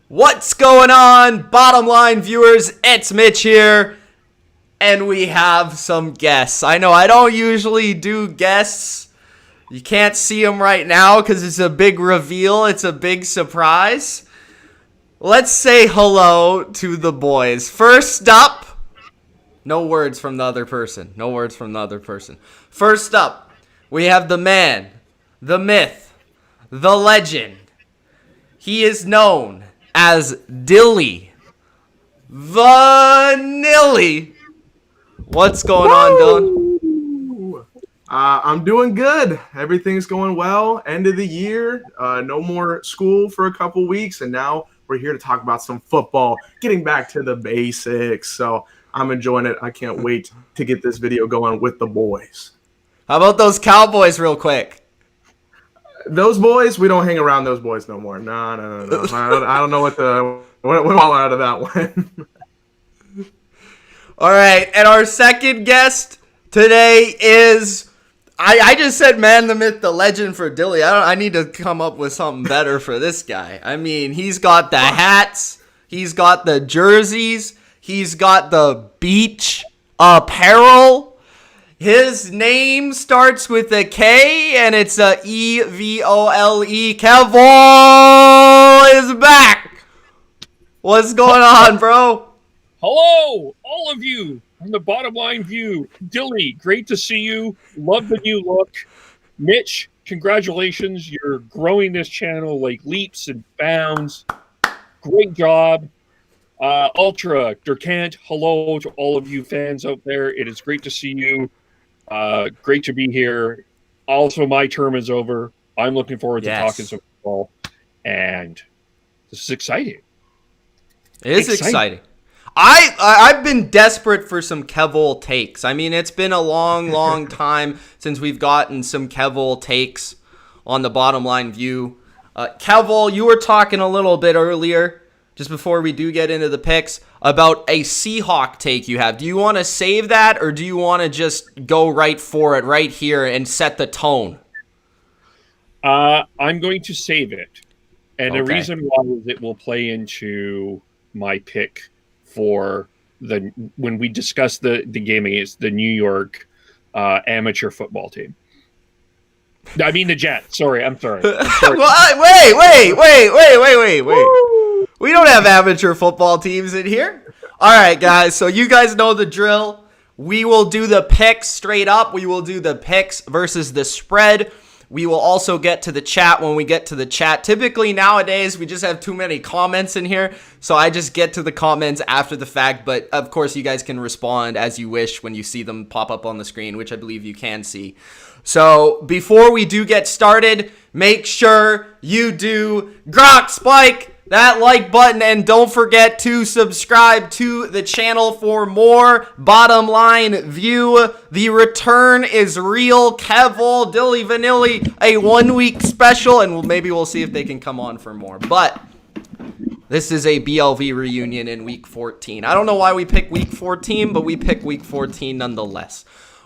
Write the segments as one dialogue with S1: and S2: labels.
S1: What's going on, bottom line viewers? It's Mitch here, and we have some guests. I know I don't usually do guests. You can't see them right now because it's a big reveal. It's a big surprise. Let's say hello to the boys. First up, no words from the other person. No words from the other person. First up, we have the man, the myth, the legend. He is known as Dilly. Vanilly. What's going on, Dylan?
S2: I'm doing good. Everything's going well. End of the year. No more school for a couple weeks, and now we're here to talk about some football, getting back to the basics. So I'm enjoying it. I can't wait to get this video going with the boys.
S1: How about those Cowboys real quick?
S2: Those boys, we don't hang around those boys no more. No. I don't know what all out of that one.
S1: All right, and our second guest today is, I just said man, the myth, the legend for Dilly. I need to come up with something better for this guy. I mean, he's got the hats, he's got the jerseys, he's got the beach apparel. His name starts with a K, and it's a E-V-O-L-E. Kevole is back. What's going on, bro?
S3: Hello, all of you from the Bottom Line View. Dilly, great to see you. Love the new look. Mitch, congratulations. You're growing this channel like leaps and bounds. Great job. Ultra, Durkant, hello to all of you fans out there. It is great to see you. Great to be here. Also, my term is over. I'm looking forward to talking some football, and this is exciting.
S1: It is exciting. I've been desperate for some Kevole takes. I mean, it's been a long time since we've gotten some Kevole takes on the Bottom Line View. Kevole, you were talking a little bit earlier, just before we do get into the picks, about a Seahawk take you have. Do you want to save that, or do you want to just go right for it right here and set the tone?
S3: I'm going to save it. And the reason why is it will play into my pick for when we discuss the game against the New York amateur football team. I mean the Jets. Sorry, I'm sorry.
S1: Wait. We don't have amateur football teams in here. All right, guys. So you guys know the drill. We will do the picks straight up. We will do the picks versus the spread. We will also get to the chat when we get to the chat. Typically nowadays, we just have too many comments in here, so I just get to the comments after the fact. But of course, you guys can respond as you wish when you see them pop up on the screen, which I believe you can see. So before we do get started, make sure you do spike that like button, and don't forget to subscribe to the channel for more Bottom Line View. The return is real. Kevole, Dilly, Vanilly, a 1 week special, and maybe we'll see if they can come on for more. But this is a BLV reunion in week 14. I don't know why we pick week 14, but we pick week 14 nonetheless.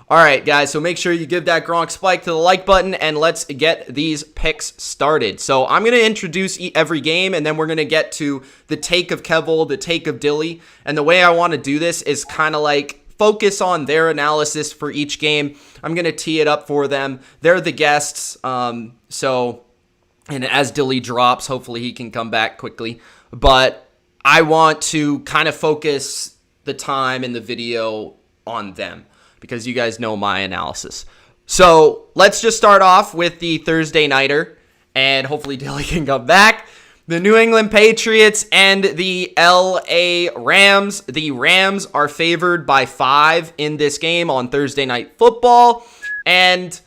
S1: All right, guys, so make sure you give that Gronk spike to the like button, and let's get these picks started. So I'm going to introduce every game, and then we're going to get to the take of Kevole, the take of Dilly. And the way I want to do this is kind of like focus on their analysis for each game. I'm going to tee it up for them. They're the guests, and as Dilly drops, hopefully he can come back quickly. But I want to kind of focus the time in the video on them, because you guys know my analysis. So let's just start off with the Thursday nighter, and hopefully Dilly can come back. The New England Patriots and the LA Rams. The Rams are favored by 5 in this game on Thursday Night Football, and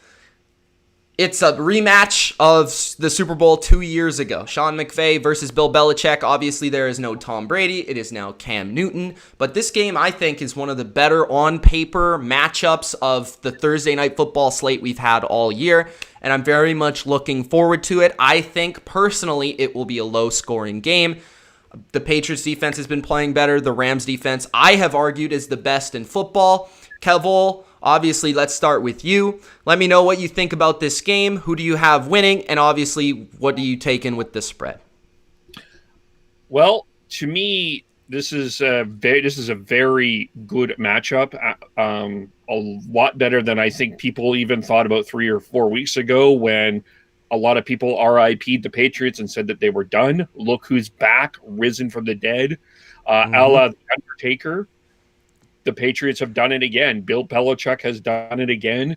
S1: it's a rematch of the Super Bowl 2 years ago. Sean McVay versus Bill Belichick. Obviously, there is no Tom Brady. It is now Cam Newton. But this game, I think, is one of the better on-paper matchups of the Thursday Night Football slate we've had all year, and I'm very much looking forward to it. I think, personally, it will be a low-scoring game. The Patriots defense has been playing better. The Rams defense, I have argued, is the best in football. Kevole, obviously, let's start with you. Let me know what you think about this game. Who do you have winning? And obviously, what do you take in with the spread?
S3: Well, to me, this is a very good matchup. A lot better than I think people even thought about 3 or 4 weeks ago, when a lot of people RIP'd the Patriots and said that they were done. Look who's back, risen from the dead. A la The Undertaker. The Patriots have done it again. Bill Belichick has done it again.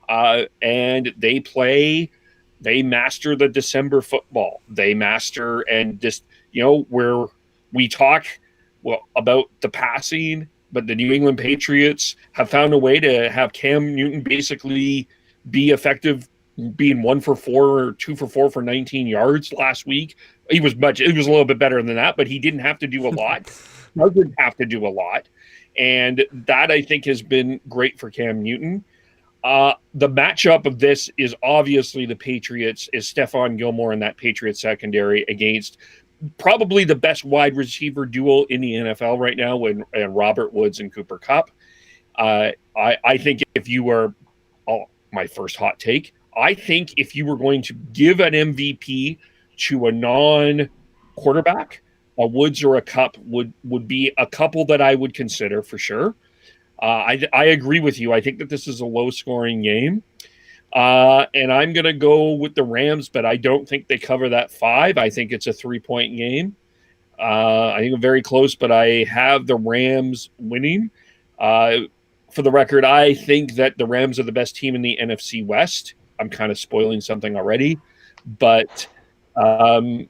S3: And they master the December football. They master, and just, where we talk about the passing, but the New England Patriots have found a way to have Cam Newton basically be effective, being 1 for 4 or 2 for 4 for 19 yards last week. It was a little bit better than that, but he didn't have to do a lot. Doesn't have to do a lot. And that, I think, has been great for Cam Newton. The matchup of this is obviously the Patriots, is Stephon Gilmore and that Patriots secondary against probably the best wide receiver duo in the NFL right now, and Robert Woods and Cooper Kupp. I think if you were, my first hot take, I think if you were going to give an MVP to a non-quarterback, a Woods or a Kupp would be a couple that I would consider for sure. I agree with you. I think that this is a low-scoring game. And I'm going to go with the Rams, but I don't think they cover that 5. I think it's a 3-point game. I think I'm very close, but I have the Rams winning. For the record, I think that the Rams are the best team in the NFC West. I'm kind of spoiling something already. But I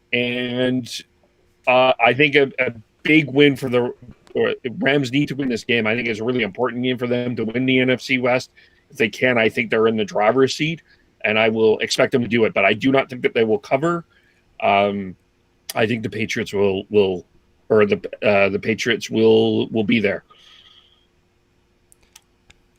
S3: think a big win for the Rams need to win this game. I think it's a really important game for them to win the NFC West. If they can, I think they're in the driver's seat, and I will expect them to do it. But I do not think that they will cover. I think the Patriots the Patriots will be there.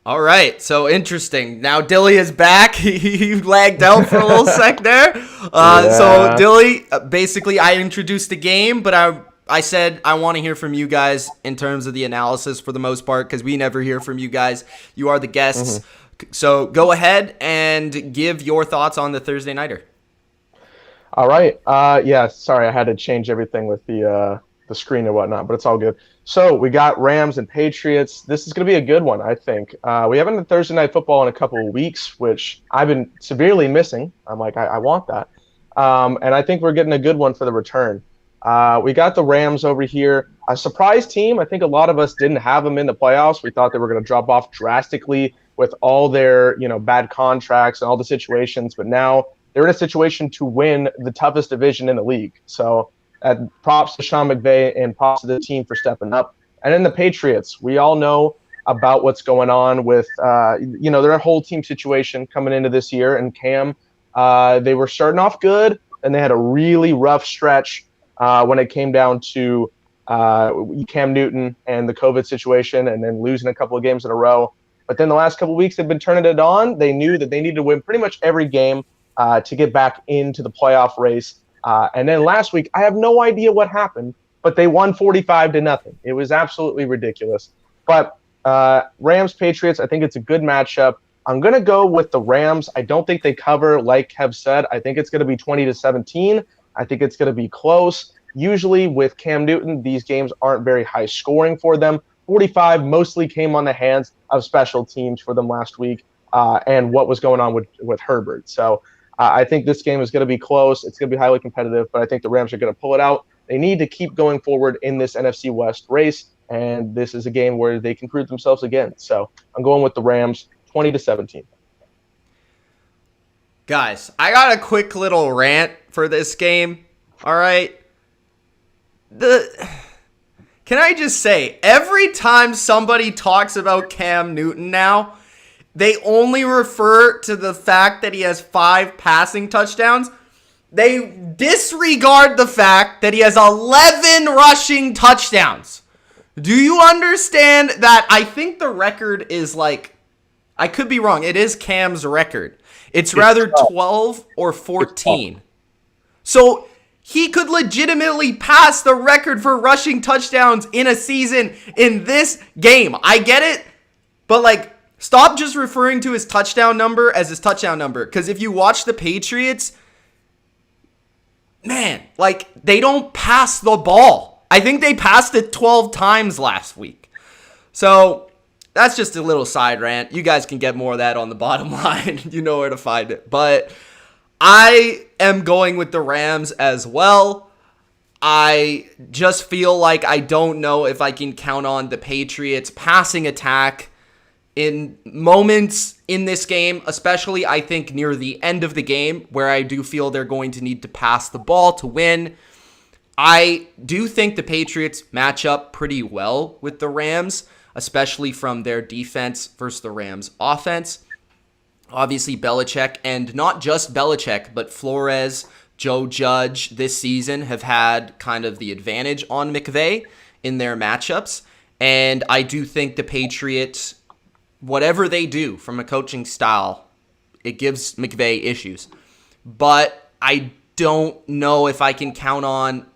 S1: All right, so interesting. Now Dilly is back. He lagged out for a little sec there. So Dilly, basically, I introduced the game, but I said I want to hear from you guys in terms of the analysis for the most part, because we never hear from you guys. You are the guests. So go ahead and give your thoughts on the Thursday Nighter.
S4: All right. Sorry, I had to change everything with the screen and whatnot, but it's all good. So we got Rams and Patriots. This is going to be a good one, I think. We haven't had Thursday Night Football in a couple of weeks, which I've been severely missing. I'm like, I want that. And I think we're getting a good one for the return. We got the Rams over here. A surprise team. I think a lot of us didn't have them in the playoffs. We thought they were going to drop off drastically with all their, bad contracts and all the situations. But now they're in a situation to win the toughest division in the league. So props to Sean McVay and props to the team for stepping up. And then the Patriots. We all know about what's going on with, their whole team situation coming into this year. And Cam, they were starting off good, and they had a really rough stretch when it came down to Cam Newton and the COVID situation, and then losing a couple of games in a row. But then the last couple of weeks, they've been turning it on. They knew that they needed to win pretty much every game to get back into the playoff race. And then last week, I have no idea what happened, but they won 45-0. It was absolutely ridiculous. But Rams, Patriots, I think it's a good matchup. I'm going to go with the Rams. I don't think they cover, like Kev said. I think it's going to be 20-17. I think it's going to be close. Usually with Cam Newton, these games aren't very high scoring for them. 45 mostly came on the hands of special teams for them last week and what was going on with Herbert. So I think this game is going to be close. It's going to be highly competitive, but I think the Rams are going to pull it out. They need to keep going forward in this NFC West race, and this is a game where they can prove themselves again. So I'm going with the Rams, 20-17.
S1: Guys, I got a quick little rant for this game. All right. Can I just say, every time somebody talks about Cam Newton now, they only refer to the fact that he has 5 passing touchdowns. They disregard the fact that he has 11 rushing touchdowns. Do you understand that? I think the record is I could be wrong. It is Cam's record. It's rather 12 or 14. So he could legitimately pass the record for rushing touchdowns in a season in this game. I get it, but stop just referring to his touchdown number as his touchdown number. Because if you watch the Patriots, man, like, they don't pass the ball. I think they passed it 12 times last week. So that's just a little side rant. You guys can get more of that on the bottom line. You know where to find it. But I am going with the Rams as well. I just feel like I don't know if I can count on the Patriots passing attack in moments in this game, especially I think near the end of the game where I do feel they're going to need to pass the ball to win. I do think the Patriots match up pretty well with the Rams, especially from their defense versus the Rams' offense. Obviously, Belichick, and not just Belichick, but Flores, Joe Judge this season have had kind of the advantage on McVay in their matchups. And I do think the Patriots, whatever they do from a coaching style, it gives McVay issues. But I don't know if I can count on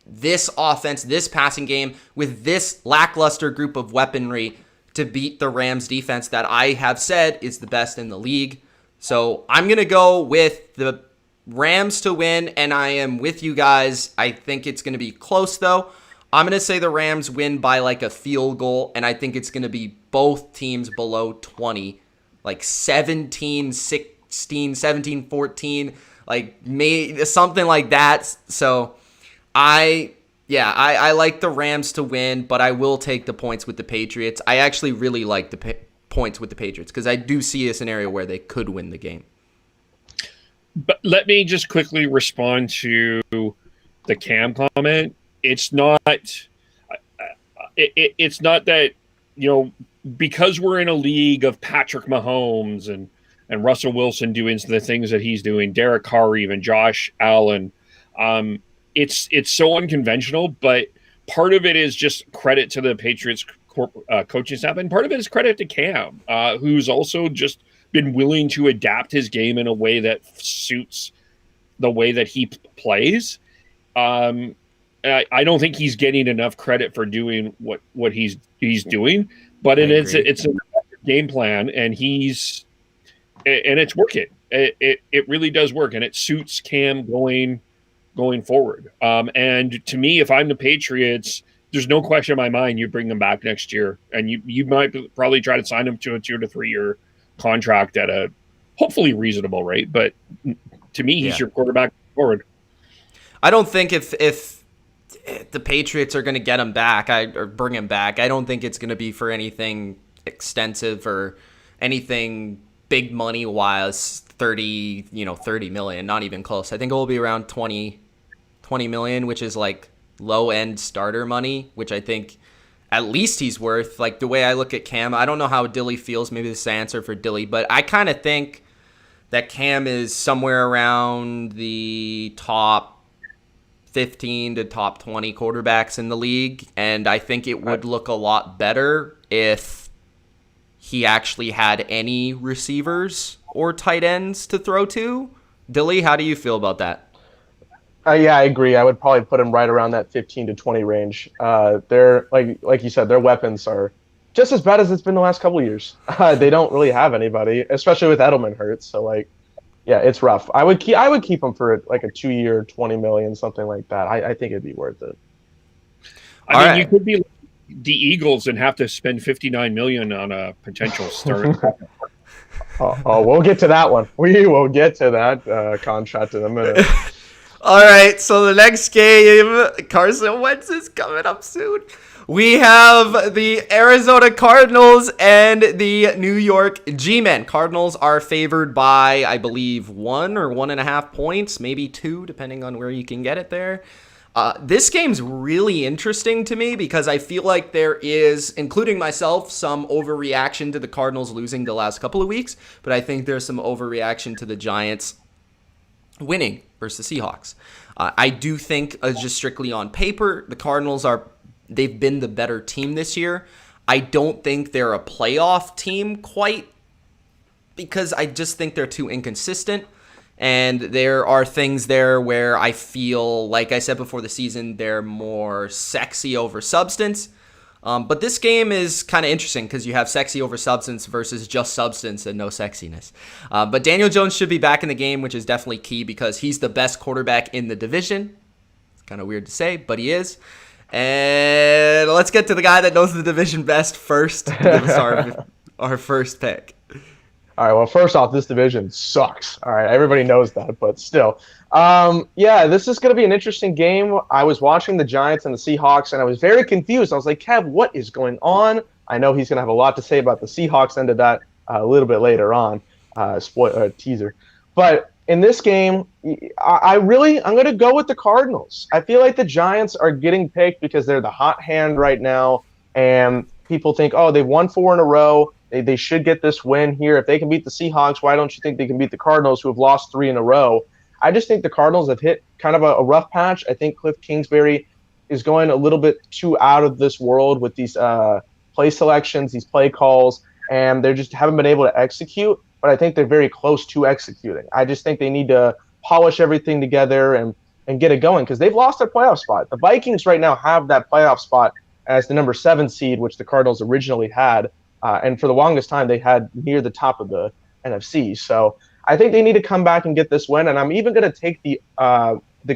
S1: this offense, this passing game, with this lackluster group of weaponry to beat the Rams defense that I have said is the best in the league. So I'm going to go with the Rams to win, and I am with you guys. I think it's going to be close, though. I'm going to say the Rams win by like a field goal, and I think it's going to be both teams below 20, like 17-16, 17-14, like something like that. So I like the Rams to win, but I will take the points with the Patriots. I actually really like the points with the Patriots because I do see a scenario where they could win the game.
S3: But let me just quickly respond to the Cam comment. It's not that, because we're in a league of Patrick Mahomes and Russell Wilson doing the things that he's doing, Derek Carr, even Josh Allen, it's so unconventional, but part of it is just credit to the Patriots coaching staff, and part of it is credit to Cam, who's also just been willing to adapt his game in a way that suits the way that he plays. I don't think he's getting enough credit for doing what he's doing, but it's a game plan, and it's working. It really does work, and it suits Cam going forward. And to me, if I'm the Patriots, there's no question in my mind you bring him back next year, and you might probably try to sign him to a 2 to 3 year contract at a hopefully reasonable rate. But to me, he's your quarterback forward.
S1: I don't think if the Patriots are going to get him back or bring him back, I don't think it's going to be for anything extensive or anything big money wise. 30 million, not even close. I think it will be around 20 million, which is like low end starter money, which I think at least he's worth. Like the way I look at Cam, I don't know how Dilly feels. Maybe this is the answer for Dilly, but I kind of think that Cam is somewhere around the top 15 to top 20 quarterbacks in the league. And I think it would look a lot better if he actually had any receivers or tight ends to throw to. Dilly, how do you feel about that?
S4: Yeah, I agree. I would probably put him right around that 15 to 20 range. They're like you said, their weapons are just as bad as it's been the last couple of years. They don't really have anybody, especially with Edelman hurt. So it's rough. I would keep him for like a 2 year, 20 million, something like that. I think it'd be worth it.
S3: You could be the Eagles and have to spend $59 million on a potential start.
S4: We'll get to that one. We will get to that contract in a minute.
S1: All right, so the next game, Carson Wentz is coming up soon. We have the Arizona Cardinals and the New York G-Men. Cardinals are favored by, I believe, 1 or 1.5 points, maybe 2, depending on where you can get it there. This game's really interesting to me because I feel like there is, including myself, some overreaction to the Cardinals losing the last couple of weeks, but I think there's some overreaction to the Giants winning versus the Seahawks. I do think, just strictly on paper, the Cardinals they've been the better team this year. I don't think they're a playoff team quite because I just think they're too inconsistent. And there are things there where I feel, like I said before the season, they're more sexy over substance. But this game is kind of interesting because you have sexy over substance versus just substance and no sexiness. But Daniel Jones should be back in the game, which is definitely key because he's the best quarterback in the division. It's kind of weird to say, but he is. And let's get to the guy that knows the division best first. Give us our first pick.
S4: All right, well, first off, this division sucks. All right, everybody knows that, but still. This is going to be an interesting game. I was watching the Giants and the Seahawks, and I was very confused. I was like, Kev, what is going on? I know he's going to have a lot to say about the Seahawks end of that a little bit later on, teaser. But in this game, I'm going to go with the Cardinals. I feel like the Giants are getting picked because they're the hot hand right now, and people think, oh, they've won 4 in a row. They should get this win here. If they can beat the Seahawks, why don't you think they can beat the Cardinals, who have lost 3 in a row? I just think the Cardinals have hit kind of a rough patch. I think Cliff Kingsbury is going a little bit too out of this world with these play selections, these play calls, and they just haven't been able to execute. But I think they're very close to executing. I just think they need to polish everything together and get it going because they've lost their playoff spot. The Vikings right now have that playoff spot as the number 7 seed, which the Cardinals originally had. And for the longest time, they had near the top of the NFC. So I think they need to come back and get this win. And I'm even going to take the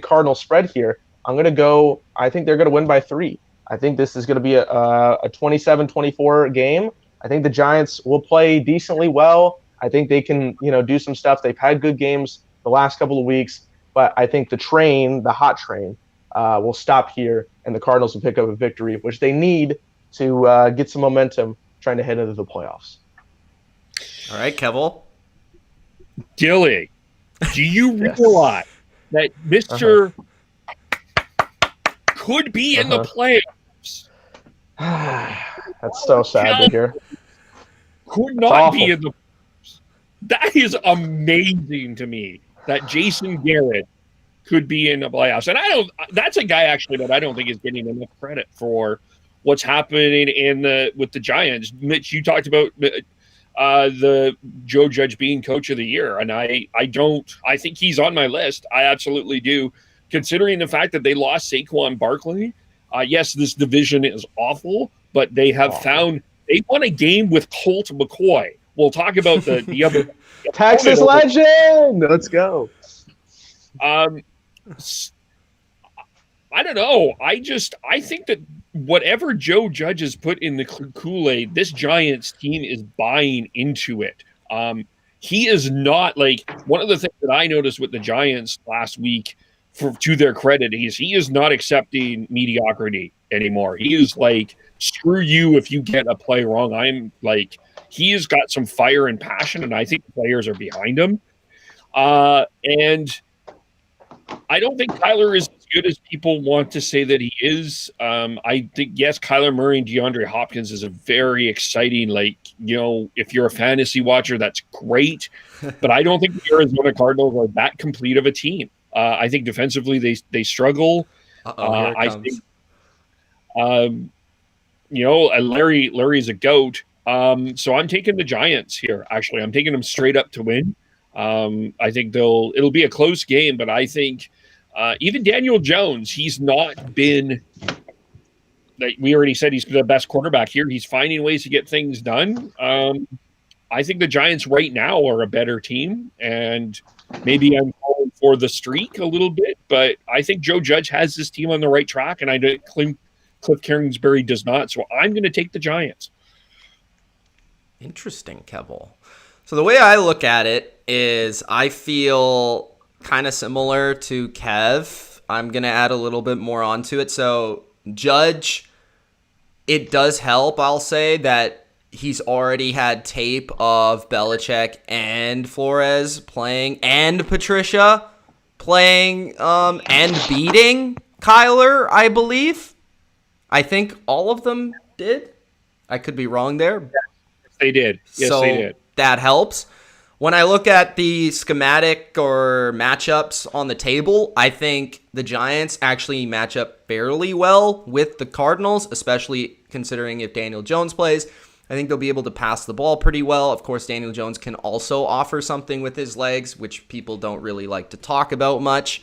S4: Cardinal spread here. I'm going to go – I think they're going to win by 3. I think this is going to be a 27-24 game. I think the Giants will play decently well. I think they can, do some stuff. They've had good games the last couple of weeks. But I think the hot train, will stop here, and the Cardinals will pick up a victory, which they need to get some momentum trying to head into the playoffs.
S1: All right, Kevole.
S3: Dilly, do you realize that Mr. could be in the playoffs?
S4: That's so sad to hear.
S3: Could not be in the playoffs. That is amazing to me that Jason Garrett could be in the playoffs. And that's a guy actually that I don't think is getting enough credit for what's happening with the Giants. Mitch, you talked about the Joe Judge being coach of the year, and I think he's on my list. I absolutely do, considering the fact that they lost Saquon Barkley. Yes, this division is awful, but they have they won a game with Colt McCoy. We'll talk about the other
S4: Texas legend. Let's go.
S3: I don't know. I think that whatever Joe Judge has put in the Kool-Aid, this Giants team is buying into it. He is not like one of the things that I noticed with the Giants last week, to their credit, he is not accepting mediocrity anymore. He is like, screw you if you get a play wrong. I'm like, he has got some fire and passion, and I think the players are behind him. And I don't think Kyler is as good as people want to say that he is. I think, yes, Kyler Murray and DeAndre Hopkins is a very exciting, if you're a fantasy watcher, that's great. But I don't think the Arizona Cardinals are that complete of a team. I think defensively they struggle. I think, Larry's a goat. So I'm taking the Giants here. Actually, I'm taking them straight up to win. I think it'll be a close game, but I think even Daniel Jones, he's not been, like we already said, he's the best quarterback here. He's finding ways to get things done. I think the Giants right now are a better team, and maybe I'm calling for the streak a little bit, but I think Joe Judge has this team on the right track, and I think Cliff Kingsbury does not. So I'm going to take the Giants.
S1: Interesting, Kevole. So the way I look at it is I feel kind of similar to Kev. I'm going to add a little bit more onto it. So Judge, it does help, I'll say, that he's already had tape of Belichick and Flores playing and Patricia playing and beating Kyler, I believe. I think all of them did. I could be wrong there.
S3: Yes, they did. Yes, they did.
S1: That helps. When I look at the schematic or matchups on the table, I think the Giants actually match up fairly well with the Cardinals, especially considering if Daniel Jones plays. I think they'll be able to pass the ball pretty well. Of course, Daniel Jones can also offer something with his legs, which people don't really like to talk about much.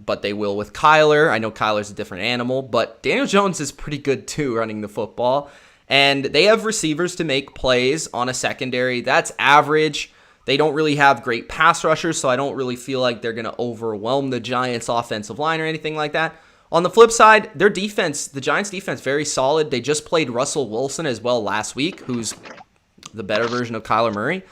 S1: but they will with Kyler. I know Kyler's a different animal, but Daniel Jones is pretty good too running the football. And they have receivers to make plays on a secondary that's average. They don't really have great pass rushers, so I don't really feel like they're going to overwhelm the Giants' offensive line or anything like that. On the flip side, their defense, the Giants' defense, very solid. They just played Russell Wilson as well last week, who's the better version of Kyler Murray.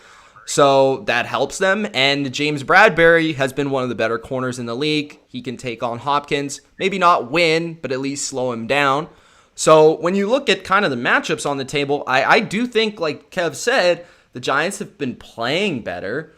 S1: So that helps them. And James Bradbury has been one of the better corners in the league. He can take on Hopkins, maybe not win, but at least slow him down. So when you look at kind of the matchups on the table, I do think, like Kev said, the Giants have been playing better.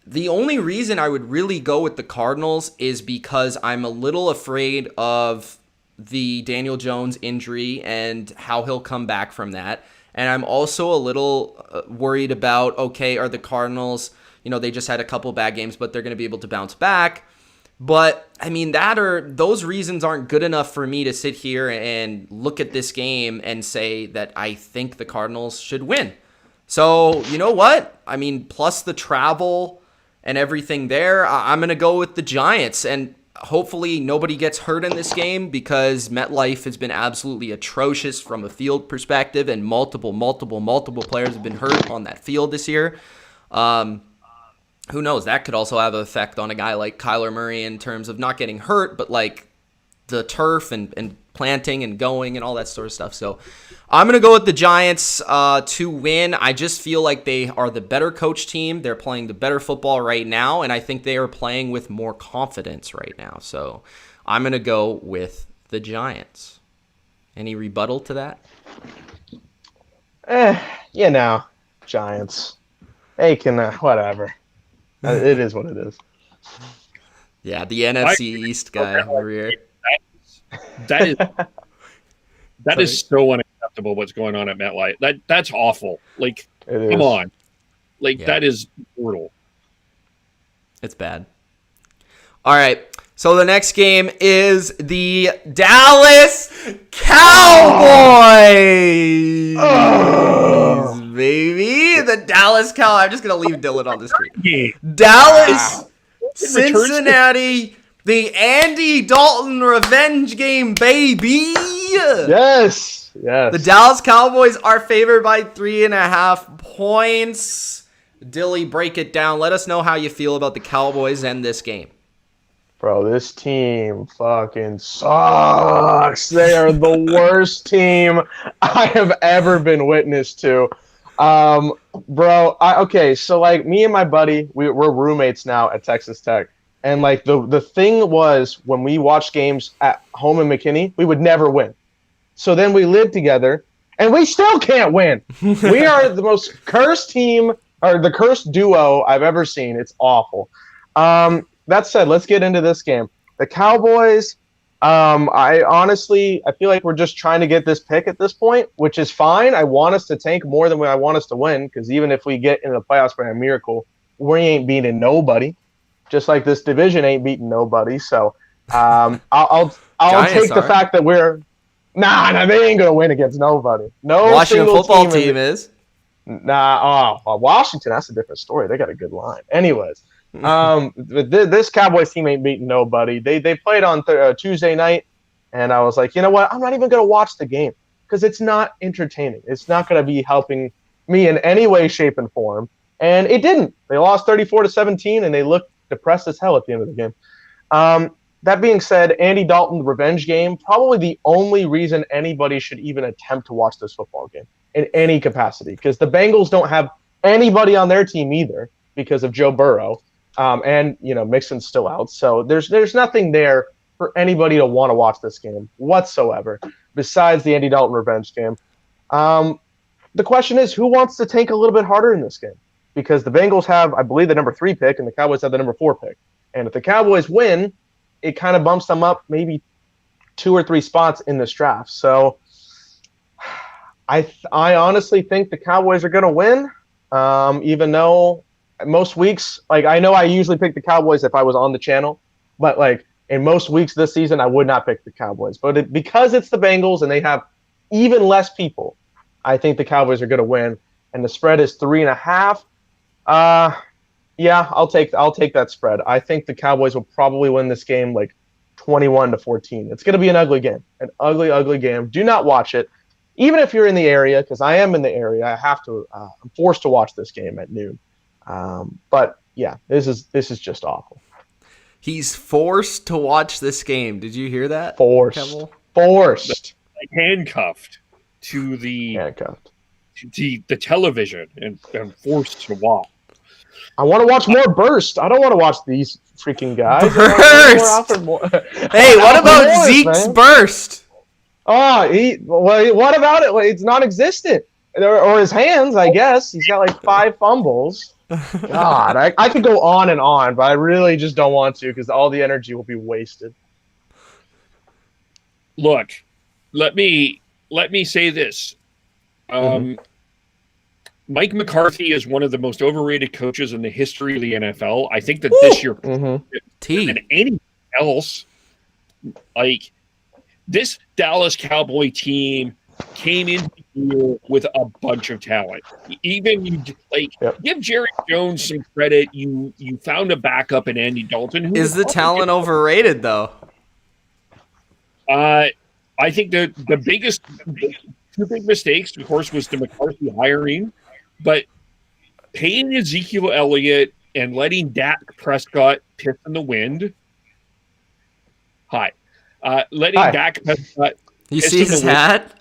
S1: The only reason I would really go with the Cardinals is because I'm a little afraid of the Daniel Jones injury and how he'll come back from that. And I'm also a little worried about, okay, are the Cardinals, they just had a couple bad games, but they're going to be able to bounce back. But, I mean, those reasons aren't good enough for me to sit here and look at this game and say that I think the Cardinals should win. So, you know what? I mean, plus the travel and everything there, I'm going to go with the Giants. And hopefully nobody gets hurt in this game because MetLife has been absolutely atrocious from a field perspective, and multiple players have been hurt on that field this year. Who knows? That could also have an effect on a guy like Kyler Murray in terms of not getting hurt, but like the turf and planting and going and all that sort of stuff. So I'm going to go with the Giants to win. I just feel like they are the better coach team. They're playing the better football right now, and I think they are playing with more confidence right now. So I'm going to go with the Giants. Any rebuttal to that?
S4: Giants. They can, whatever. It is what it is.
S1: Yeah, the NFC East guy over here.
S3: That is so unacceptable what's going on at MetLife. That's awful. Like, come on. Like, that is brutal.
S1: It's bad. All right. So the next game is the Dallas Cowboys. Oh. Baby. The Dallas Cowboys. I'm just going to leave Dylan on the screen. Yeah. Dallas, Cincinnati, the Andy Dalton revenge game, baby.
S4: Yes.
S1: The Dallas Cowboys are favored by 3.5 points. Dilly, break it down. Let us know how you feel about the Cowboys and this game.
S4: Bro, this team fucking sucks. They are the worst team I have ever been witness to. Okay, so like me and my buddy, we're roommates now at Texas Tech. And like the thing was, when we watched games at home in McKinney, we would never win. So then we lived together, and we still can't win. We are the most cursed team, or the cursed duo I've ever seen. It's awful. That said, let's get into this game. The Cowboys, I feel like we're just trying to get this pick at this point, which is fine. I want us to tank more than I want us to win, because even if we get into the playoffs by a miracle, we ain't beating nobody. Just like this division ain't beating nobody. So I'll take the fact that we're they ain't gonna win against nobody. No
S1: Washington football team is.
S4: Washington, that's a different story. They got a good line. Anyways, this Cowboys team ain't beating nobody. They played on Tuesday night, and I was like, you know what? I'm not even gonna watch the game because it's not entertaining. It's not gonna be helping me in any way, shape, and form. And it didn't. They lost 34-17, and they looked depressed as hell at the end of the game. That being said, Andy Dalton revenge game, probably the only reason anybody should even attempt to watch this football game in any capacity, because the Bengals don't have anybody on their team either because of Joe Burrow, and Mixon's still out. So there's nothing there for anybody to want to watch this game whatsoever besides the Andy Dalton revenge game. The question is, who wants to tank a little bit harder in this game? Because the Bengals have, I believe, the number 3 pick, and the Cowboys have the number 4 pick. And if the Cowboys win, it kind of bumps them up maybe 2 or 3 spots in this draft. So I honestly think the Cowboys are going to win, even though most weeks, like I know I usually pick the Cowboys if I was on the channel, but like in most weeks this season, I would not pick the Cowboys. But because it's the Bengals and they have even less people, I think the Cowboys are going to win. And the spread is 3.5. Yeah, I'll take that spread. I think the Cowboys will probably win this game like 21-14. It's going to be an ugly game, an ugly, ugly game. Do not watch it, even if you're in the area, because I am in the area. I have to. I'm forced to watch this game at noon. But yeah, this is just awful.
S1: He's forced to watch this game. Did you hear that?
S4: Forced.
S3: Like handcuffed to the
S4: Handcuffed.
S3: the television and forced to watch.
S4: I want to watch more Burst. I don't want to watch these freaking guys.
S1: Burst! Hey, what about Zeke's Burst?
S4: Oh, what about it? It's non-existent. Or his hands, I guess. He's got like 5 fumbles. God, I could go on and on, but I really just don't want to because all the energy will be wasted.
S3: Look, let me say this. Mike McCarthy is one of the most overrated coaches in the history of the NFL. I think that this year, than anything else, like this Dallas Cowboy team came into the year with a bunch of talent. Even give Jerry Jones some credit. You found a backup in Andy Dalton.
S1: Is the talent overrated though?
S3: I think the biggest two big mistakes, of course, was the McCarthy hiring. But paying Ezekiel Elliott and letting Dak Prescott piss in the wind. Dak Prescott.
S1: You see his hat?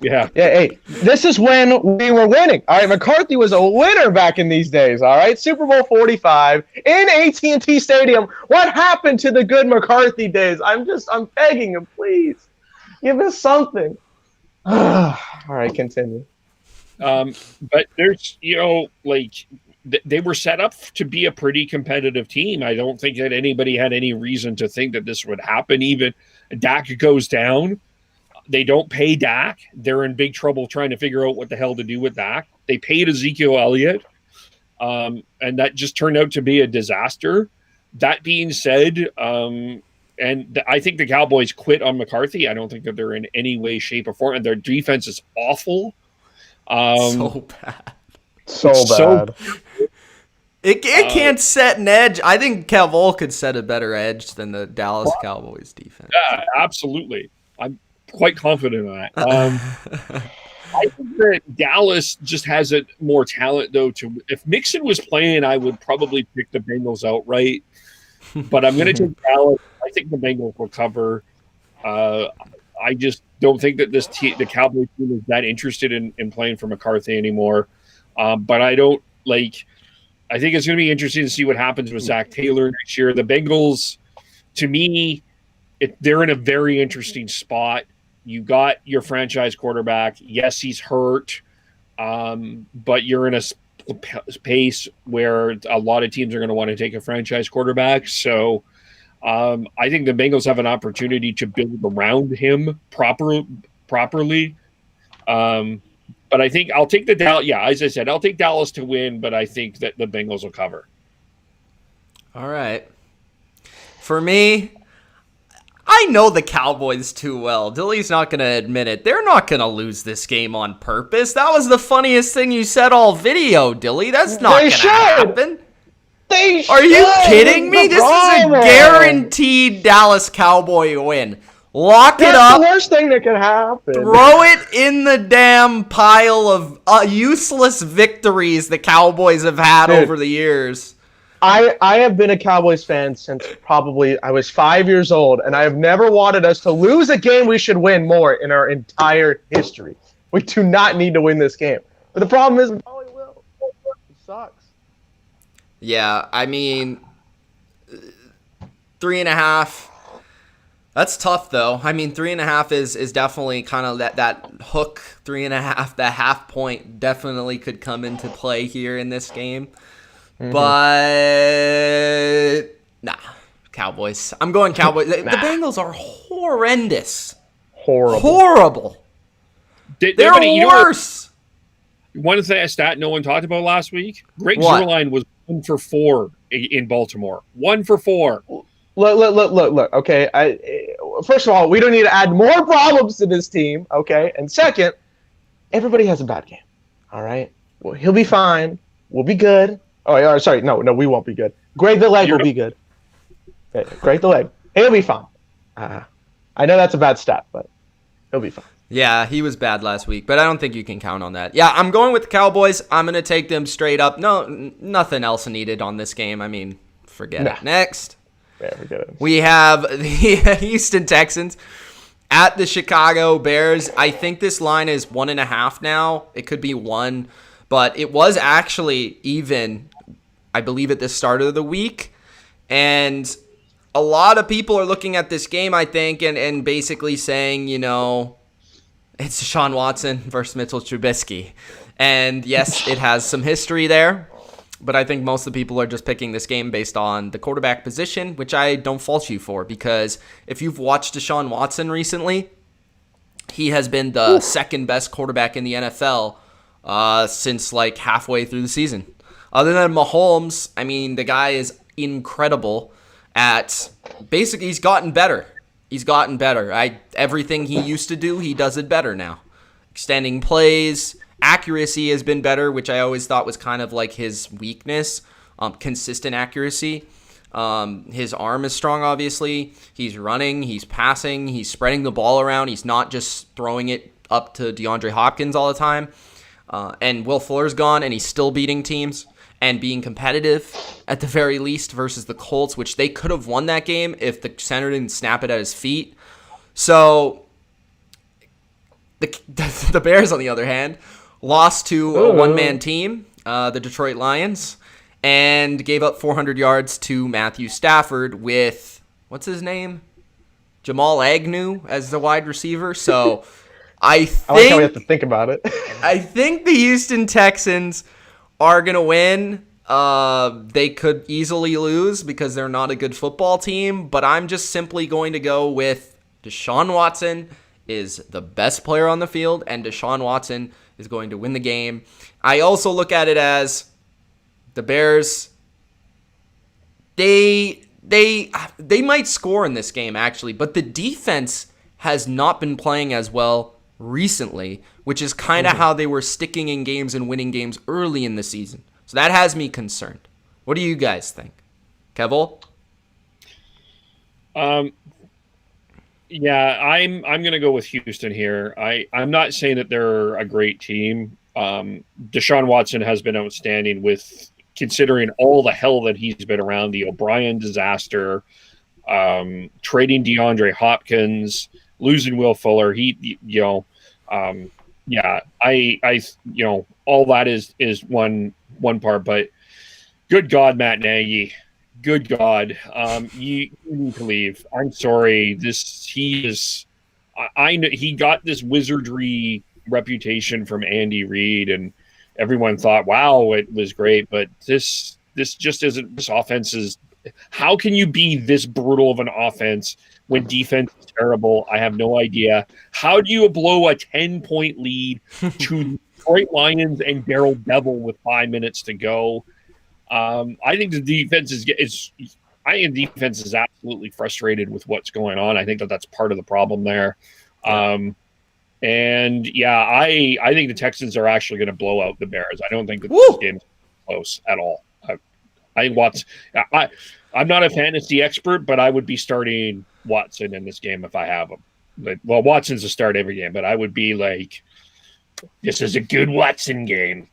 S3: Yeah.
S4: Yeah. Hey, this is when we were winning. All right, McCarthy was a winner back in these days. All right, Super Bowl 45 in AT&T Stadium. What happened to the good McCarthy days? I'm begging him, please, give us something. All right, continue.
S3: But there's, they were set up to be a pretty competitive team. I don't think that anybody had any reason to think that this would happen. Even Dak goes down. They don't pay Dak. They're in big trouble trying to figure out what the hell to do with Dak. They paid Ezekiel Elliott, and that just turned out to be a disaster. That being said, I think the Cowboys quit on McCarthy. I don't think that they're in any way, shape, or form. And their defense is awful.
S1: So bad. It can't set an edge. I think Kevole could set a better edge than the Dallas Cowboys defense.
S3: Yeah, absolutely. I'm quite confident in that. I think that Dallas just has more talent, though. If Mixon was playing, I would probably pick the Bengals outright. But I'm going to take Dallas. I think the Bengals will cover. I just don't think that the Cowboys team is that interested in playing for McCarthy anymore. But I don't I think it's going to be interesting to see what happens with Zach Taylor next year. The Bengals, to me, they're in a very interesting spot. You got your franchise quarterback. Yes, he's hurt, but you're in a pace where a lot of teams are going to want to take a franchise quarterback. So I think the Bengals have an opportunity to build around him properly. But I think I'll take the Dallas. Yeah, as I said, I'll take Dallas to win, but I think that the Bengals will cover.
S1: All right. For me, I know the Cowboys too well. Dilly's not going to admit it. They're not going to lose this game on purpose. That was the funniest thing you said all video, Dilly. That's not going to happen. Are you kidding me? This is a guaranteed Dallas Cowboy win. Lock it up.
S4: That's the worst thing that could happen.
S1: Throw it in the damn pile of useless victories the Cowboys have had over the years.
S4: I have been a Cowboys fan since probably I was 5 years old, and I have never wanted us to lose a game we should win more in our entire history. We do not need to win this game. But the problem is we probably will. It sucks.
S1: Yeah, I mean, 3.5. That's tough, though. I mean, 3.5 is definitely kind of that hook. 3.5, that half point definitely could come into play here in this game. Mm-hmm. But nah, Cowboys. I'm going Cowboys. The Bengals are horrendous. Horrible. They're worse.
S3: One stat no one talked about last week. Greg Zuerlein was 1 for 4 in Baltimore. 1 for 4.
S4: Look. Okay, first of all, we don't need to add more problems to this team. Okay, and second, everybody has a bad game. All right, well, he'll be fine. We'll be good. Oh, yeah, sorry. No, we won't be good. Greg the Leg will be good. Okay, Greg the Leg. He'll be fine. I know that's a bad stat, but he'll be fine.
S1: Yeah, he was bad last week, but I don't think you can count on that. Yeah, I'm going with the Cowboys. I'm going to take them straight up. No, nothing else needed on this game. I mean, forget it. Next, we have the Houston Texans at the Chicago Bears. I think this line is 1.5 now. It could be 1, but it was actually even, I believe, at the start of the week. And a lot of people are looking at this game, I think, and basically saying, it's Deshaun Watson versus Mitchell Trubisky. And yes, it has some history there, but I think most of the people are just picking this game based on the quarterback position, which I don't fault you for, because if you've watched Deshaun Watson recently, he has been the second best quarterback in the NFL since like halfway through the season. Other than Mahomes, I mean, the guy is incredible at basically he's gotten better. Everything he used to do, he does it better now. Extending plays, accuracy has been better, which I always thought was kind of like his weakness. Consistent accuracy. His arm is strong, obviously. He's running, he's passing, he's spreading the ball around. He's not just throwing it up to DeAndre Hopkins all the time. And Will Fuller's gone, and he's still beating teams and being competitive at the very least versus the Colts, which they could have won that game if the center didn't snap it at his feet. So the Bears, on the other hand, lost to a one-man team, the Detroit Lions, and gave up 400 yards to Matthew Stafford with, what's his name? Jamal Agnew as the wide receiver. So I
S4: like how we have to think about it.
S1: I think the Houston Texans are going to win. They could easily lose because they're not a good football team, but I'm just simply going to go with Deshaun Watson is the best player on the field, and Deshaun Watson is going to win the game. I also look at it as the Bears, they might score in this game, actually, but the defense has not been playing as well recently, which is kind of how they were sticking in games and winning games early in the season. So that has me concerned. What do you guys think? Kevole?
S3: Yeah, I'm going to go with Houston here. I'm not saying that they're a great team. Deshaun Watson has been outstanding with considering all the hell that he's been around, the O'Brien disaster, trading DeAndre Hopkins, losing Will Fuller. All that is one part, but good God, Matt Nagy, good God, you need to leave. I'm sorry. I know he got this wizardry reputation from Andy Reid, and everyone thought, wow, it was great, but this just isn't. This offense is. How can you be this brutal of an offense when defense is terrible? I have no idea. How do you blow a 10-point lead to Detroit Lions and Daryl Devil with 5 minutes to go? I think the defense is absolutely frustrated with what's going on. I think that's part of the problem there. I think the Texans are actually going to blow out the Bears. I don't think that this game's close at all. I'm not a fantasy expert, but I would be starting Watson in this game if I have him. Watson's a start every game, but I would be like, this is a good Watson game.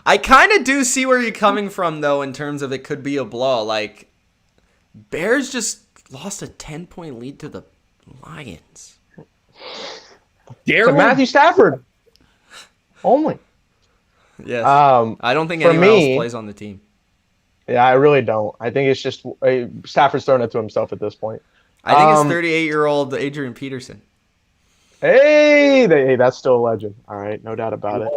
S1: I kind of do see where you're coming from, though, in terms of it could be a blow. Like, Bears just lost a 10-point lead to the Lions.
S4: To Matthew Stafford. Only.
S1: Yes. I don't think anyone else plays on the team.
S4: Yeah, I really don't. I think it's just Stafford's throwing it to himself at this point.
S1: I think it's 38-year-old Adrian Peterson.
S4: Hey, that's still a legend. All right, no doubt about it.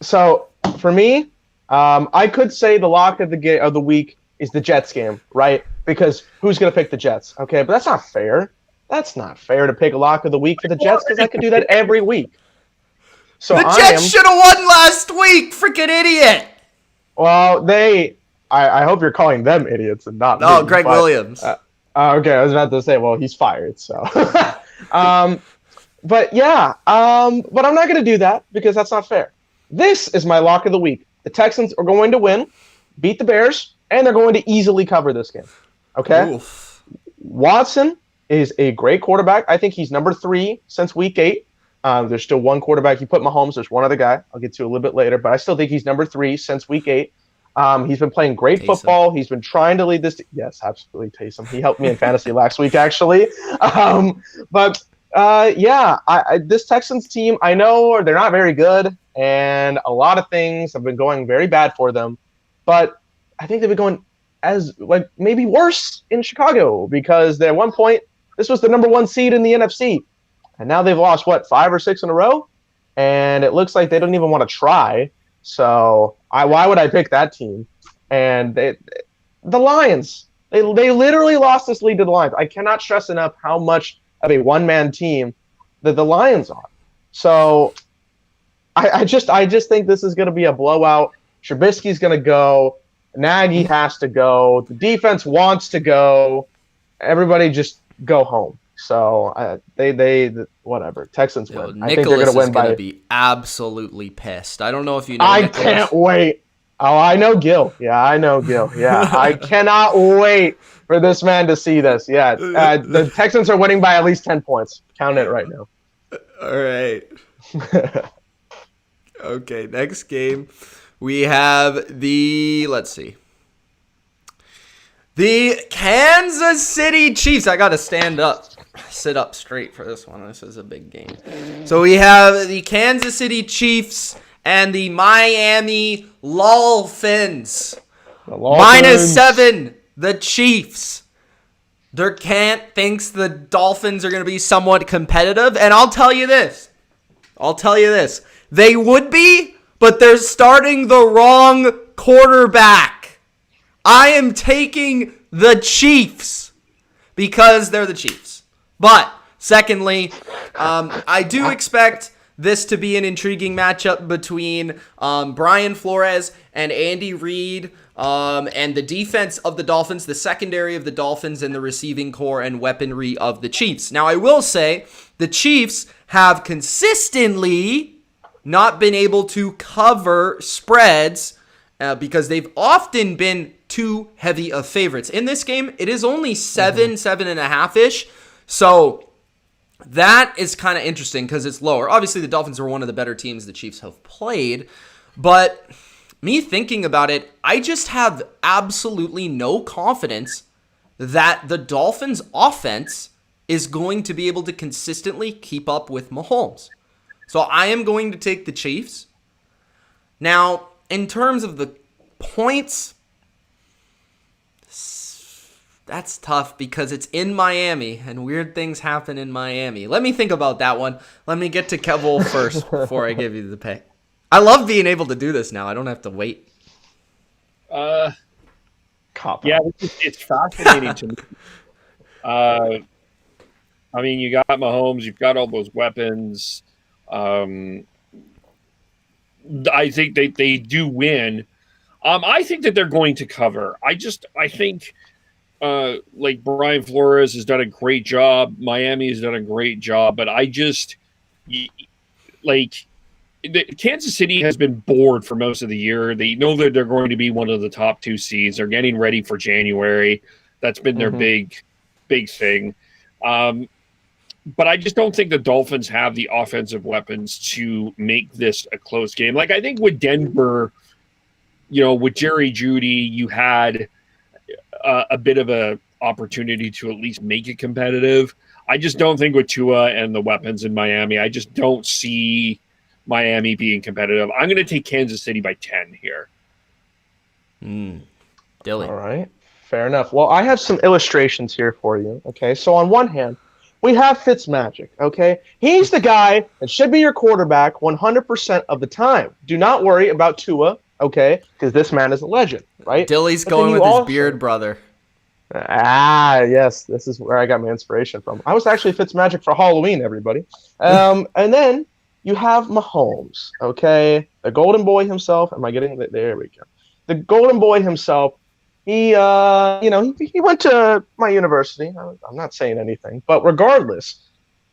S4: So for me, I could say the lock of the week is the Jets game, right? Because who's going to pick the Jets? Okay, but that's not fair. That's not fair to pick a lock of the week for the Jets because I could do that every week. So
S1: the Jets should have won last week, freaking idiot.
S4: Well, I hope you're calling them idiots and not me.
S1: Greg Williams.
S4: Okay, I was about to say, well, he's fired, so. But I'm not going to do that because that's not fair. This is my lock of the week. the Texans are going to win, beat the Bears, and they're going to easily cover this game. Okay?
S1: Oof.
S4: Watson is a great quarterback. I think he's number 3 since week 8. There's still one quarterback. You put Mahomes. There's one other guy. I'll get to a little bit later, but I still think he's number 3 since week 8. He's been playing great football. He's been trying to lead this. Yes, absolutely, Taysom. He helped me in fantasy last week, actually. This Texans team, I know they're not very good, and a lot of things have been going very bad for them. But I think they've been going maybe worse in Chicago, because at one point this was the number 1 seed in the NFC, and now they've lost 5 or 6 in a row, and it looks like they don't even want to try. So why would I pick that team? And the Lions, they literally lost this lead to the Lions. I cannot stress enough how much of a one-man team that the Lions are. So I just think this is going to be a blowout. Trubisky's going to go. Nagy has to go. The defense wants to go. Everybody just go home. So whatever. Texans win. I think they're going to win by.
S1: Be absolutely pissed. I don't know if you know.
S4: I can't wait. Oh, I know Gil. Yeah, I know Gil. Yeah, I cannot wait for this man to see this. Yeah, the Texans are winning by at least 10 points. Count it right now.
S1: All right. Okay, next game. We have the Kansas City Chiefs. I got to sit up straight for this one. This is a big game. So we have the Kansas City Chiefs and the Miami Dolphins. -7, the Chiefs. Dirk Kant thinks the Dolphins are going to be somewhat competitive, and I'll tell you this. They would be, but they're starting the wrong quarterback. I am taking the Chiefs because they're the Chiefs. But, secondly, I do expect this to be an intriguing matchup between Brian Flores and Andy Reid, and the defense of the Dolphins, the secondary of the Dolphins, and the receiving core and weaponry of the Chiefs. Now, I will say the Chiefs have consistently not been able to cover spreads because they've often been too heavy of favorites. In this game, it is only 7.5-ish. So that is kind of interesting because it's lower. Obviously, the Dolphins are one of the better teams the Chiefs have played. But me thinking about it, I just have absolutely no confidence that the Dolphins' offense is going to be able to consistently keep up with Mahomes. So I am going to take the Chiefs. Now, in terms of the points, that's tough because it's in Miami and weird things happen in Miami. Let me think about that one. Let me get to Kevole first before I give you the pick. I love being able to do this now. I don't have to wait.
S3: Yeah, it's fascinating to me. I mean, you got Mahomes, you've got all those weapons. I think they do win. I think that they're going to cover. I think Brian Flores has done a great job. Miami has done a great job, but Kansas City has been bored for most of the year. They know that they're going to be one of the top 2 seeds. They're getting ready for January. That's been their big thing. But I just don't think the Dolphins have the offensive weapons to make this a close game. I think with Denver, with Jerry Jeudy, you had a bit of a opportunity to at least make it competitive. I just don't think with Tua and the weapons in Miami, I just don't see Miami being competitive. I'm going to take Kansas City by 10 here.
S1: Dilly.
S4: All right. Fair enough. Well, I have some illustrations here for you. Okay. So on one hand, we have Fitzmagic. Okay. He's the guy that should be your quarterback 100% of the time. Do not worry about Tua. Okay. Because this man is a legend, right?
S1: Dilly's going with his beard brother.
S4: Yes. This is where I got my inspiration from. I was actually Fitzmagic for Halloween, everybody. And then you have Mahomes, okay? The golden boy himself. Am I getting it? There we go. The golden boy himself. He went to my university. I'm not saying anything. But regardless,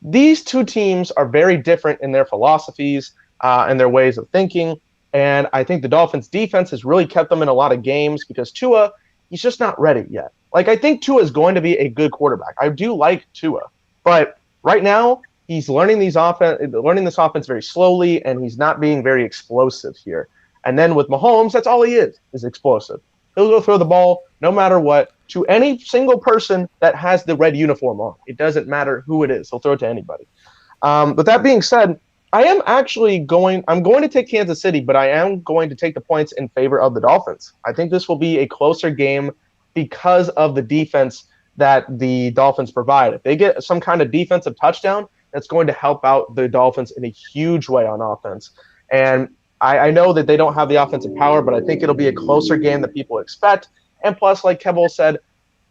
S4: these two teams are very different in their philosophies and their ways of thinking. And I think the Dolphins defense has really kept them in a lot of games because Tua, he's just not ready yet. Like, I think Tua is going to be a good quarterback. I do like Tua, but right now he's learning this offense very slowly, and he's not being very explosive here. And then with Mahomes, that's all he is explosive. He'll go throw the ball no matter what to any single person that has the red uniform on. It doesn't matter who it is. He'll throw it to anybody. But that being said, I'm going to take Kansas City, but I am going to take the points in favor of the Dolphins. I think this will be a closer game because of the defense that the Dolphins provide. If they get some kind of defensive touchdown, that's going to help out the Dolphins in a huge way on offense. And I know that they don't have the offensive power, but I think it'll be a closer game than people expect. And plus, like Kevole said,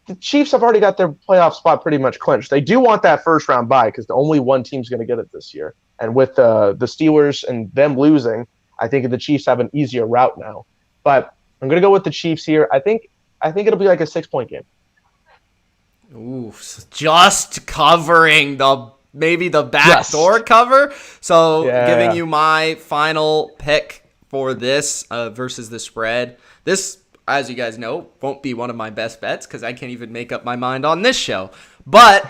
S4: the Chiefs have already got their playoff spot pretty much clinched. They do want that first-round bye because only one team's going to get it this year. And with the Steelers and them losing, I think the Chiefs have an easier route now. But I'm going to go with the Chiefs here. I think it'll be like a 6-point game.
S1: Ooh, just covering maybe the backdoor cover. So giving you my final pick for this versus the spread. This, as you guys know, won't be one of my best bets because I can't even make up my mind on this show. But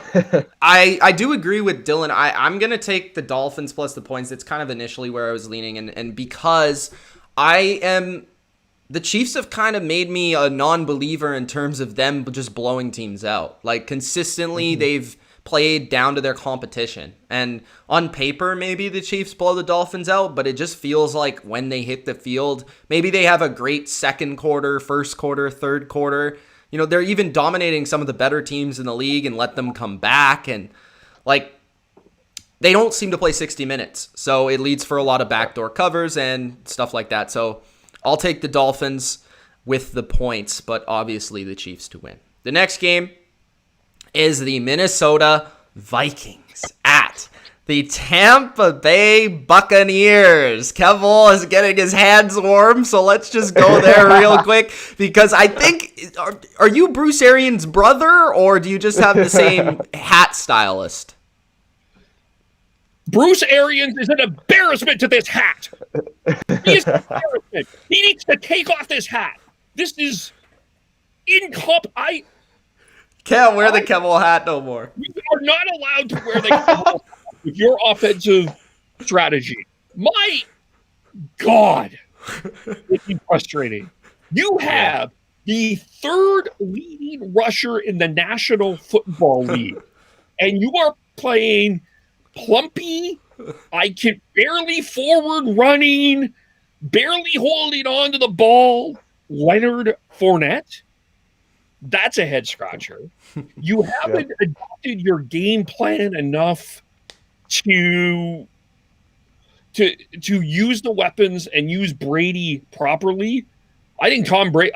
S1: I do agree with Dylan. I'm going to take the Dolphins plus the points. It's kind of initially where I was leaning. And because the Chiefs have kind of made me a non-believer in terms of them just blowing teams out. Like, consistently, they've played down to their competition. And on paper, maybe the Chiefs blow the Dolphins out, but it just feels like when they hit the field, maybe they have a great second quarter, first quarter, third quarter. You know, they're even dominating some of the better teams in the league and let them come back. And, like, they don't seem to play 60 minutes. So it leads for a lot of backdoor covers and stuff like that. So I'll take the Dolphins with the points, but obviously the Chiefs to win. The next game is the Minnesota Vikings at the Tampa Bay Buccaneers. Kevole is getting his hands warm, so let's just go there real quick because I think, are you Bruce Arians' brother, or do you just have the same hat stylist?
S3: Bruce Arians is an embarrassment to this hat. He is an embarrassment. He needs to take off this hat. This is
S1: Can't wear the Kevole hat no more.
S3: You are not allowed to wear the Kevole hat with your offensive strategy. My God, it's frustrating. You have the third leading rusher in the National Football League, and you are playing plumpy, I can barely forward running, barely holding on to the ball, Leonard Fournette. That's a head scratcher. You haven't adopted your game plan enough to use the weapons and use Brady properly. I think Tom Brady.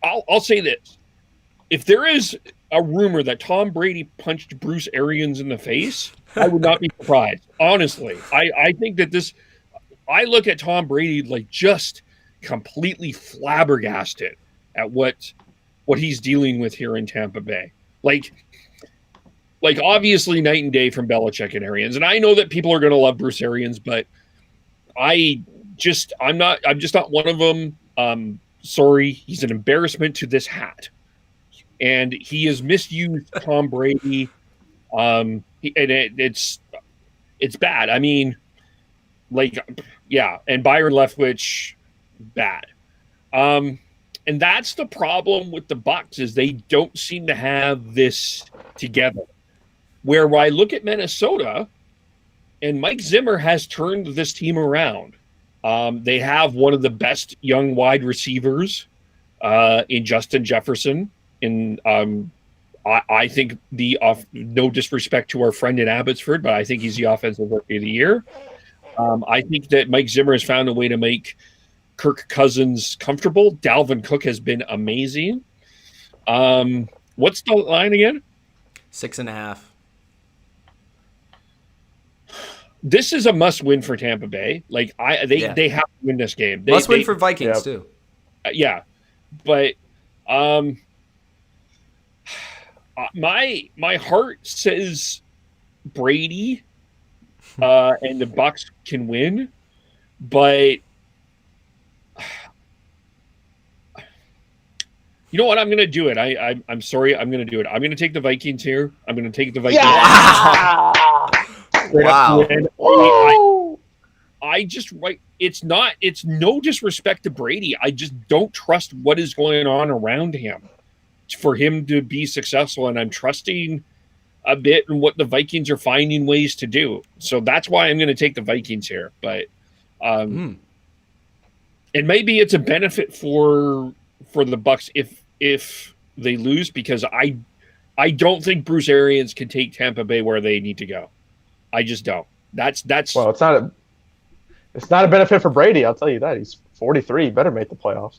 S3: I'll say this: if there is a rumor that Tom Brady punched Bruce Arians in the face, I would not be surprised. Honestly, I think that this. I look at Tom Brady like just completely flabbergasted at what he's dealing with here in Tampa Bay. Like obviously night and day from Belichick and Arians. And I know that people are going to love Bruce Arians, but I'm just not one of them. Sorry. He's an embarrassment to this hat. And he has misused Tom Brady. It's bad. I mean, and Byron Leftwich, bad. And that's the problem with the Bucs is they don't seem to have this together. Where I look at Minnesota, and Mike Zimmer has turned this team around. They have one of the best young wide receivers in Justin Jefferson. And I think no disrespect to our friend in Abbotsford, but I think he's the offensive rookie of the year. I think that Mike Zimmer has found a way to make Kirk Cousins comfortable. Dalvin Cook has been amazing. What's the line again?
S1: 6.5.
S3: This is a must-win for Tampa Bay. They have to win this game.
S1: Must win for Vikings too.
S3: Yeah, but my heart says Brady and the Bucs can win, But you know what? I'm going to do it. I'm sorry. I'm going to do it. I'm going to take the Vikings here. I'm going to take the Vikings.
S4: Yeah!
S1: Wow.
S3: I just it's no disrespect to Brady. I just don't trust what is going on around him for him to be successful. And I'm trusting a bit in what the Vikings are finding ways to do. So that's why I'm going to take the Vikings here. But and maybe it's a benefit for the Bucs if they lose, because I don't think Bruce Arians can take Tampa Bay where they need to go. I just don't. That's
S4: well, it's not a benefit for Brady. I'll tell you that. He's 43. He better make the playoffs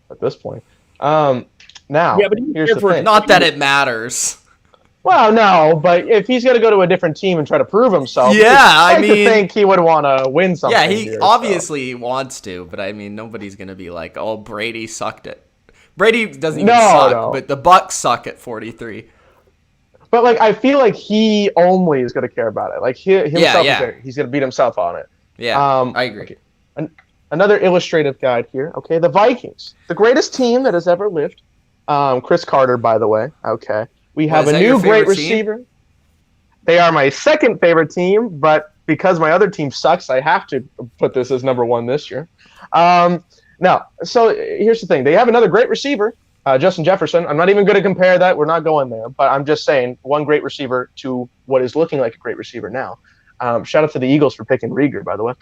S4: at this point. Now,
S3: yeah, but
S4: here's the thing.
S1: Not that it matters.
S4: Well, no, but if he's going to go to a different team and try to prove himself,
S1: Yeah, I
S4: to
S1: mean,
S4: think he would want to win something.
S1: Yeah, he
S4: here,
S1: obviously wants to, but I mean, nobody's gonna be like, "Oh, Brady sucked it." Brady doesn't even suck, but the Bucs suck at 43.
S4: But like, I feel like he only is going to care about it. Like himself,
S1: yeah.
S4: He's going to beat himself on it.
S1: Yeah, I agree.
S4: Okay. Another illustrative guide here. Okay, the Vikings, the greatest team that has ever lived. Chris Carter, by the way. Okay, we have a new great receiver. They are my second favorite team, but because my other team sucks, I have to put this as number one this year. Now, so here's the thing. They have another great receiver, Justin Jefferson. I'm not even going to compare that. We're not going there, but I'm just saying one great receiver to what is looking like a great receiver now. Shout out to the Eagles for picking Rieger, by the way.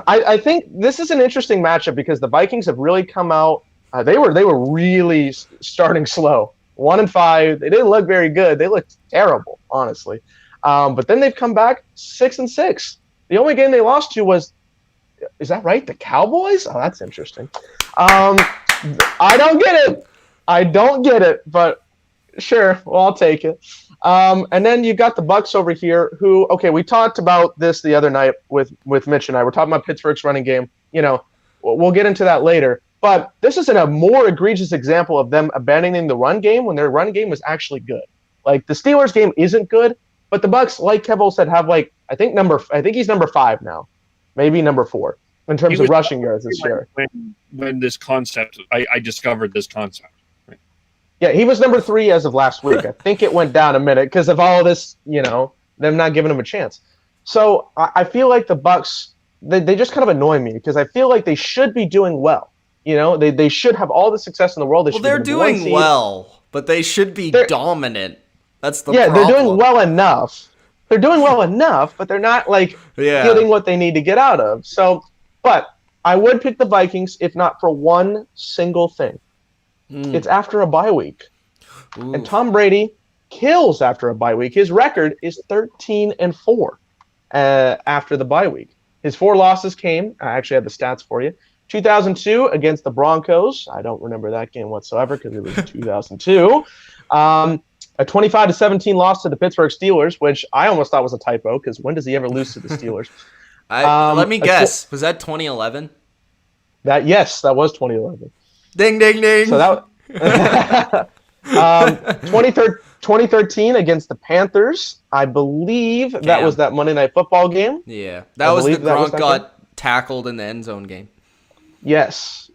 S4: I think this is an interesting matchup because the Vikings have really come out. They were really starting slow. 1-5. They didn't look very good. They looked terrible, honestly. But then they've come back 6-6. The only game they lost to was, is that right? The Cowboys? Oh, that's interesting. I don't get it. But sure, well, I'll take it. And then you got the Bucs over here who, okay, we talked about this the other night with Mitch and I. We're talking about Pittsburgh's running game. You know, we'll get into that later. But this is a more egregious example of them abandoning the run game when their run game was actually good. Like, the Steelers game isn't good, but the Bucs, like Kevole said, have I think he's number 5 now, maybe number 4 in terms of rushing yards this year.
S3: When this concept, I discovered this concept. Right?
S4: Yeah, he was number 3 as of last week. I think it went down a minute because of all this, them not giving him a chance. So I feel like the Bucs, they just kind of annoy me because I feel like they should be doing well. They should have all the success in the world.
S1: They're doing well, but they should be dominant. That's the problem.
S4: They're doing well enough. They're doing well enough, but they're not getting what they need to get out of. So, but I would pick the Vikings if not for one single thing. It's after a bye week. Ooh. And Tom Brady kills after a bye week. His record is 13-4 after the bye week. His 4 losses came. I actually have the stats for you. 2002 against the Broncos. I don't remember that game whatsoever because it was 2002. A 25-17 loss to the Pittsburgh Steelers, which I almost thought was a typo because when does he ever lose to the Steelers?
S1: Let me guess. Was that 2011?
S4: Yes, that was 2011.
S1: Ding, ding, ding.
S4: So that 2013 against the Panthers. I believe that was that Monday Night Football game.
S1: Yeah, that was the Gronk got tackled in the end zone game.
S4: Yes.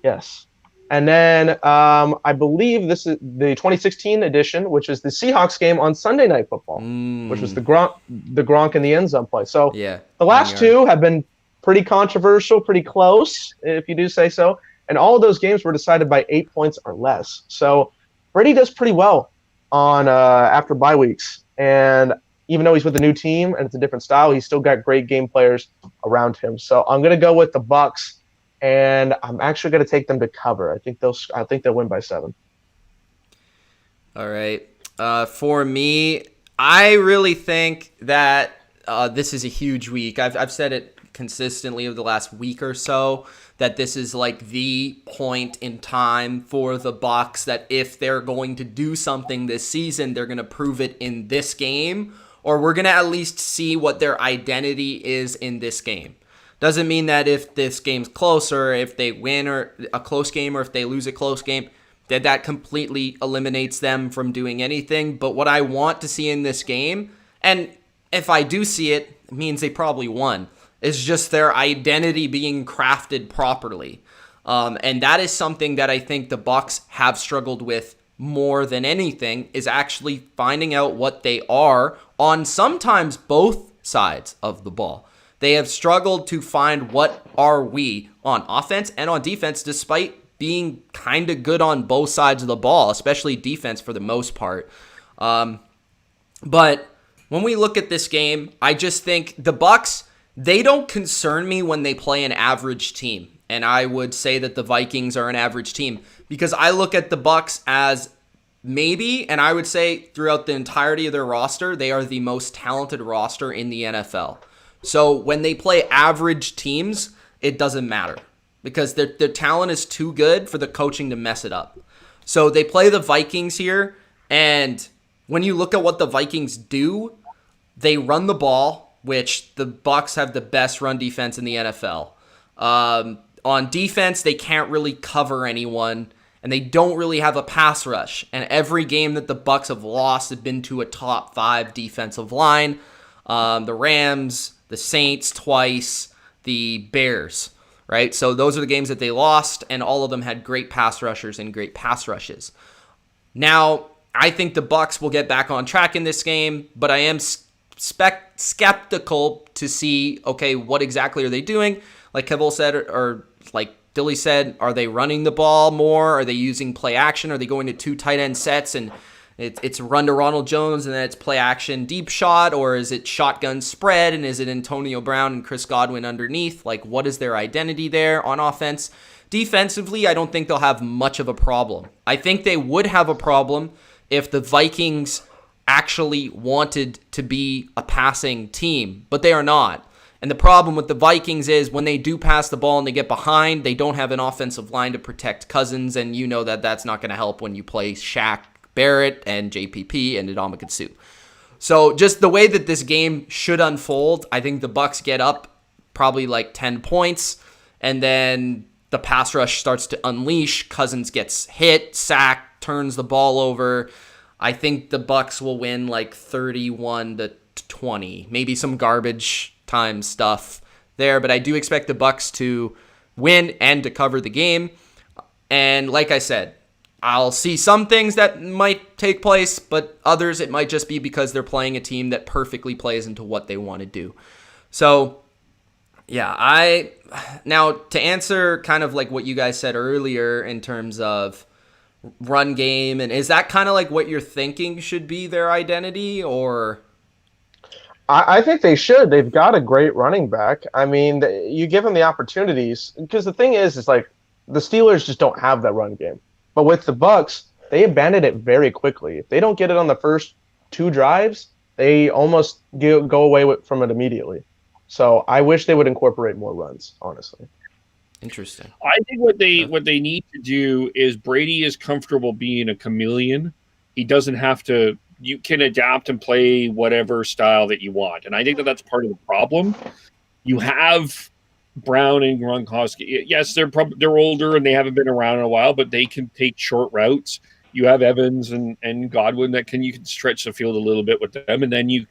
S4: And then I believe this is the 2016 edition, which is the Seahawks game on Sunday Night Football, which was the Gronk in the end zone play. So the last 2 have been pretty controversial, pretty close, if you do say so. And all of those games were decided by 8 points or less. So Brady does pretty well on after bye weeks. And even though he's with a new team and it's a different style, he's still got great game players around him. So I'm going to go with the Bucs. And I'm actually going to take them to cover. I think they'll win by 7.
S1: All right. For me, I really think that this is a huge week. I've said it consistently over the last week or so that this is like the point in time for the Bucs that if they're going to do something this season, they're going to prove it in this game, or we're going to at least see what their identity is in this game. Doesn't mean that if this game's close or if they win or a close game or if they lose a close game, that completely eliminates them from doing anything. But what I want to see in this game, and if I do see it, it means they probably won, It's just their identity being crafted properly. And that is something that I think the Bucs have struggled with more than anything, is actually finding out what they are on sometimes both sides of the ball. They have struggled to find what are we on offense and on defense, despite being kind of good on both sides of the ball, especially defense for the most part. But when we look at this game, I just think the Bucs, they don't concern me when they play an average team. And I would say that the Vikings are an average team because I look at the Bucs as maybe, and I would say throughout the entirety of their roster, they are the most talented roster in the NFL. So when they play average teams, it doesn't matter because their talent is too good for the coaching to mess it up. So they play the Vikings here, and when you look at what the Vikings do, they run the ball, which the Bucs have the best run defense in the NFL. On defense, they can't really cover anyone, and they don't really have a pass rush. And every game that the Bucs have lost have been to a top 5 defensive line. The Rams, the Saints twice, the Bears, right? So those are the games that they lost, and all of them had great pass rushers and great pass rushes. Now, I think the Bucs will get back on track in this game, but I am skeptical to see, okay, what exactly are they doing? Like Kevole said, or like Dilly said, are they running the ball more? Are they using play action? Are they going to 2 tight end sets and it's run to Ronald Jones and then it's play action deep shot? Or is it shotgun spread and is it Antonio Brown and Chris Godwin underneath? Like, what is their identity there on offense? Defensively, I don't think they'll have much of a problem. I think they would have a problem if the Vikings actually wanted to be a passing team, but they are not. And the problem with the Vikings is when they do pass the ball and they get behind, they don't have an offensive line to protect Cousins, and you know that that's not going to help when you play Shaq Barrett and JPP and Ndamukong Suh. So just the way that this game should unfold, I think the Bucs get up probably like 10 points, and then the pass rush starts to unleash. Cousins gets hit, sacked, turns the ball over. I think the Bucs will win like 31-20, maybe some garbage time stuff there, but I do expect the Bucs to win and to cover the game. And like I said, I'll see some things that might take place, but others it might just be because they're playing a team that perfectly plays into what they want to do. So yeah, now to answer kind of like what you guys said earlier in terms of run game, and is that kind of like what you're thinking should be their identity, or?
S4: I think they should. They've got a great running back. I mean, you give them the opportunities, because the thing is like the Steelers just don't have that run game. But with the Bucs, they abandon it very quickly. If they don't get it on the first 2 drives, they almost go away from it immediately. So I wish they would incorporate more runs, honestly.
S1: Interesting.
S3: I think what they need to do is Brady is comfortable being a chameleon. He doesn't have to. You can adapt and play whatever style that you want, and I think that that's part of the problem. You have Brown and Gronkowski. Yes, they're older and they haven't been around in a while, but they can take short routes. You have Evans and Godwin that you can stretch the field a little bit with them, and then you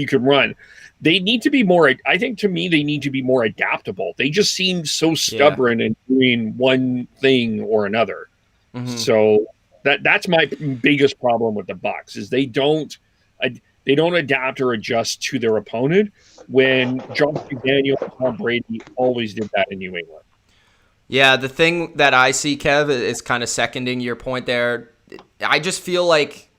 S3: can run. They need to be more. I think to me, they need to be more adaptable. They just seem so stubborn in doing one thing or another. Mm-hmm. So that's my biggest problem with the Bucs is they don't adapt or adjust to their opponent. When Josh McDaniel and Tom Brady always did that in New England.
S1: Yeah, the thing that I see, Kev, is kind of seconding your point there. I just feel like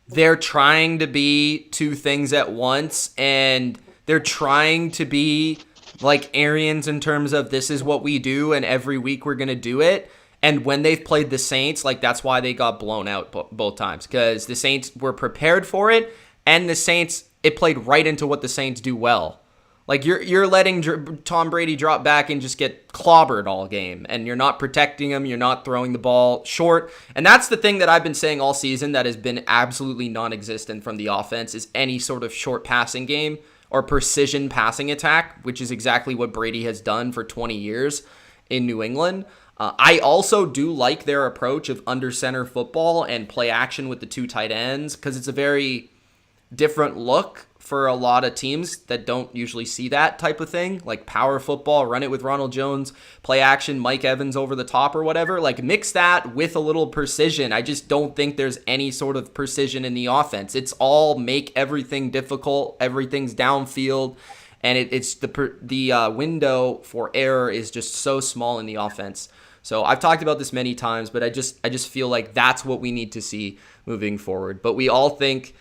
S1: they're trying to be 2 things at once, and they're trying to be like Arians in terms of this is what we do, and every week we're going to do it. And when they've played the Saints, like that's why they got blown out both times, because the Saints were prepared for it, and the Saints, it played right into what the Saints do well. Like you're letting Tom Brady drop back and just get clobbered all game, and you're not protecting him. You're not throwing the ball short, and that's the thing that I've been saying all season that has been absolutely non-existent from the offense is any sort of short passing game or precision passing attack, which is exactly what Brady has done for 20 years in New England. I also do like their approach of under center football and play action with the 2 tight ends because it's a very different look for a lot of teams that don't usually see that type of thing, like power football, run it with Ronald Jones, play action, Mike Evans over the top or whatever. Like, mix that with a little precision. I just don't think there's any sort of precision in the offense. It's all make everything difficult. Everything's downfield, and it's the window for error is just so small in the offense. So I've talked about this many times, but I just feel like that's what we need to see moving forward. But we all think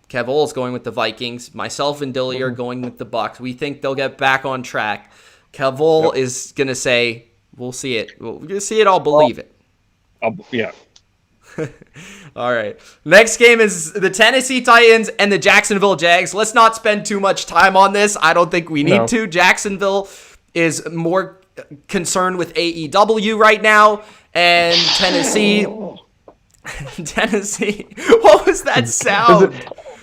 S1: Kevole is going with the Vikings. Myself and Dilly are going with the Bucs. We think they'll get back on track. Kevole is going to say, we'll see it. We're going to see it, I'll believe it.
S3: Yeah.
S1: All right. Next game is the Tennessee Titans and the Jacksonville Jags. Let's not spend too much time on this. I don't think we need to. Jacksonville is more concerned with AEW right now, and Tennessee, what was that sound?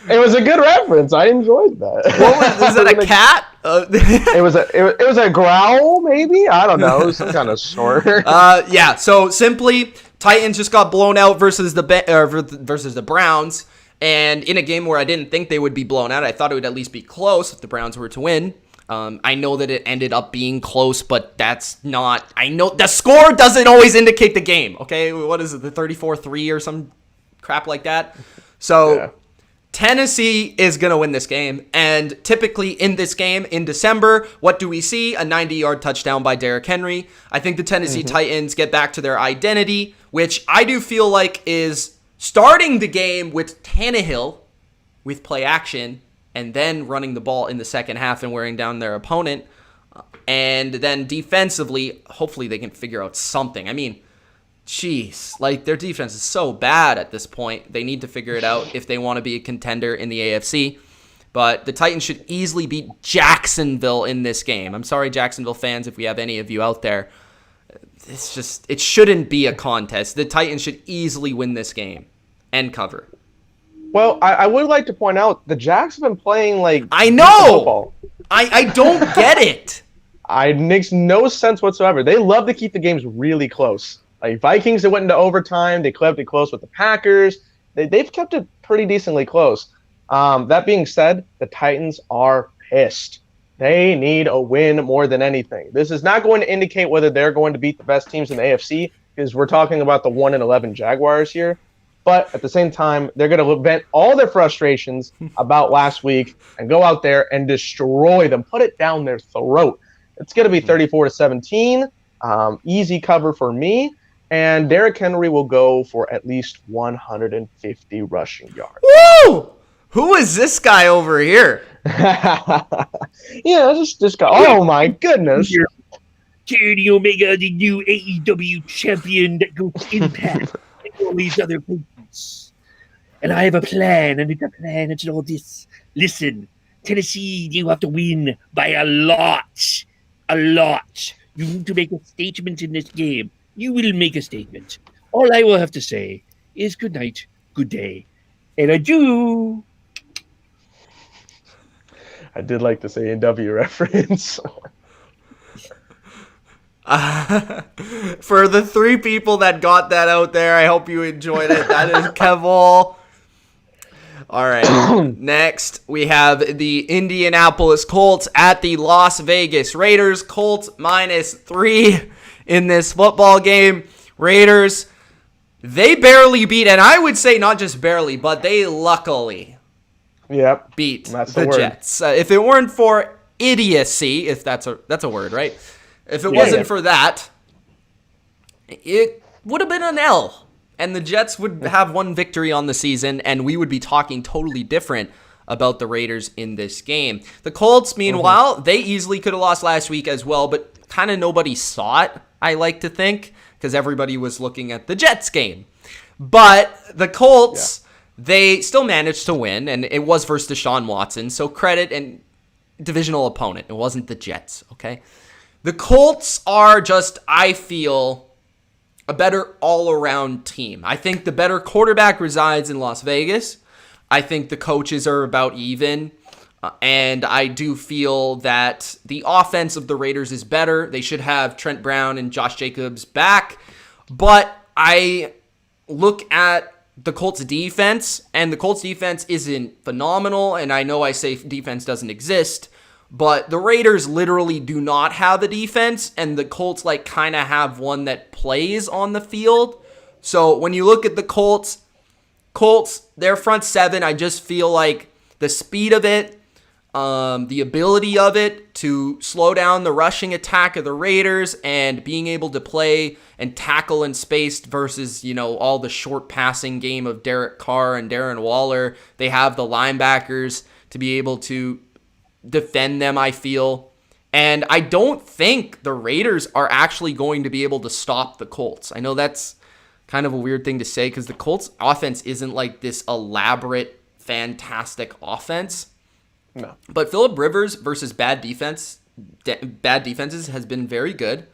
S4: It was a good reference. I enjoyed that.
S1: Was it a cat?
S4: It was a growl, maybe. I don't know. It was some kind of snort.
S1: Yeah. So simply, Titans just got blown out versus the Browns, and in a game where I didn't think they would be blown out. I thought it would at least be close if the Browns were to win. I know that it ended up being close, but that's not. I know the score doesn't always indicate the game. Okay, what is it? The 34-3 or some crap like that. So. Yeah. Tennessee is going to win this game, and typically in this game in December, what do we see? A 90-yard touchdown by Derrick Henry. I think the Tennessee Titans get back to their identity, which I do feel like is starting the game with Tannehill with play action and then running the ball in the second half and wearing down their opponent. And then defensively, hopefully they can figure out something. I mean, jeez, like their defense is so bad at this point. They need to figure it out if they want to be a contender in the AFC. But the Titans should easily beat Jacksonville in this game. I'm sorry, Jacksonville fans, if we have any of you out there. It shouldn't be a contest. The Titans should easily win this game and cover.
S4: Well, I would like to point out the Jags have been playing like
S1: I know. Football. I don't get it.
S4: It makes no sense whatsoever. They love to keep the games really close. Like Vikings, they went into overtime. They kept it close with the Packers. They've kept it pretty decently close. That being said, the Titans are pissed. They need a win more than anything. This is not going to indicate whether they're going to beat the best teams in the AFC, because we're talking about the 1-11 Jaguars here. But at the same time, they're going to vent all their frustrations about last week and go out there and destroy them, put it down their throat. It's going to be 34-17, easy cover for me. And Derrick Henry will go for at least 150 rushing yards.
S1: Woo! Who is this guy over here?
S4: Yeah, this guy. Oh, my goodness.
S3: Kenny Omega, the new AEW champion that goes Impact and all these other places. And I have a plan, and it's a plan. It's all this. Listen, Tennessee, you have to win by a lot. A lot. You need to make a statement in this game. You will make a statement. All I will have to say is good night, good day, and adieu.
S4: I did like this A&W reference.
S1: For the 3 people that got that out there, I hope you enjoyed it. That is Kevole. All right. Next, we have the Indianapolis Colts at the Las Vegas Raiders. Colts -3 in this football game. Raiders, they barely beat, and I would say not just barely, but they luckily beat the Jets. If it weren't for idiocy, if that's a word, right? If it wasn't for that, it would have been an L. And the Jets would have one victory on the season, and we would be talking totally different about the Raiders in this game. The Colts, meanwhile, they easily could have lost last week as well, but kind of nobody saw it, I like to think, because everybody was looking at the Jets game. But the Colts, they still managed to win, and it was versus Deshaun Watson, so credit and divisional opponent. It wasn't the Jets, okay? The Colts are just, I feel, a better all-around team. I think the better quarterback resides in Las Vegas. I think the coaches are about even. And I do feel that the offense of the Raiders is better. They should have Trent Brown and Josh Jacobs back. But I look at the Colts defense, and the Colts defense isn't phenomenal, and I know I say defense doesn't exist, but the Raiders literally do not have a defense, and the Colts like kind of have one that plays on the field. So when you look at the Colts, their front seven, I just feel like the speed of it, the ability of it to slow down the rushing attack of the Raiders and being able to play and tackle in space versus, all the short passing game of Derek Carr and Darren Waller. They have the linebackers to be able to defend them, I feel. And I don't think the Raiders are actually going to be able to stop the Colts. I know that's kind of a weird thing to say because the Colts offense isn't like this elaborate, fantastic offense.
S4: No.
S1: But Phillip Rivers versus bad defenses has been very good.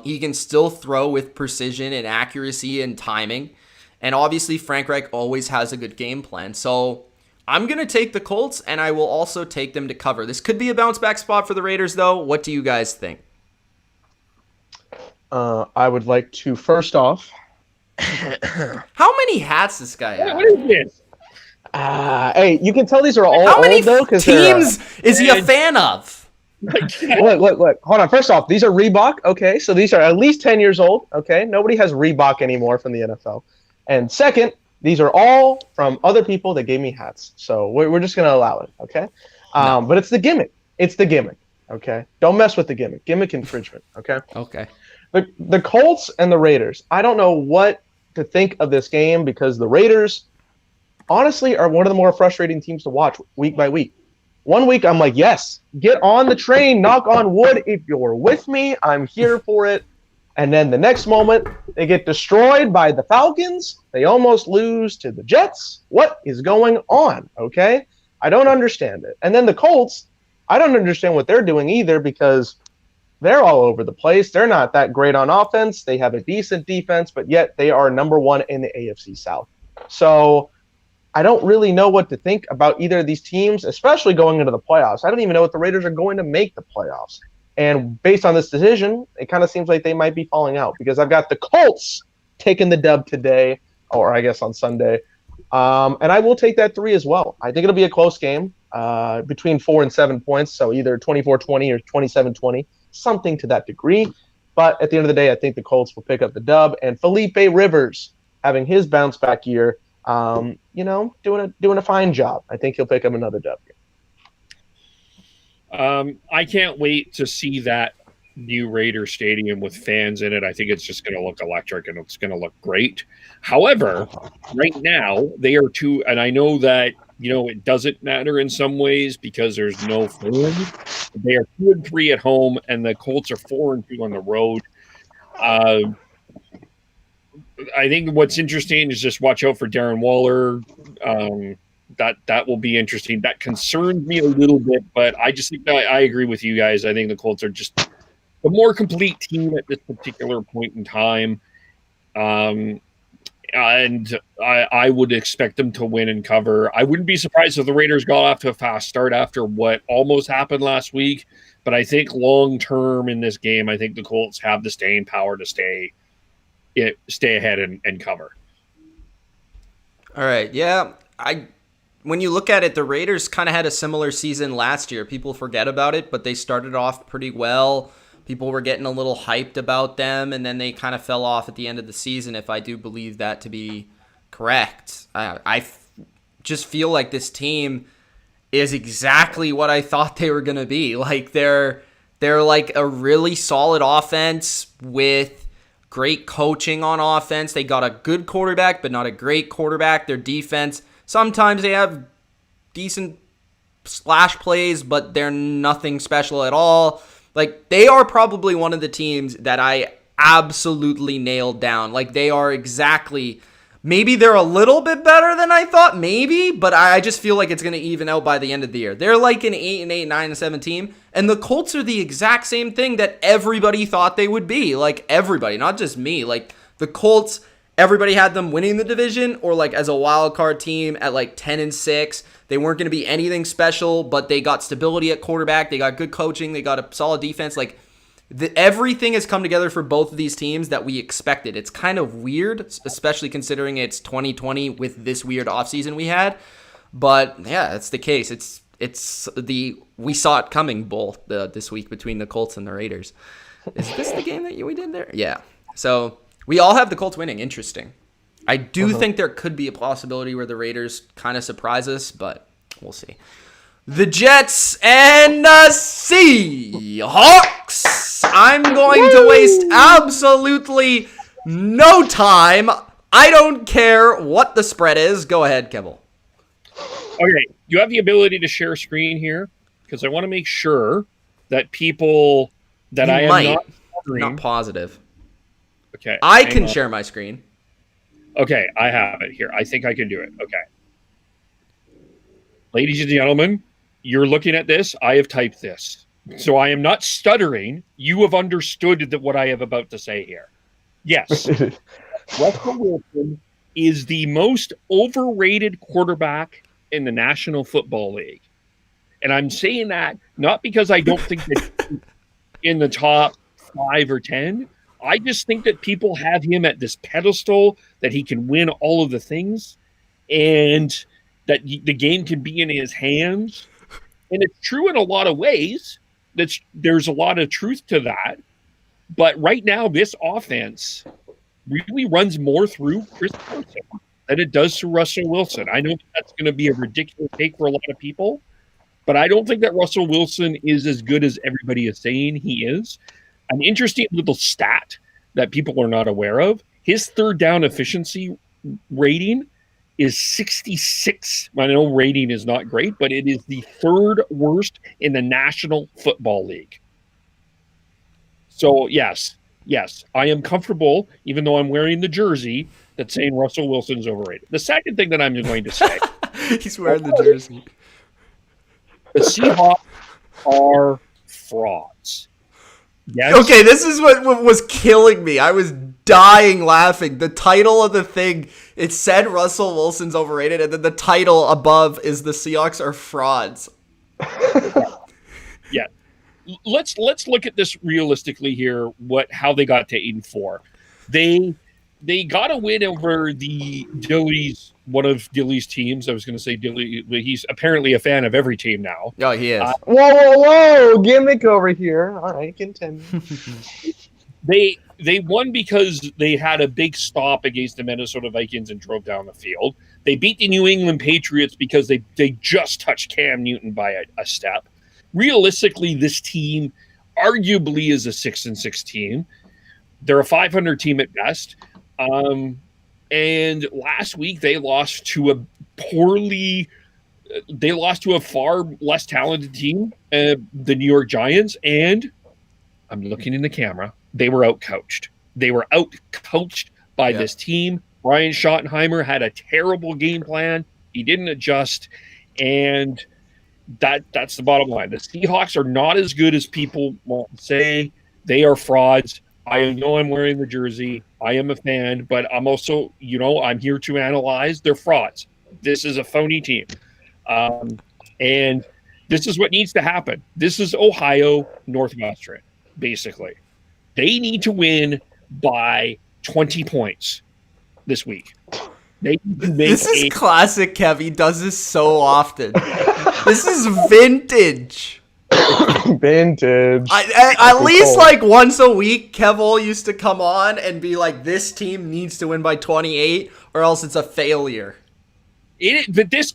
S1: He can still throw with precision and accuracy and timing. And obviously Frank Reich always has a good game plan. So I'm going to take the Colts, and I will also take them to cover. This could be a bounce back spot for the Raiders, though. What do you guys think?
S4: I would like to, first off...
S1: How many hats this guy has?
S3: What is this?
S4: Hey, you can tell these are all
S1: How many
S4: old, though,
S1: teams is he a fan of?
S4: Look. Hold on. First off, these are Reebok. Okay, so these are at least 10 years old. Okay, nobody has Reebok anymore from the NFL. And second, these are all from other people that gave me hats. So we're just going to allow it. Okay, but it's the gimmick. It's the gimmick. Okay, don't mess with the gimmick. Gimmick infringement. Okay.
S1: Okay.
S4: The Colts and the Raiders. I don't know what to think of this game because the Raiders, honestly, are one of the more frustrating teams to watch week by week. One week, I'm like, yes, get on the train, knock on wood. If you're with me, I'm here for it. And then the next moment, they get destroyed by the Falcons. They almost lose to the Jets. What is going on, okay? I don't understand it. And then the Colts, I don't understand what they're doing either because they're all over the place. They're not that great on offense. They have a decent defense, but yet they are number one in the AFC South. So I don't really know what to think about either of these teams, especially going into the playoffs. I don't even know if the Raiders are going to make the playoffs. And based on this decision, it kind of seems like they might be falling out because I've got the Colts taking the dub today, or I guess on Sunday. And I will take that 3 as well. I think it'll be a close game between 4 and 7 points, so either 24-20 or 27-20, something to that degree. But at the end of the day, I think the Colts will pick up the dub. And Felipe Rivers, having his bounce back year, doing a fine job. I think he'll pick up another dub.
S3: I can't wait to see that new Raider Stadium with fans in it. I think it's just going to look electric and it's going to look great. However, right now they are two, and I know that it doesn't matter in some ways because there's no fans. They are 2-3 at home, and the Colts are 4-2 on the road. I think what's interesting is just watch out for Darren Waller. That will be interesting. That concerns me a little bit, but I just think I agree with you guys. I think the Colts are just the more complete team at this particular point in time. And I would expect them to win and cover. I wouldn't be surprised if the Raiders got off to a fast start after what almost happened last week. But I think long term in this game, I think the Colts have the staying power to stay ahead and cover.
S1: All right. Yeah. When you look at it, the Raiders kind of had a similar season last year. People forget about it, but they started off pretty well. People were getting a little hyped about them, and then they kind of fell off at the end of the season, if I do believe that to be correct. I just feel like this team is exactly what I thought they were going to be. Like they're like a really solid offense with great coaching on offense. They got a good quarterback, but not a great quarterback. Their defense, sometimes they have decent splash plays, but they're nothing special at all. Like, they are probably one of the teams that I absolutely nailed down. Like, they are exactly... Maybe they're a little bit better than I thought, maybe, but I just feel like it's going to even out by the end of the year. They're like an 8-8, 9-7 team, and the Colts are the exact same thing that everybody thought they would be. Like, everybody, not just me. Like, the Colts, everybody had them winning the division or, like, as a wild card team at, like, 10-6. They weren't going to be anything special, but they got stability at quarterback. They got good coaching. They got a solid defense. Like, everything has come together for both of these teams that we expected. It's kind of weird, especially considering it's 2020 with this weird offseason we had. But yeah, it's the case. It's the we saw it coming both this week between the Colts and the Raiders. Is this the game that we did there? Yeah. So we all have the Colts winning. Interesting. I do think there could be a possibility where the Raiders kind of surprise us, but we'll see. The Jets and the Seahawks. I'm going to waste absolutely no time. I don't care what the spread is. Go ahead, Kevole.
S3: Okay, you have the ability to share screen here because I want to make sure that people that I am
S1: not positive.
S3: Okay,
S1: I can share my screen.
S3: Okay, I have it here. I think I can do it. Okay. Ladies and gentlemen, you're looking at this. I have typed this. So I am not stuttering. You have understood what I have about to say here. Yes. Russell Wilson is the most overrated quarterback in the National Football League. And I'm saying that not because I don't think that he's in the top 5 or 10. I just think that people have him at this pedestal that he can win all of the things and that the game can be in his hands. And it's true in a lot of ways. There's a lot of truth to that. But right now, this offense really runs more through Chris Carson than it does through Russell Wilson. I know that's going to be a ridiculous take for a lot of people, but I don't think that Russell Wilson is as good as everybody is saying he is. An interesting little stat that people are not aware of, his third down efficiency rating is 66. I know rating is not great, but it is the third worst in the National Football League. So, yes, I am comfortable, even though I'm wearing the jersey, that saying Russell Wilson's overrated. The second thing that I'm going to say...
S1: He's wearing the jersey.
S3: The Seahawks are frauds. Yes.
S1: Okay, this is what was killing me. I was dying laughing. The title of the thing, it said Russell Wilson's overrated, and then the title above is the Seahawks are frauds.
S3: Yeah. Let's look at this realistically here, how they got to 8-4. They got a win over one of Dilly's teams. I was going to say Dilly. He's apparently a fan of every team now.
S1: Oh, he is.
S4: Whoa! Gimmick over here. All right, continue.
S3: They won because they had a big stop against the Minnesota Vikings and drove down the field. They beat the New England Patriots because they just touched Cam Newton by a step. Realistically, this team arguably is a 6-6 team. They're a 500 team at best. And last week they lost to a far less talented team, the New York Giants. And I'm looking in the camera. They were outcoached. They were outcoached by this team. Brian Schottenheimer had a terrible game plan. He didn't adjust. And that's the bottom line. The Seahawks are not as good as people want to say. They are frauds. I know I'm wearing the jersey. I am a fan, but I'm also, I'm here to analyze. They're frauds. This is a phony team. And this is what needs to happen. This is Ohio Northwestern, basically. They need to win by 20 points this week.
S1: This is classic, Kev. He does this so often. This is vintage.
S4: Vintage.
S1: At least like once a week, Kevole used to come on and be like, this team needs to win by 28 or else it's a failure.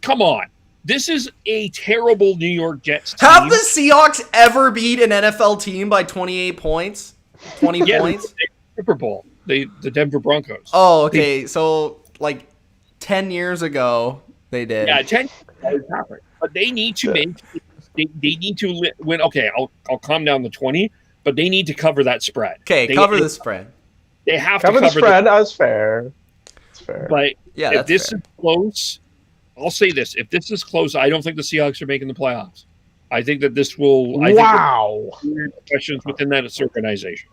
S3: Come on. This is a terrible New York Jets team.
S1: Have the Seahawks ever beat an NFL team by 28 points? 20 points?
S3: Super Bowl. The Denver Broncos.
S1: Oh, okay. So like 10 years ago, they did.
S3: Yeah, 10 years happened. But they need to They need to win. Okay, I'll calm down to 20, but they need to cover that spread.
S1: Okay, cover the spread.
S3: They have
S4: cover
S3: to cover
S4: the spread. That's fair. It's fair.
S3: But
S1: yeah,
S3: if this is close, I'll say this: if this is close, I don't think the Seahawks are making the playoffs. I think that this will.
S4: Wow.
S3: Questions within that organization.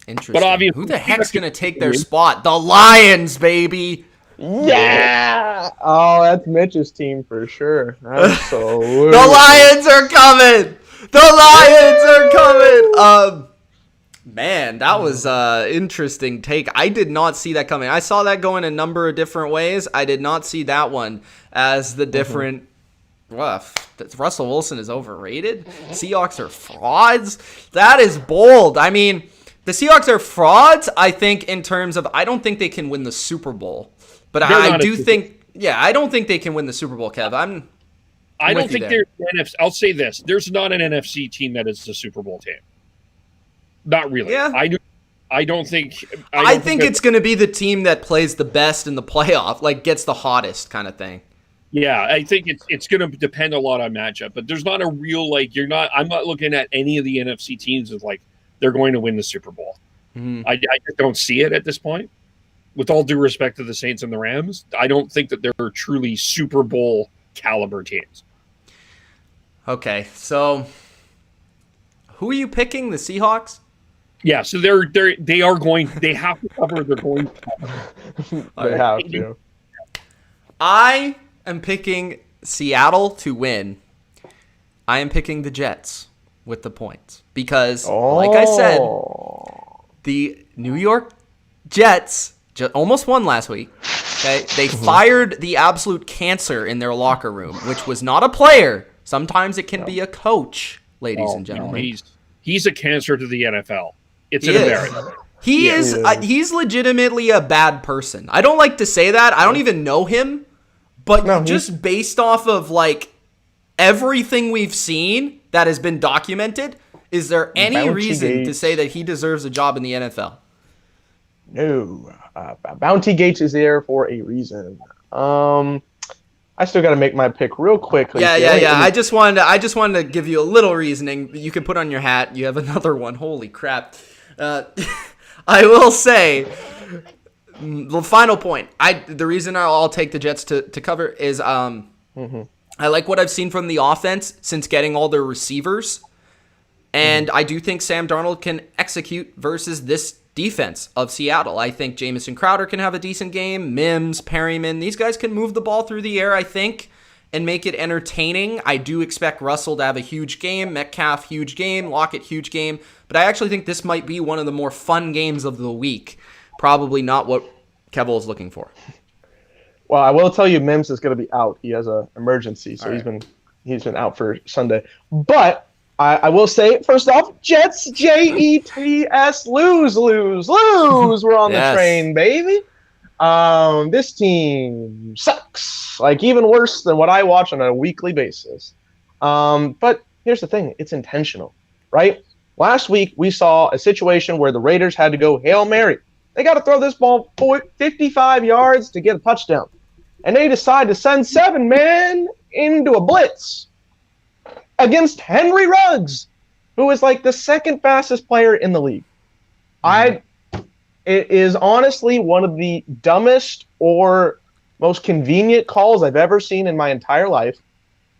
S1: Interesting.
S3: But obviously,
S1: who the heck's gonna take their spot? The Lions, baby.
S4: Yeah. Oh, that's Mitch's team for sure. Absolutely.
S1: The Lions are coming. The Lions are coming. Man, that was interesting take. I did not see that coming. I saw that going a number of different ways. I did not see that one as the different. Russell Wilson is overrated. Seahawks are frauds. That is bold. I mean, the Seahawks are frauds. I think in terms of, I don't think they can win the Super Bowl, but I do think. Yeah, I don't think they can win the Super Bowl, Kev.
S3: I don't think there's an NFC. I'll say this: there's not an NFC team that is the Super Bowl team. Not really. Yeah. I don't think.
S1: I think it's going to be the team that plays the best in the playoff, like gets the hottest kind of thing.
S3: Yeah, I think it's going to depend a lot on matchup, but there's not a real I'm not looking at any of the NFC teams as like they're going to win the Super Bowl. Mm-hmm. I just don't see it at this point. With all due respect to the Saints and the Rams, I don't think that they're truly Super Bowl caliber teams.
S1: Okay, so who are you picking? The Seahawks?
S3: Yeah, so they have to cover. They're going to cover.
S4: They have to.
S1: I am picking Seattle to win. I am picking the Jets with the points because, like I said, the New York Jets almost won last week. Okay? They fired the absolute cancer in their locker room, which was not a player. Sometimes it can be a coach, ladies and gentlemen.
S3: He's a cancer to the NFL. It's an embarrassment.
S1: He's legitimately a bad person. I don't like to say that. I don't even know him, but just based off of like everything we've seen that has been documented, is there any reason to say that he deserves a job in the NFL?
S4: No. Bounty Gates is there for a reason. I still got to make my pick real quickly.
S1: Yeah. I just wanted to give you a little reasoning. You can put on your hat. You have another one. Holy crap. I will say the final point. The reason I'll take the Jets to cover is I like what I've seen from the offense since getting all their receivers. And I do think Sam Darnold can execute versus this defense of Seattle. I think Jamison Crowder can have a decent game. Mims, Perryman, these guys can move the ball through the air, I think, and make it entertaining. I do expect Russell to have a huge game, Metcalf, huge game, Lockett, huge game. But I actually think this might be one of the more fun games of the week. Probably not what Kevole is looking for.
S4: Well, I will tell you, Mims is going to be out. He has an emergency, so he's been out for Sunday. But I will say, first off, Jets, Jets, lose. We're on the train, baby. This team sucks. Like, even worse than what I watch on a weekly basis. But here's the thing. It's intentional, right? Last week, we saw a situation where the Raiders had to go Hail Mary. They got to throw this ball 55 yards to get a touchdown. And they decide to send 7 men into a blitz against Henry Ruggs, who is like the second fastest player in the league. It is honestly one of the dumbest or most convenient calls I've ever seen in my entire life,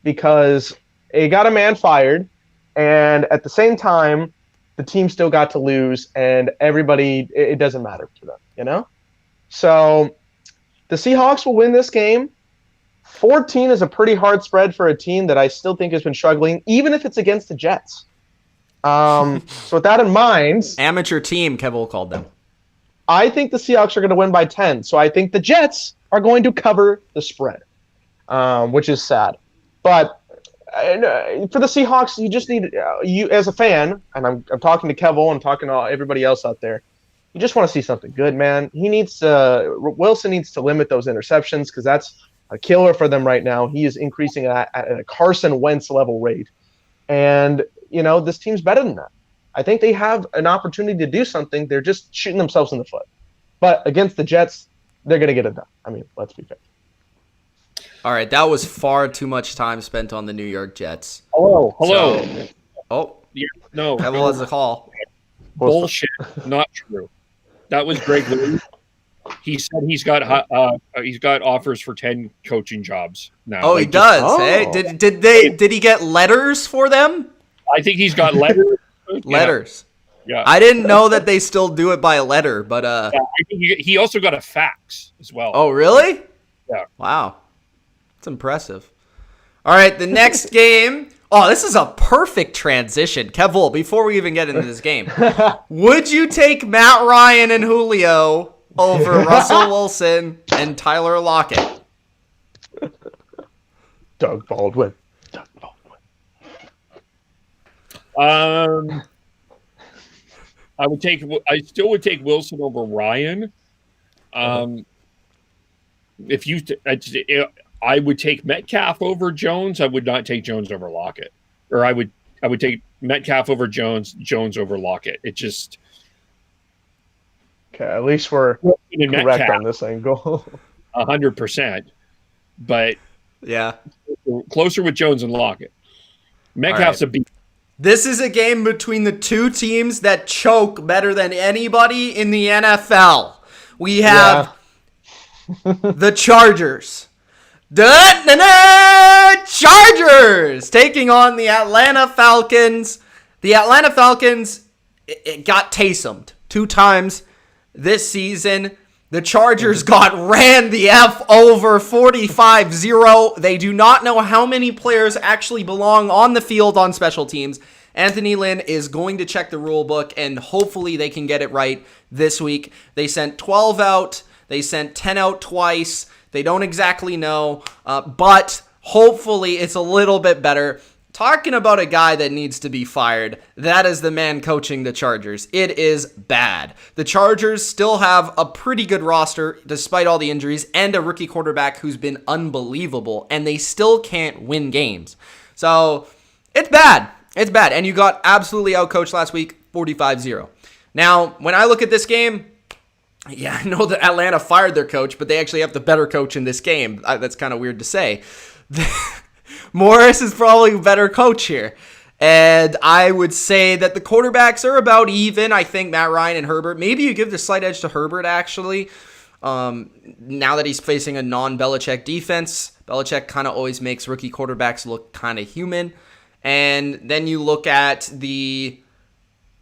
S4: because it got a man fired, and at the same time, the team still got to lose, and everybody, it doesn't matter to them, you know? So the Seahawks will win this game. 14 is a pretty hard spread for a team that I still think has been struggling, even if it's against the Jets. So with that in mind...
S1: Amateur team, Kevole called them.
S4: I think the Seahawks are going to win by 10. So I think the Jets are going to cover the spread, which is sad. But for the Seahawks, you just need... you as a fan, and I'm talking to Kevole and talking to everybody else out there, you just want to see something good, man. Wilson needs to limit those interceptions, because that's a killer for them right now. He is increasing at a Carson Wentz level rate. And, this team's better than that. I think they have an opportunity to do something. They're just shooting themselves in the foot. But against the Jets, they're going to get it done. I mean, let's be fair.
S1: All right, that was far too much time spent on the New York Jets.
S3: Hello.
S1: Yeah,
S3: no.
S1: Kevole has a call.
S3: Bullshit. Not true. That was Greg Lee. He said he's got offers for 10 coaching jobs now.
S1: Oh, he does. Hey, did he get letters for them?
S3: I think he's got letters.
S1: Letters.
S3: Yeah.
S1: I didn't know that they still do it by letter, but
S3: I think he also got a fax as well.
S1: Oh, really?
S3: Yeah.
S1: Wow. That's impressive. All right, the next game. Oh, this is a perfect transition. Kevole, before we even get into this game, would you take Matt Ryan and Julio over Russell Wilson and Tyler Lockett?
S4: Doug Baldwin.
S3: I still would take Wilson over Ryan. I would take Metcalf over Jones. I would not take Jones over Lockett. Or I would take Metcalf over Jones, Jones over Lockett. It just
S4: Okay, at least we're correct on this angle.
S3: 100%. But
S1: yeah,
S3: closer with Jones and Lockett. Metcalf's a beat.
S1: This is a game between the two teams that choke better than anybody in the NFL. We have the Chargers. Chargers taking on the Atlanta Falcons. The Atlanta Falcons it got Taysomed 2 times this season. The Chargers got ran the F over 45-0. They do not know how many players actually belong on the field on special teams. Anthony Lynn is going to check the rule book, and hopefully they can get it right this week. They sent 12 out. They sent 10 out twice. They don't exactly know, but hopefully it's a little bit better. Talking about a guy that needs to be fired, that is the man coaching the Chargers. It is bad. The Chargers still have a pretty good roster despite all the injuries and a rookie quarterback who's been unbelievable, and they still can't win games. So it's bad. It's bad. And you got absolutely outcoached last week, 45-0. Now, when I look at this game, yeah, I know that Atlanta fired their coach, but they actually have the better coach in this game. That's kind of weird to say. Morris is probably a better coach here. And I would say that the quarterbacks are about even. I think Matt Ryan and Herbert. Maybe you give the slight edge to Herbert, actually. Now that he's facing a non-Belichick defense. Belichick kind of always makes rookie quarterbacks look kind of human. And then you look at the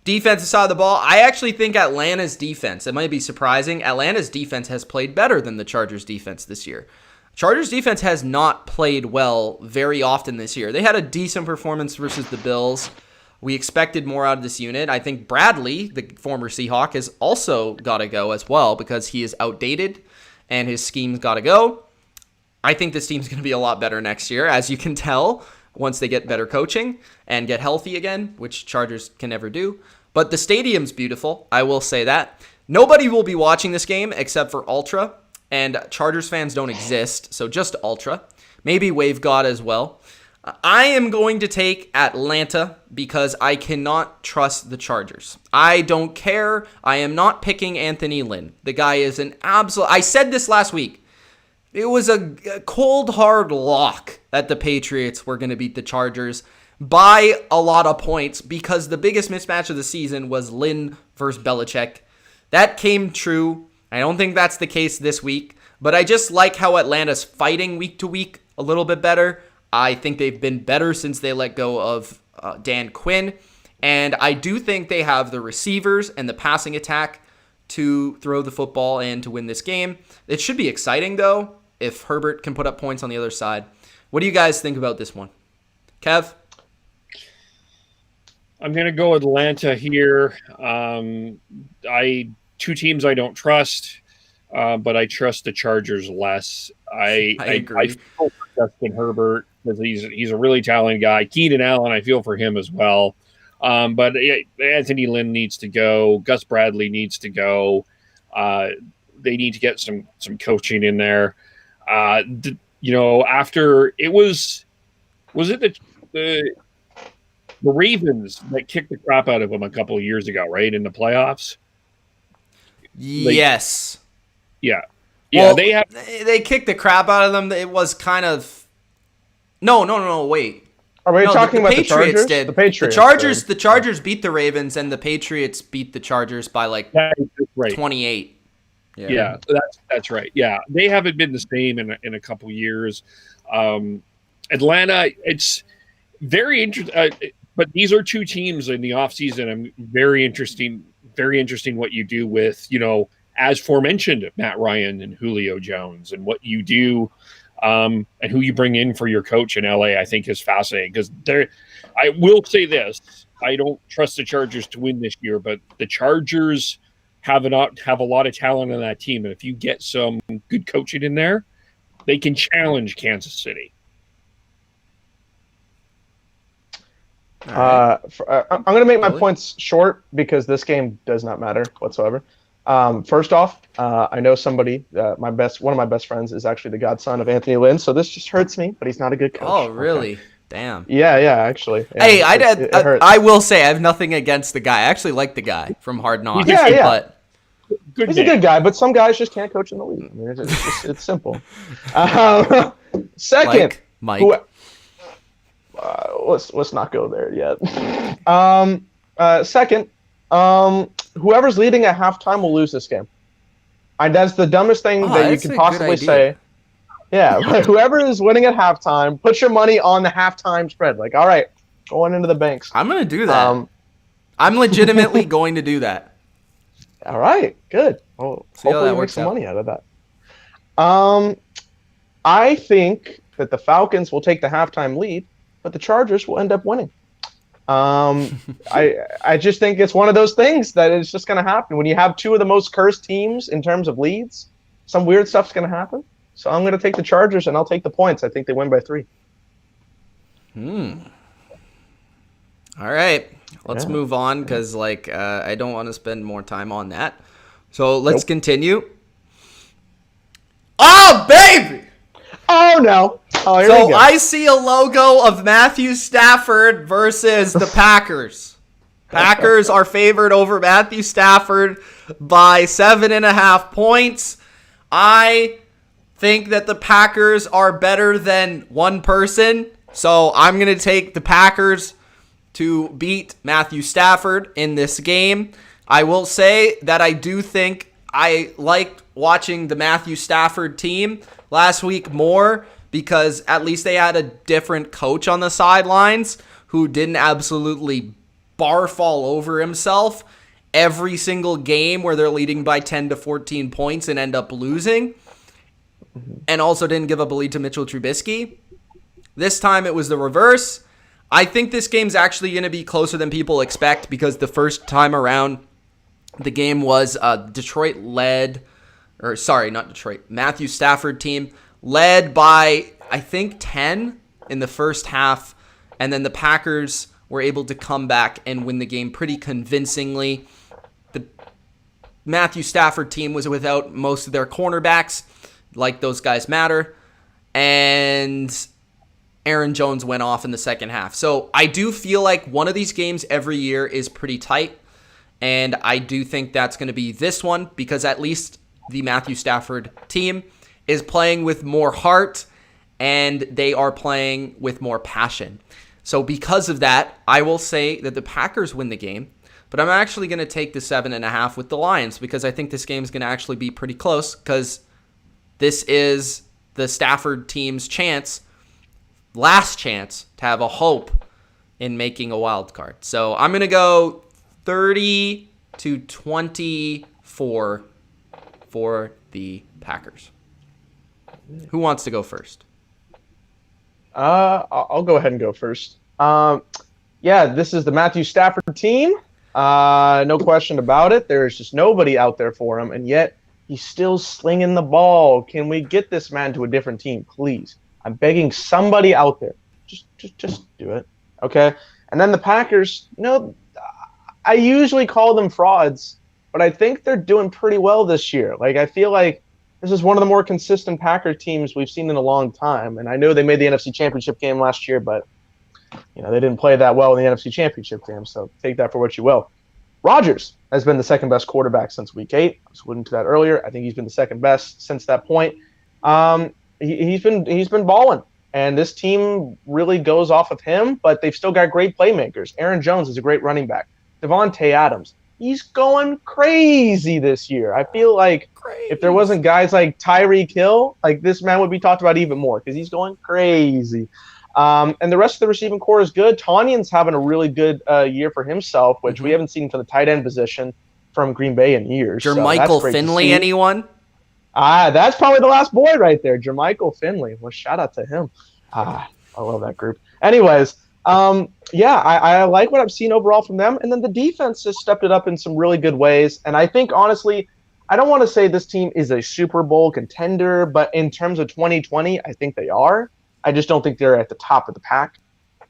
S1: defensive side of the ball. I actually think Atlanta's defense, it might be surprising, Atlanta's defense has played better than the Chargers defense this year. Chargers defense has not played well very often this year. They had a decent performance versus the Bills. We expected more out of this unit. I think Bradley, the former Seahawk, has also got to go as well because he is outdated and his scheme's got to go. I think this team's going to be a lot better next year, as you can tell, once they get better coaching and get healthy again, which Chargers can never do. But the stadium's beautiful, I will say that. Nobody will be watching this game except for Ultra, and Chargers fans don't exist, so just Ultra. Maybe Wave God as well. I am going to take Atlanta because I cannot trust the Chargers. I don't care. I am not picking Anthony Lynn. The guy is an absolute... I said this last week. It was a cold, hard lock that the Patriots were going to beat the Chargers by a lot of points because the biggest mismatch of the season was Lynn versus Belichick. That came true. I don't think that's the case this week, but I just like how Atlanta's fighting week to week a little bit better. I think they've been better since they let go of Dan Quinn, and I do think they have the receivers and the passing attack to throw the football and to win this game. It should be exciting, though, if Herbert can put up points on the other side. What do you guys think about this one? Kev?
S3: I'm going to go Atlanta here. Two teams I don't trust, but I trust the Chargers less. I agree. I feel for Justin Herbert because he's a really talented guy. Keenan Allen, I feel for him as well. But Anthony Lynn needs to go. Gus Bradley needs to go. They need to get some coaching in there. After it was it the Ravens that kicked the crap out of them a couple of years ago, right, in the playoffs?
S1: Yes.
S3: Yeah.
S1: Well, they kicked the crap out of them. It was kind of no. Wait.
S4: Are we talking about the Chargers?
S1: Did.
S4: The Patriots.
S1: The Chargers beat the Ravens, and the Patriots beat the Chargers by
S3: that's right.
S1: 28.
S3: Yeah, that's right. Yeah, they haven't been the same in a couple years. Atlanta, it's very interesting. But these are two teams in the offseason. I'm very interesting what you do with, as aforementioned, Matt Ryan and Julio Jones, and what you do And who you bring in for your coach in LA, I think, is fascinating because I will say this: I don't trust the Chargers to win this year, but the Chargers have a lot of talent on that team, and if you get some good coaching in there, they can challenge Kansas City.
S4: I'm going to make my points short because this game does not matter whatsoever. First off, I know somebody, one of my best friends is actually the godson of Anthony Lynn, so this just hurts me, but he's not a good coach.
S1: Oh, really?
S4: Okay.
S1: Damn.
S4: Yeah, actually. Yeah,
S1: hey,
S4: I
S1: I will say I have nothing against the guy. I actually like the guy from Hard Knocks.
S4: Yeah.
S1: But
S4: he's a good guy, but some guys just can't coach in the league. I mean, it's simple. Second,
S1: Mike.
S4: Let's not go there yet. Second, whoever's leading at halftime will lose this game. That's the dumbest thing that you could possibly say. Yeah, whoever is winning at halftime, put your money on the halftime spread. Like, all right, going into the banks.
S1: I'm going to do that. I'm legitimately going to do that.
S4: All right, good. Well, hopefully you make some money out of that. I think that the Falcons will take the halftime lead, but the Chargers will end up winning. I just think it's one of those things that is just going to happen. When you have two of the most cursed teams in terms of leads, some weird stuff's going to happen. So I'm going to take the Chargers, and I'll take the points. I think they win by 3.
S1: All right. Let's move on because, I don't want to spend more time on that. So let's continue. Oh, baby!
S4: Oh, no. Oh, here we go.
S1: I see a logo of Matthew Stafford versus the Packers. Packers are favored over Matthew Stafford by 7.5 points. I think that the Packers are better than one person, so I'm going to take the Packers to beat Matthew Stafford in this game. I will say that I do think I liked watching the Matthew Stafford team last week more because at least they had a different coach on the sidelines who didn't absolutely barf all over himself every single game where they're leading by 10 to 14 points and end up losing, and also didn't give up a lead to Mitchell Trubisky. This time it was the reverse. I think this game's actually going to be closer than people expect because the first time around, the game was Matthew Stafford team led by, I think, 10 in the first half, and then the Packers were able to come back and win the game pretty convincingly. The Matthew Stafford team was without most of their cornerbacks, like those guys matter, and Aaron Jones went off in the second half. So I do feel like one of these games every year is pretty tight, and I do think that's going to be this one because at least the Matthew Stafford team is playing with more heart and they are playing with more passion. So because of that, I will say that the Packers win the game, but I'm actually going to take the 7.5 with the Lions because I think this game is going to actually be pretty close because this is the Stafford team's last chance to have a hope in making a wild card. So I'm going to go 30-24 for the Packers. Who wants to go first?
S4: I'll go ahead and go first. This is the Matthew Stafford team. No question about it. There's just nobody out there for him, and yet he's still slinging the ball. Can we get this man to a different team, please? I'm begging somebody out there. Just do it, okay? And then the Packers, I usually call them frauds, but I think they're doing pretty well this year. I feel like this is one of the more consistent Packer teams we've seen in a long time. And I know they made the NFC Championship game last year, but they didn't play that well in the NFC Championship game, so take that for what you will. Rodgers has been the second best quarterback since Week 8. I was alluding to that earlier. I think he's been the second best since that point. He's been balling, and this team really goes off of him, but they've still got great playmakers. Aaron Jones is a great running back. Devontae Adams, he's going crazy this year. I feel like if there wasn't guys like Tyreek Hill, this man would be talked about even more because he's going crazy. And the rest of the receiving core is good. Tanyan's having a really good year for himself, which we haven't seen for the tight end position from Green Bay in years.
S1: Jermichael Finley, anyone?
S4: That's probably the last boy right there, Jermichael Finley. Well, shout out to him. I love that group. Anyways, I like what I've seen overall from them. And then the defense has stepped it up in some really good ways. And I think, honestly, I don't want to say this team is a Super Bowl contender, but in terms of 2020, I think they are. I just don't think they're at the top of the pack.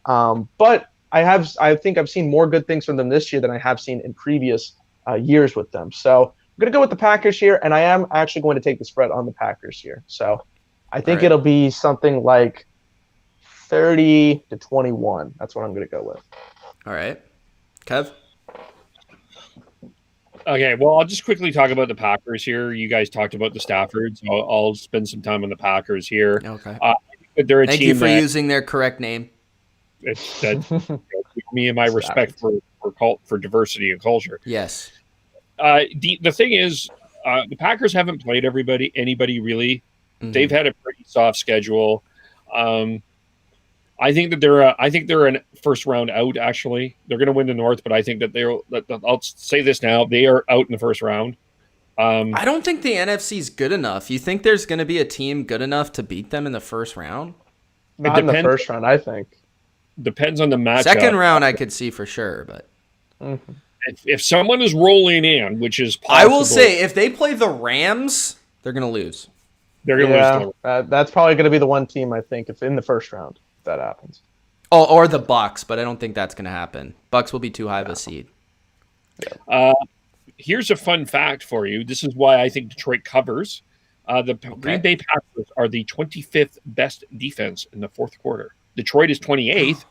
S4: But I think I've seen more good things from them this year than I have seen in previous years with them. So I'm going to go with the Packers here, and I am actually going to take the spread on the Packers here. So I think it'll be something like 30-21. That's what I'm going to go with.
S1: All right. Kev?
S3: Okay, well, I'll just quickly talk about the Packers here. You guys talked about the Staffords. I'll spend some time on the Packers here.
S1: Okay.
S3: They're a
S1: Thank
S3: team
S1: you for using their correct name.
S3: That's me and my respect for diversity and culture.
S1: Yes.
S3: The thing is, the Packers haven't played anybody really. Mm-hmm. They've had a pretty soft schedule. I think that they're a first round out. Actually, they're going to win the North, but I think that I'll say this now: they are out in the first round.
S1: I don't think the NFC is good enough. You think there's going to be a team good enough to beat them in the first round?
S4: Not in the first round, I think.
S3: Depends on the matchup.
S1: Second round, I could see for sure, but
S3: if someone is rolling in, which is possible,
S1: I will say if they play the Rams, they're going to lose.
S3: They're going to lose.
S4: That's probably going to be the one team I think if in the first round if that happens.
S1: Oh, or the Bucks, but I don't think that's going to happen. Bucks will be too high of a seed.
S3: Here's a fun fact for you. This is why I think Detroit covers. The Green Bay Packers are the 25th best defense in the fourth quarter. Detroit is 28th.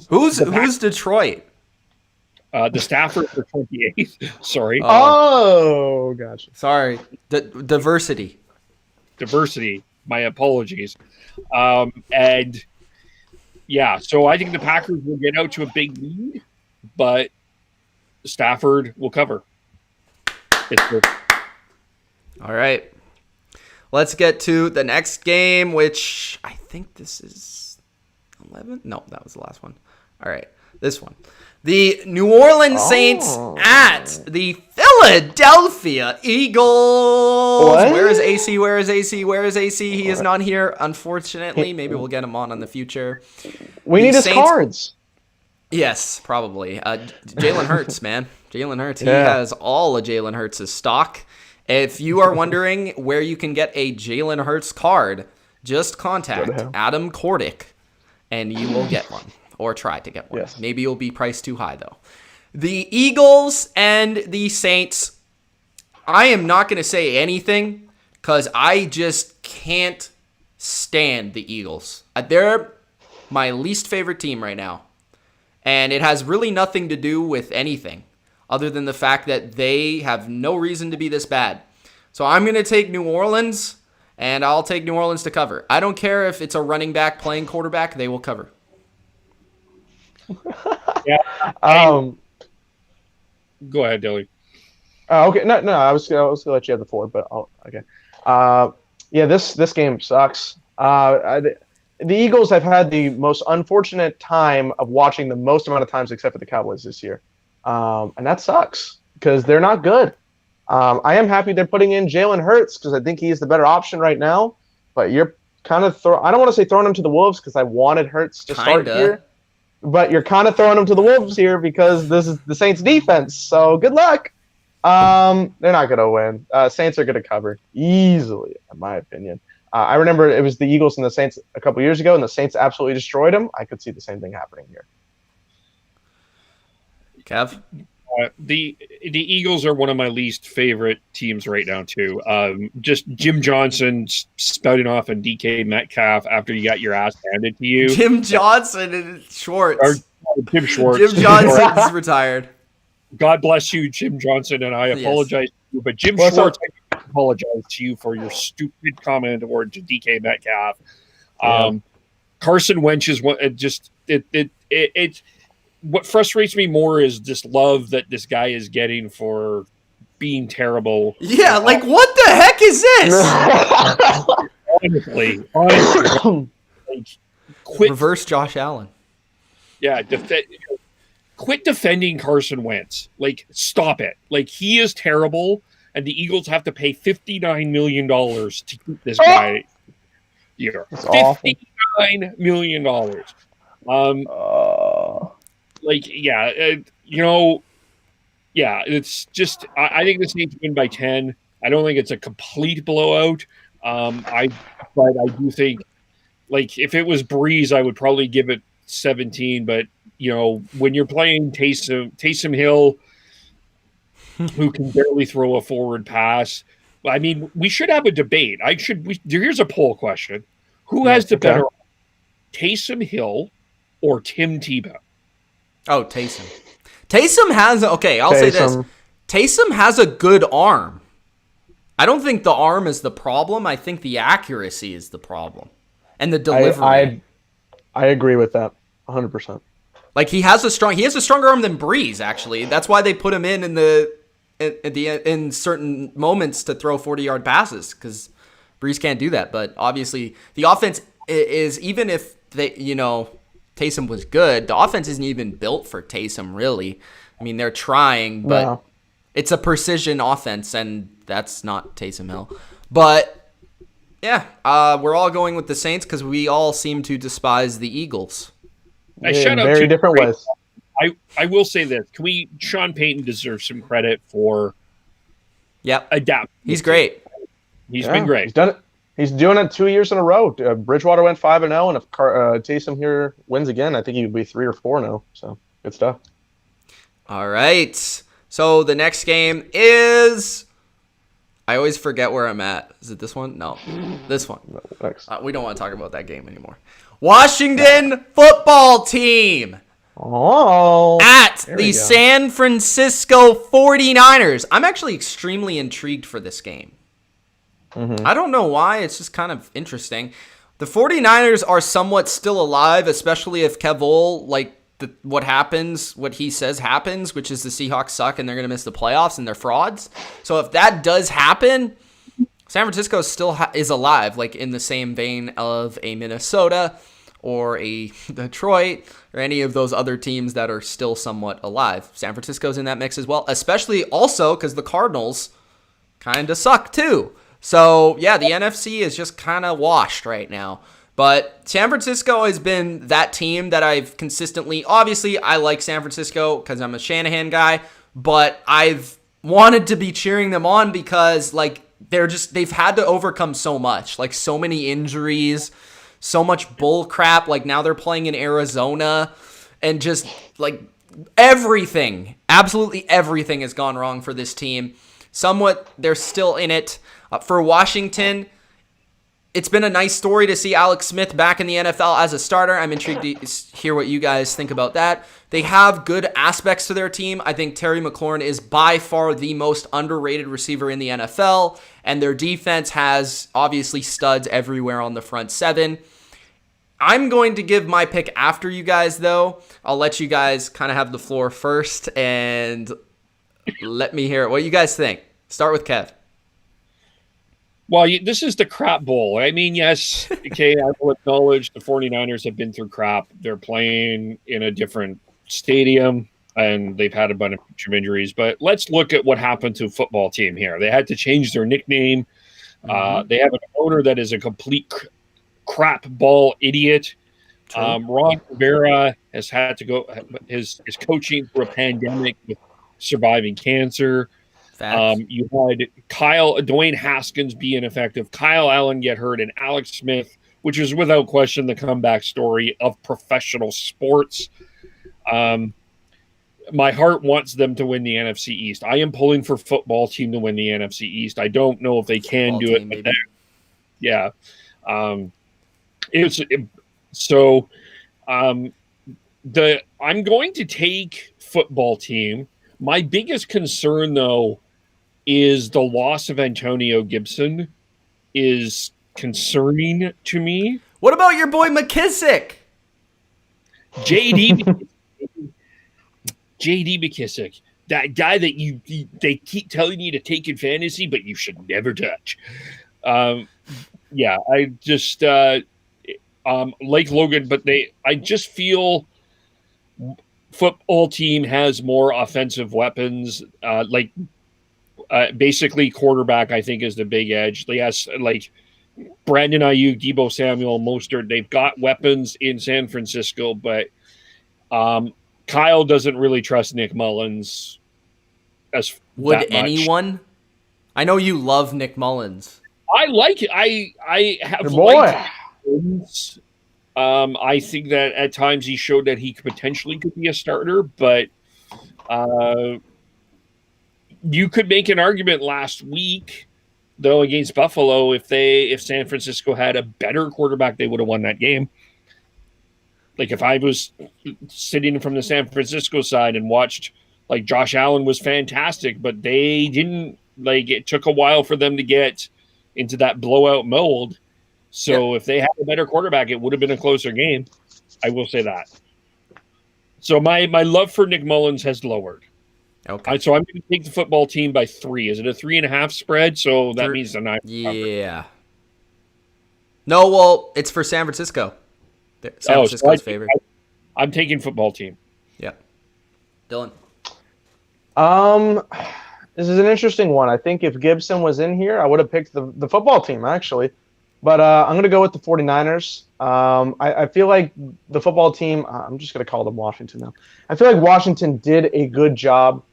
S1: Who's Detroit?
S3: The Staffords are 28th. Sorry.
S4: Oh, gotcha.
S1: Sorry. Diversity. My apologies. And yeah, so I think the Packers will get out to a big lead, but Stafford will cover. All right. Let's get to the next game, which I think this is 11. No, that was the last one. All right. This one. The New Orleans Saints at the Philadelphia Eagles.
S4: What?
S1: Where is AC? He is not here, unfortunately. Maybe we'll get him on in the future.
S4: We need his cards.
S1: Yes, probably. Jalen Hurts, man. Jalen Hurts. He has all of Jalen Hurts' stock. If you are wondering where you can get a Jalen Hurts card, just contact Adam Kordick, and you will get one. Or try to get one. Yes. Maybe you'll be priced too high, though. The Eagles and the Saints, I am not going to say anything because I just can't stand the Eagles. They're my least favorite team right now. And it has really nothing to do with anything other than the fact that they have no reason to be this bad. So I'm going to take New Orleans, and I'll take New Orleans to cover. I don't care if it's a running back playing quarterback. They will cover.
S3: Go ahead, Dilly.
S4: Okay, no, I was gonna let you have the floor, but okay. This game sucks. The Eagles have had the most unfortunate time of watching the most amount of times, except for the Cowboys this year, and that sucks because they're not good. I am happy they're putting in Jalen Hurts because I think he is the better option right now. But you're kind of I don't want to say throwing him to the wolves because I wanted Hurts to start here. But you're kind of throwing them to the wolves here because this is the Saints defense. So good luck. They're not going to win. Saints are going to cover easily, in my opinion. I remember it was the Eagles and the Saints a couple years ago, and the Saints absolutely destroyed them. I could see the same thing happening here.
S1: Kev?
S3: The Eagles are one of my least favorite teams right now, too. Just Jim Johnson spouting off on DK Metcalf after you got your ass handed to you.
S1: Jim Johnson and Schwartz.
S3: Jim Schwartz.
S1: Jim Johnson's retired.
S3: God bless you, Jim Johnson, and I apologize to you. But Jim Schwartz, I apologize to you for your stupid comment toward DK Metcalf. Carson Wentz is what frustrates me more is this love that this guy is getting for being terrible.
S1: Yeah, like what the heck is this?
S3: honestly, quit.
S1: Reverse Josh Allen.
S3: Yeah, quit defending Carson Wentz. Like, stop it. Like, he is terrible, and the Eagles have to pay $59 million to keep this guy here.
S4: That's awful.
S3: $59 million. It's just, I think this needs to win by 10. I don't think it's a complete blowout. But I do think, like, if it was Breeze, I would probably give it 17. But, when you're playing Taysom Hill, who can barely throw a forward pass, I mean, we should have a debate. Here's a poll question. Who has the better, Taysom Hill or Tim Tebow?
S1: Oh, Taysom. Taysom has, say this. Taysom has a good arm. I don't think the arm is the problem. I think the accuracy is the problem. And the delivery.
S4: I agree with that 100%.
S1: Like, he has a stronger arm than Breeze, actually. That's why they put him in certain moments to throw 40-yard passes, because Breeze can't do that. But obviously, the offense is, even if Taysom was good, the offense isn't even built for Taysom, really. I mean, they're trying, but it's a precision offense, and that's not Taysom Hill. But, yeah, we're all going with the Saints because we all seem to despise the Eagles.
S3: Shout out
S4: very
S3: to
S4: different ways.
S3: I will say this. Sean Payton deserves some credit for adapt.
S1: He's great.
S3: He's been great.
S4: He's done it. He's doing it 2 years in a row. Bridgewater went 5-0, and if Taysom here wins again, I think he would be 3 or 4 now. So, good stuff.
S1: All right. So, the next game is... I always forget where I'm at. Is it this one? No. This one.
S4: No, next.
S1: We don't want to talk about that game anymore. Washington football team at the San Francisco 49ers. I'm actually extremely intrigued for this game. I don't know why. It's just kind of interesting. The 49ers are somewhat still alive, especially if Kevole, what he says happens, which is the Seahawks suck and they're going to miss the playoffs and they're frauds. So if that does happen, San Francisco still is alive, like in the same vein of a Minnesota or a Detroit or any of those other teams that are still somewhat alive. San Francisco's in that mix as well, especially also because the Cardinals kind of suck too. So, yeah, the NFC is just kind of washed right now. But San Francisco has been that team that I've consistently... Obviously, I like San Francisco because I'm a Shanahan guy, but I've wanted to be cheering them on because, they've had to overcome so much. So many injuries, so much bull crap. Now they're playing in Arizona, and just, everything, absolutely everything has gone wrong for this team. Somewhat, they're still in it. For Washington, it's been a nice story to see Alex Smith back in the NFL as a starter. I'm intrigued to hear what you guys think about that. They have good aspects to their team. I think Terry McLaurin is by far the most underrated receiver in the NFL, and their defense has obviously studs everywhere on the front seven. I'm going to give my pick after you guys, though. I'll let you guys kind of have the floor first, and let me hear what you guys think. Start with Kev.
S3: Well, this is the crap bowl. I mean, yes, okay, I will acknowledge the 49ers have been through crap. They're playing in a different stadium, and they've had a bunch of injuries. But let's look at what happened to a football team here. They had to change their nickname. They have an owner that is a complete crap ball idiot. Ron Rivera has had to go is coaching through a pandemic with surviving cancer. You had Dwayne Haskins be ineffective, Kyle Allen get hurt, and Alex Smith, which is without question the comeback story of professional sports. My heart wants them to win the NFC East. I am pulling for football team to win the NFC East. I don't know if they can do it, but yeah. I'm going to take football team. My biggest concern, though, is the loss of Antonio Gibson is concerning to me.
S1: What about your boy McKissick?
S3: JD McKissick, that guy that they keep telling you to take in fantasy, but you should never touch. I just like Logan, but I just feel football team has more offensive weapons. Basically, quarterback, I think, is the big edge. Yes, like Brandon Ayuk, Deebo Samuel, Mostert, they've got weapons in San Francisco, but Kyle doesn't really trust Nick Mullins as
S1: Would
S3: that much.
S1: anyone? I know you love Nick Mullins.
S3: I like it. I have
S4: Good boy.
S3: liked Mullins. I think that at times he showed that he potentially could be a starter, but you could make an argument last week, though, against Buffalo, if San Francisco had a better quarterback, they would have won that game. Like if I was sitting from the San Francisco side and watched, like Josh Allen was fantastic, but they didn't, like it took a while for them to get into that blowout mold. So if they had a better quarterback, it would have been a closer game. I will say that. So my love for Nick Mullins has lowered.
S1: Okay.
S3: So I'm going to take the football team by 3. Is it a 3.5 spread? So that means a 9.
S1: Yeah. No, well, it's for San Francisco. San Francisco's favorite.
S3: I'm taking football team.
S1: Yeah. Dylan.
S4: This is an interesting one. I think if Gibson was in here, I would have picked the football team, actually. But I'm going to go with the 49ers. I feel like the football team, I'm just going to call them Washington now. I feel like Washington did a good job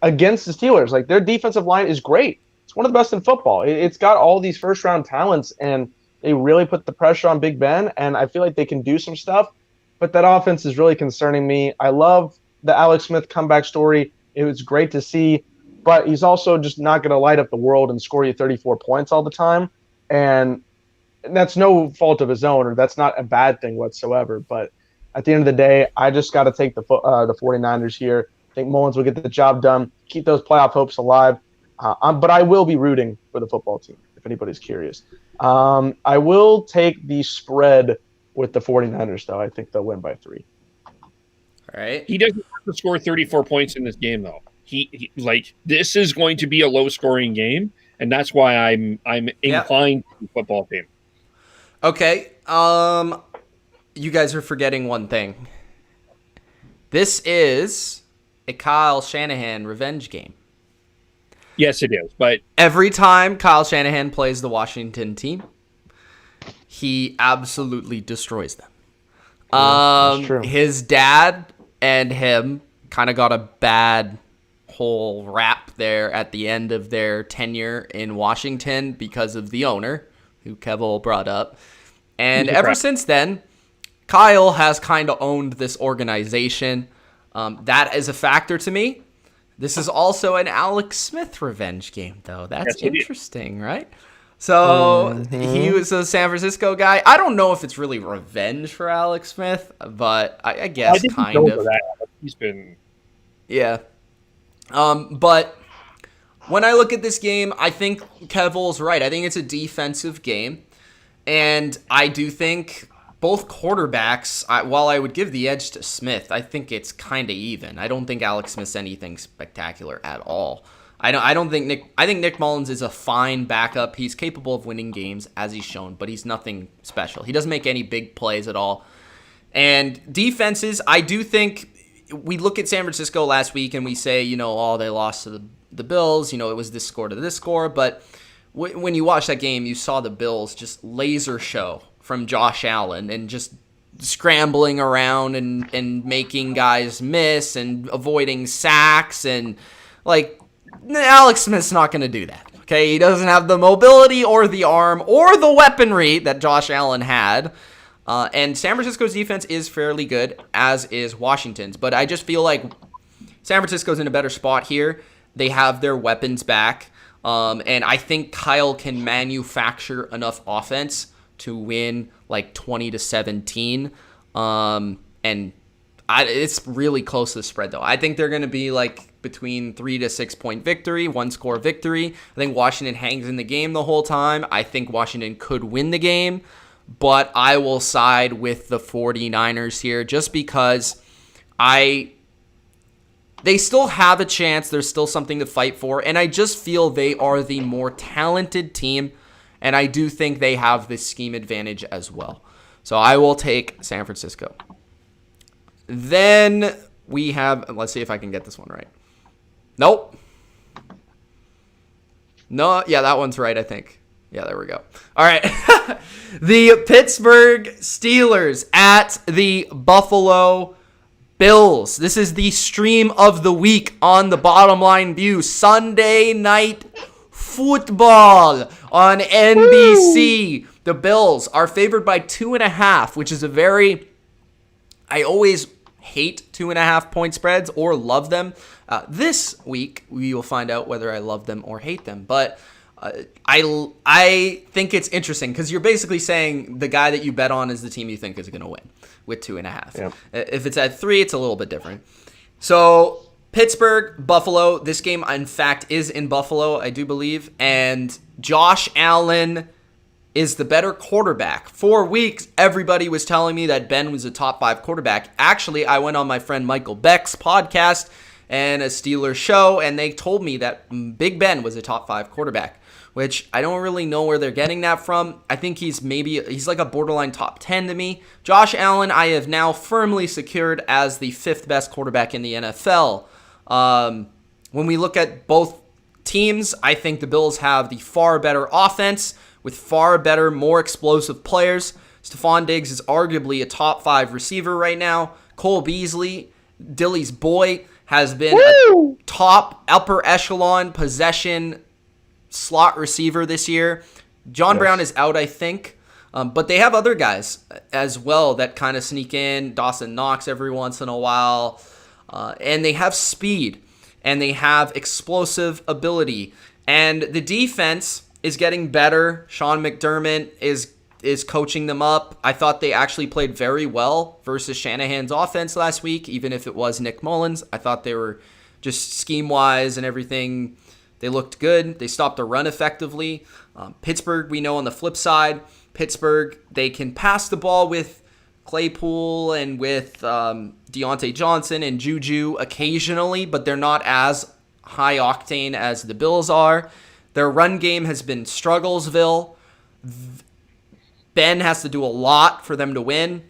S4: against the Steelers. Like, their defensive line is great. It's one of the best in football. It's got all these first-round talents, and they really put the pressure on Big Ben, and I feel like they can do some stuff. But that offense is really concerning me. I love the Alex Smith comeback story. It was great to see. But he's also just not going to light up the world and score you 34 points all the time. And that's no fault of his own, or that's not a bad thing whatsoever. But at the end of the day, I just got to take the 49ers here. I think Mullins will get the job done, keep those playoff hopes alive. But I will be rooting for the football team, if anybody's curious. I will take the spread with the 49ers, though. I think they'll win by 3.
S1: All right.
S3: He doesn't have to score 34 points in this game, though. He like this is going to be a low-scoring game, and that's why I'm inclined to the football team.
S1: Okay. You guys are forgetting one thing. This is a Kyle Shanahan revenge game.
S3: Yes, it is. But
S1: every time Kyle Shanahan plays the Washington team, he absolutely destroys them.
S4: That's true.
S1: His dad and him kind of got a bad whole rap there at the end of their tenure in Washington because of the owner, who Kevole brought up. And ever since then, Kyle has kind of owned this organization. That is a factor to me. This is also an Alex Smith revenge game, though. That's interesting, right? So he was a San Francisco guy. I don't know if it's really revenge for Alex Smith, but I guess kind of.
S3: He's been...
S1: Yeah. But when I look at this game, I think Kevole's right. I think it's a defensive game. And I do think both quarterbacks, while I would give the edge to Smith, I think it's kind of even. I don't think Alex Smith's anything spectacular at all. I think Nick Mullins is a fine backup. He's capable of winning games, as he's shown, but he's nothing special. He doesn't make any big plays at all. And defenses, I do think we look at San Francisco last week and we say, they lost to the Bills. It was this score to this score. But when you watch that game, you saw the Bills just laser show from Josh Allen and just scrambling around and making guys miss and avoiding sacks. And, Alex Smith's not going to do that. Okay, he doesn't have the mobility or the arm or the weaponry that Josh Allen had. And San Francisco's defense is fairly good, as is Washington's. But I just feel like San Francisco's in a better spot here. They have their weapons back. And I think Kyle can manufacture enough offense to win 20-17. And it's really close to the spread, though. I think they're going to be between 3 to 6 point victory, 1-score victory. I think Washington hangs in the game the whole time. I think Washington could win the game. But I will side with the 49ers here just because they still have a chance. There's still something to fight for. And I just feel they are the more talented team. And I do think they have this scheme advantage as well. So I will take San Francisco. Then we have, let's see if I can get this one right. Nope. No, yeah, that one's right, I think. Yeah, there we go. All right. The Pittsburgh Steelers at the Buffalo Bills. This is the stream of the week on the Bottom Line View. Sunday Night Football on NBC. Woo! The Bills are favored by 2.5, which is I always hate 2.5 point spreads or love them. This week, we will find out whether I love them or hate them. But I think it's interesting because you're basically saying the guy that you bet on is the team you think is going to win with 2.5. Yeah. If it's at 3, it's a little bit different. So Pittsburgh, Buffalo. This game, in fact, is in Buffalo, I do believe. And Josh Allen is the better quarterback. 4 weeks, everybody was telling me that Ben was a top 5 quarterback. Actually, I went on my friend Michael Beck's podcast and a Steelers show, and they told me that Big Ben was a top 5 quarterback, which I don't really know where they're getting that from. I think he's like a borderline top 10 to me. Josh Allen, I have now firmly secured as the 5th best quarterback in the NFL. When we look at both teams, I think the Bills have the far better offense with far better, more explosive players. Stephon Diggs is arguably a top 5 receiver right now. Cole Beasley, Dilly's boy, has been a top upper echelon possession slot receiver this year. John Brown is out, I think. But they have other guys as well that kind of sneak in. Dawson Knox every once in a while. And they have speed. And they have explosive ability. And the defense is getting better. Sean McDermott is coaching them up. I thought they actually played very well versus Shanahan's offense last week, even if it was Nick Mullins. I thought they were just scheme-wise and everything. They looked good. They stopped the run effectively. Pittsburgh, we know on the flip side, Pittsburgh, they can pass the ball with Claypool and with Deontay Johnson and Juju occasionally, but they're not as high octane as the Bills are. Their run game has been strugglesville. Ben has to do a lot for them to win.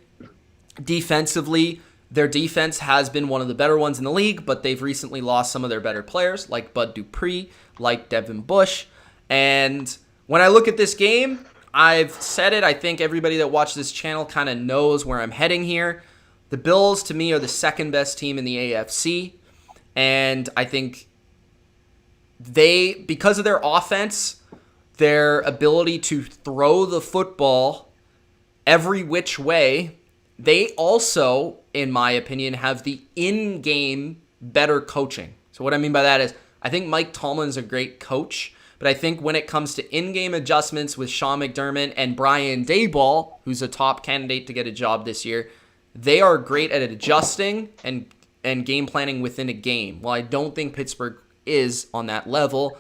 S1: Defensively, their defense has been one of the better ones in the league, but they've recently lost some of their better players, like Bud Dupree, like Devin Bush. And when I look at this game, I've said it. I think everybody that watched this channel kind of knows where I'm heading here. The Bills, to me, are the second best team in the AFC. And I think because of their offense, their ability to throw the football every which way, they also, in my opinion, have the in-game better coaching. So what I mean by that is I think Mike Tomlin's a great coach, but I think when it comes to in-game adjustments with Sean McDermott and Brian Daboll, who's a top candidate to get a job this year, they are great at adjusting and game planning within a game. Well, I don't think Pittsburgh is on that level.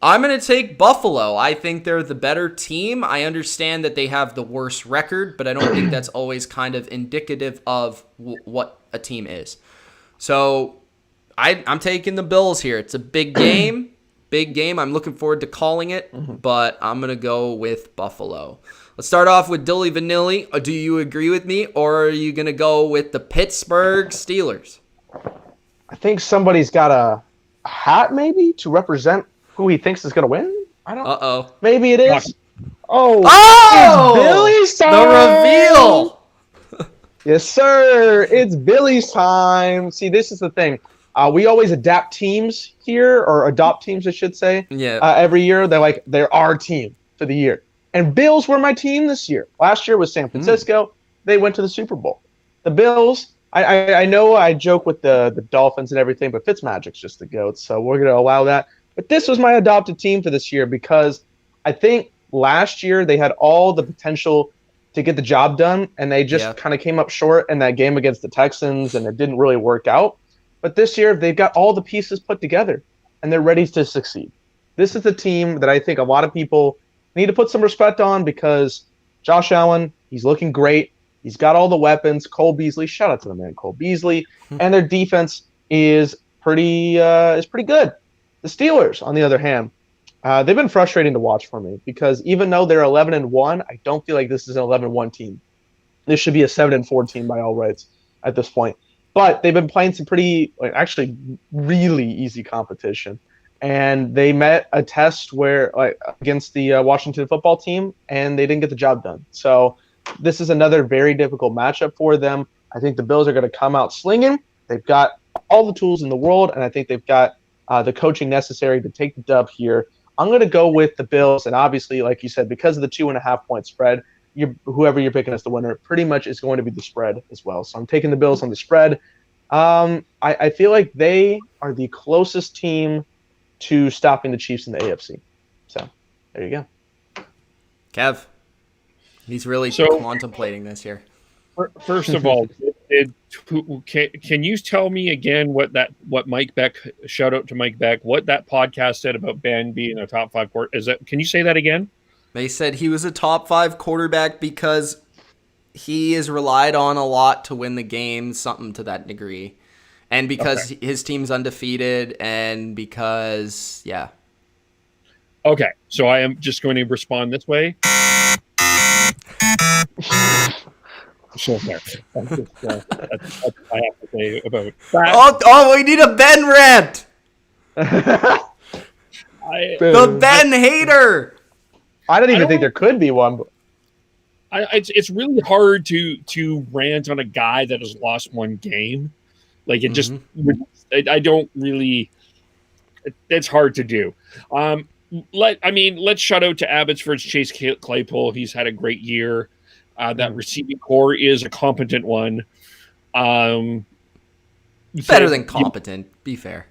S1: I'm going to take Buffalo. I think they're the better team. I understand that they have the worst record, but I don't think that's always kind of indicative of what a team is. So I'm taking the Bills here. It's a big game. Big game. I'm looking forward to calling it, but I'm going to go with Buffalo. Let's start off with Dilly Vanilly. Do you agree with me, or are you going to go with the Pittsburgh Steelers?
S4: I think somebody's got a hat maybe to represent who he thinks is going to win. I don't.
S1: Uh-oh.
S4: Maybe it is.
S1: Oh!
S4: It's Billy's time.
S1: The reveal.
S4: Yes, sir. It's Billy's time. See, this is the thing. We always adapt teams here, or adopt teams, I should say.
S1: Yeah.
S4: Every year, they're our team for the year. And Bills were my team this year. Last year was San Francisco. They went to the Super Bowl. The Bills, I know I joke with the Dolphins and everything, but Fitzmagic's just the GOAT, so we're going to allow that. But this was my adopted team for this year because I think last year they had all the potential to get the job done, and they just kind of came up short in that game against the Texans, and it didn't really work out. But this year, they've got all the pieces put together, and they're ready to succeed. This is the team that I think a lot of people need to put some respect on because Josh Allen, he's looking great. He's got all the weapons. Cole Beasley, shout out to the man, Cole Beasley. And their defense is pretty good. The Steelers, on the other hand, they've been frustrating to watch for me because even though they're 11-1, I don't feel like this is an 11-1 team. This should be a 7-4 team by all rights at this point. But they've been playing some actually really easy competition. and they met a test where against the Washington football team, and they didn't get the job done. So this is another very difficult matchup for them. I think the Bills are going to come out slinging. They've got all the tools in the world, and I think they've got the coaching necessary to take the dub here. I'm going to go with the Bills, and obviously, like you said, because of the 2.5-point spread, whoever you're picking as the winner pretty much is going to be the spread as well. So I'm taking the Bills on the spread. I feel like they are the closest team to stopping the Chiefs in the AFC. So there you go.
S1: Kev, he's really contemplating this here.
S3: First of all, can you tell me again what Mike Beck, shout out to Mike Beck, what that podcast said about Ben being a top 5 quarterback? Can you say that again?
S1: They said he was a top 5 quarterback because he is relied on a lot to win the game, something to that degree. And because his team's undefeated, and because, yeah.
S3: Okay, so I am just going to respond this way. So there. That's what I have to say about that.
S1: Oh, we need a Ben rant. The Ben hater.
S4: I don't even think there could be one.
S3: It's really hard to rant on a guy that has lost one game. Like it just, I don't really. It's hard to do. Let's shout out to Abbotsford's Chase Claypool. He's had a great year. That receiving core is a competent one.
S1: Better than competent. Be fair.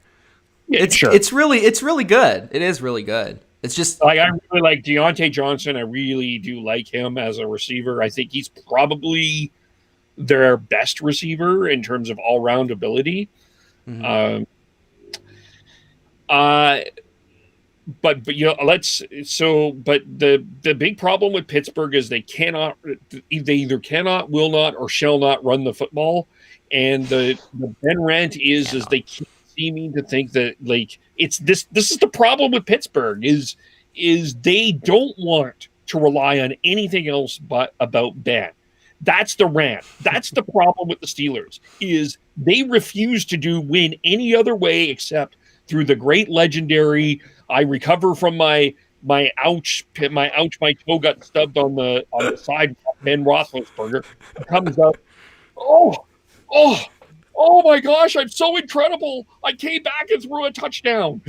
S3: Yeah,
S1: it's really good. It is really good. It's just
S3: like I really like Deontay Johnson. I really do like him as a receiver. I think he's probably their best receiver in terms of all-round ability.
S1: mm-hmm.
S3: But the big problem with Pittsburgh is they either cannot, will not, or shall not run the football. And the Ben rant is they keep seeming to think that like it's this is the problem with Pittsburgh is they don't want to rely on anything else but about Ben. That's the rant. That's the problem with the Steelers is they refuse to win any other way except through the great legendary I recover from my ouch, my toe got stubbed on the side. Ben Roethlisberger comes up. Oh my gosh! I'm so incredible. I came back and threw a touchdown.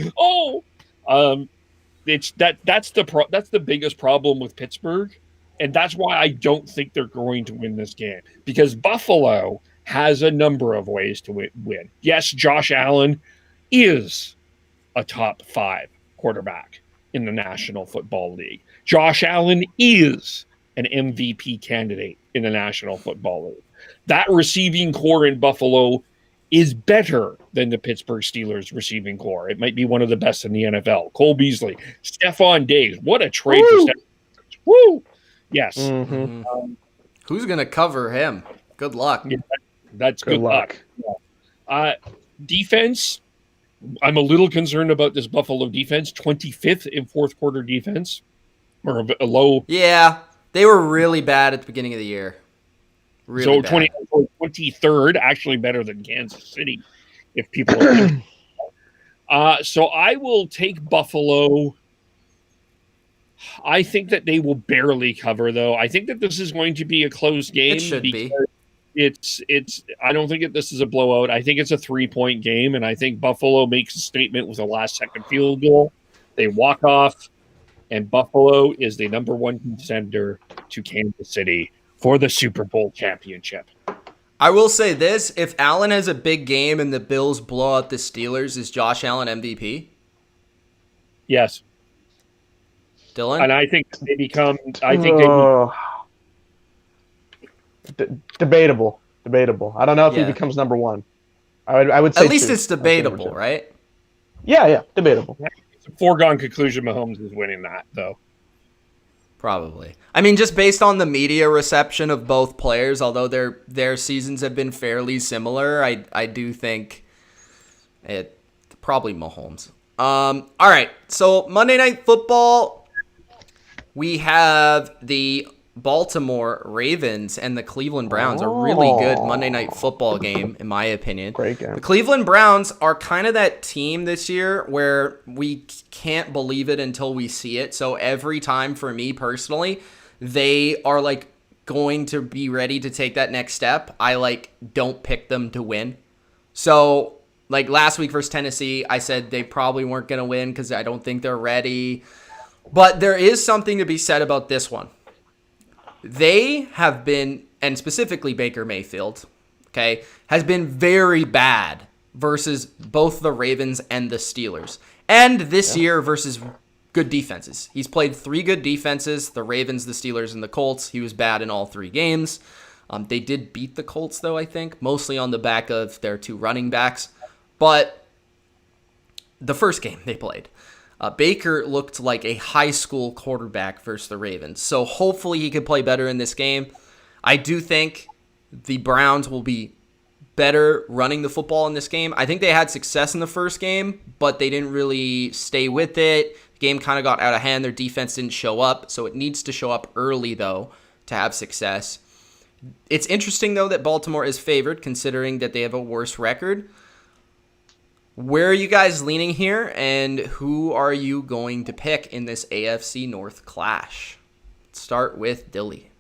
S3: It's that's the biggest problem with Pittsburgh, and that's why I don't think they're going to win this game because Buffalo has a number of ways to win. Yes, Josh Allen is a top 5 quarterback in the National Football League. Josh Allen is an MVP candidate in the National Football League. That receiving core in Buffalo is better than the Pittsburgh Steelers receiving core. It might be one of the best in the NFL. Cole Beasley, Stephon Diggs, what a trade for Stephon Diggs. Woo! Yes.
S1: Mm-hmm. Who's going to cover him? Good luck.
S3: Yeah, that's good luck. Yeah. Defense, I'm a little concerned about this Buffalo defense. 25th in fourth quarter defense, or a low.
S1: Yeah, they were really bad at the beginning of the year. Really bad.
S3: 23rd, actually better than Kansas City, if people. So I will take Buffalo. I think that they will barely cover, though. I think that this is going to be a close game.
S1: It should be.
S3: It's. I don't think that this is a blowout. I think it's a 3-point game, and I think Buffalo makes a statement with a last-second field goal. They walk off, and Buffalo is the number 1 contender to Kansas City for the Super Bowl championship.
S1: I will say this: if Allen has a big game and the Bills blow out the Steelers, is Josh Allen MVP?
S3: Yes.
S1: Dylan?
S3: And I think they become.
S4: Debatable. I don't know if he becomes number 1. I would say
S1: at least
S4: 2.
S1: it's debatable, right?
S4: Yeah, debatable.
S3: It's a foregone conclusion. Mahomes is winning that, though.
S1: Probably. I mean, just based on the media reception of both players, although their seasons have been fairly similar, I do think it probably Mahomes. All right. So Monday Night Football, we have the Baltimore Ravens and the Cleveland Browns, a really good Monday Night Football game, in my opinion.
S4: Great game.
S1: The Cleveland Browns are kind of that team this year where we can't believe it until we see it. So every time for me personally, they are like going to be ready to take that next step. I like don't pick them to win. So like last week versus Tennessee, I said they probably weren't going to win because I don't think they're ready. But there is something to be said about this one. They have been, and specifically Baker Mayfield, okay, has been very bad versus both the Ravens and the Steelers. And this year versus good defenses. He's played 3 good defenses, the Ravens, the Steelers, and the Colts. He was bad in all 3 games. They did beat the Colts, though, I think, mostly on the back of their 2 running backs. But the first game they played, Baker looked like a high school quarterback versus the Ravens. So hopefully he can play better in this game. I do think the Browns will be better running the football in this game. I think they had success in the first game, but they didn't really stay with it. The game kind of got out of hand. Their defense didn't show up. So it needs to show up early, though, to have success. It's interesting, though, that Baltimore is favored, considering that they have a worse record. Where are you guys leaning here, and who are you going to pick in this AFC North clash? Let's start with Dilly.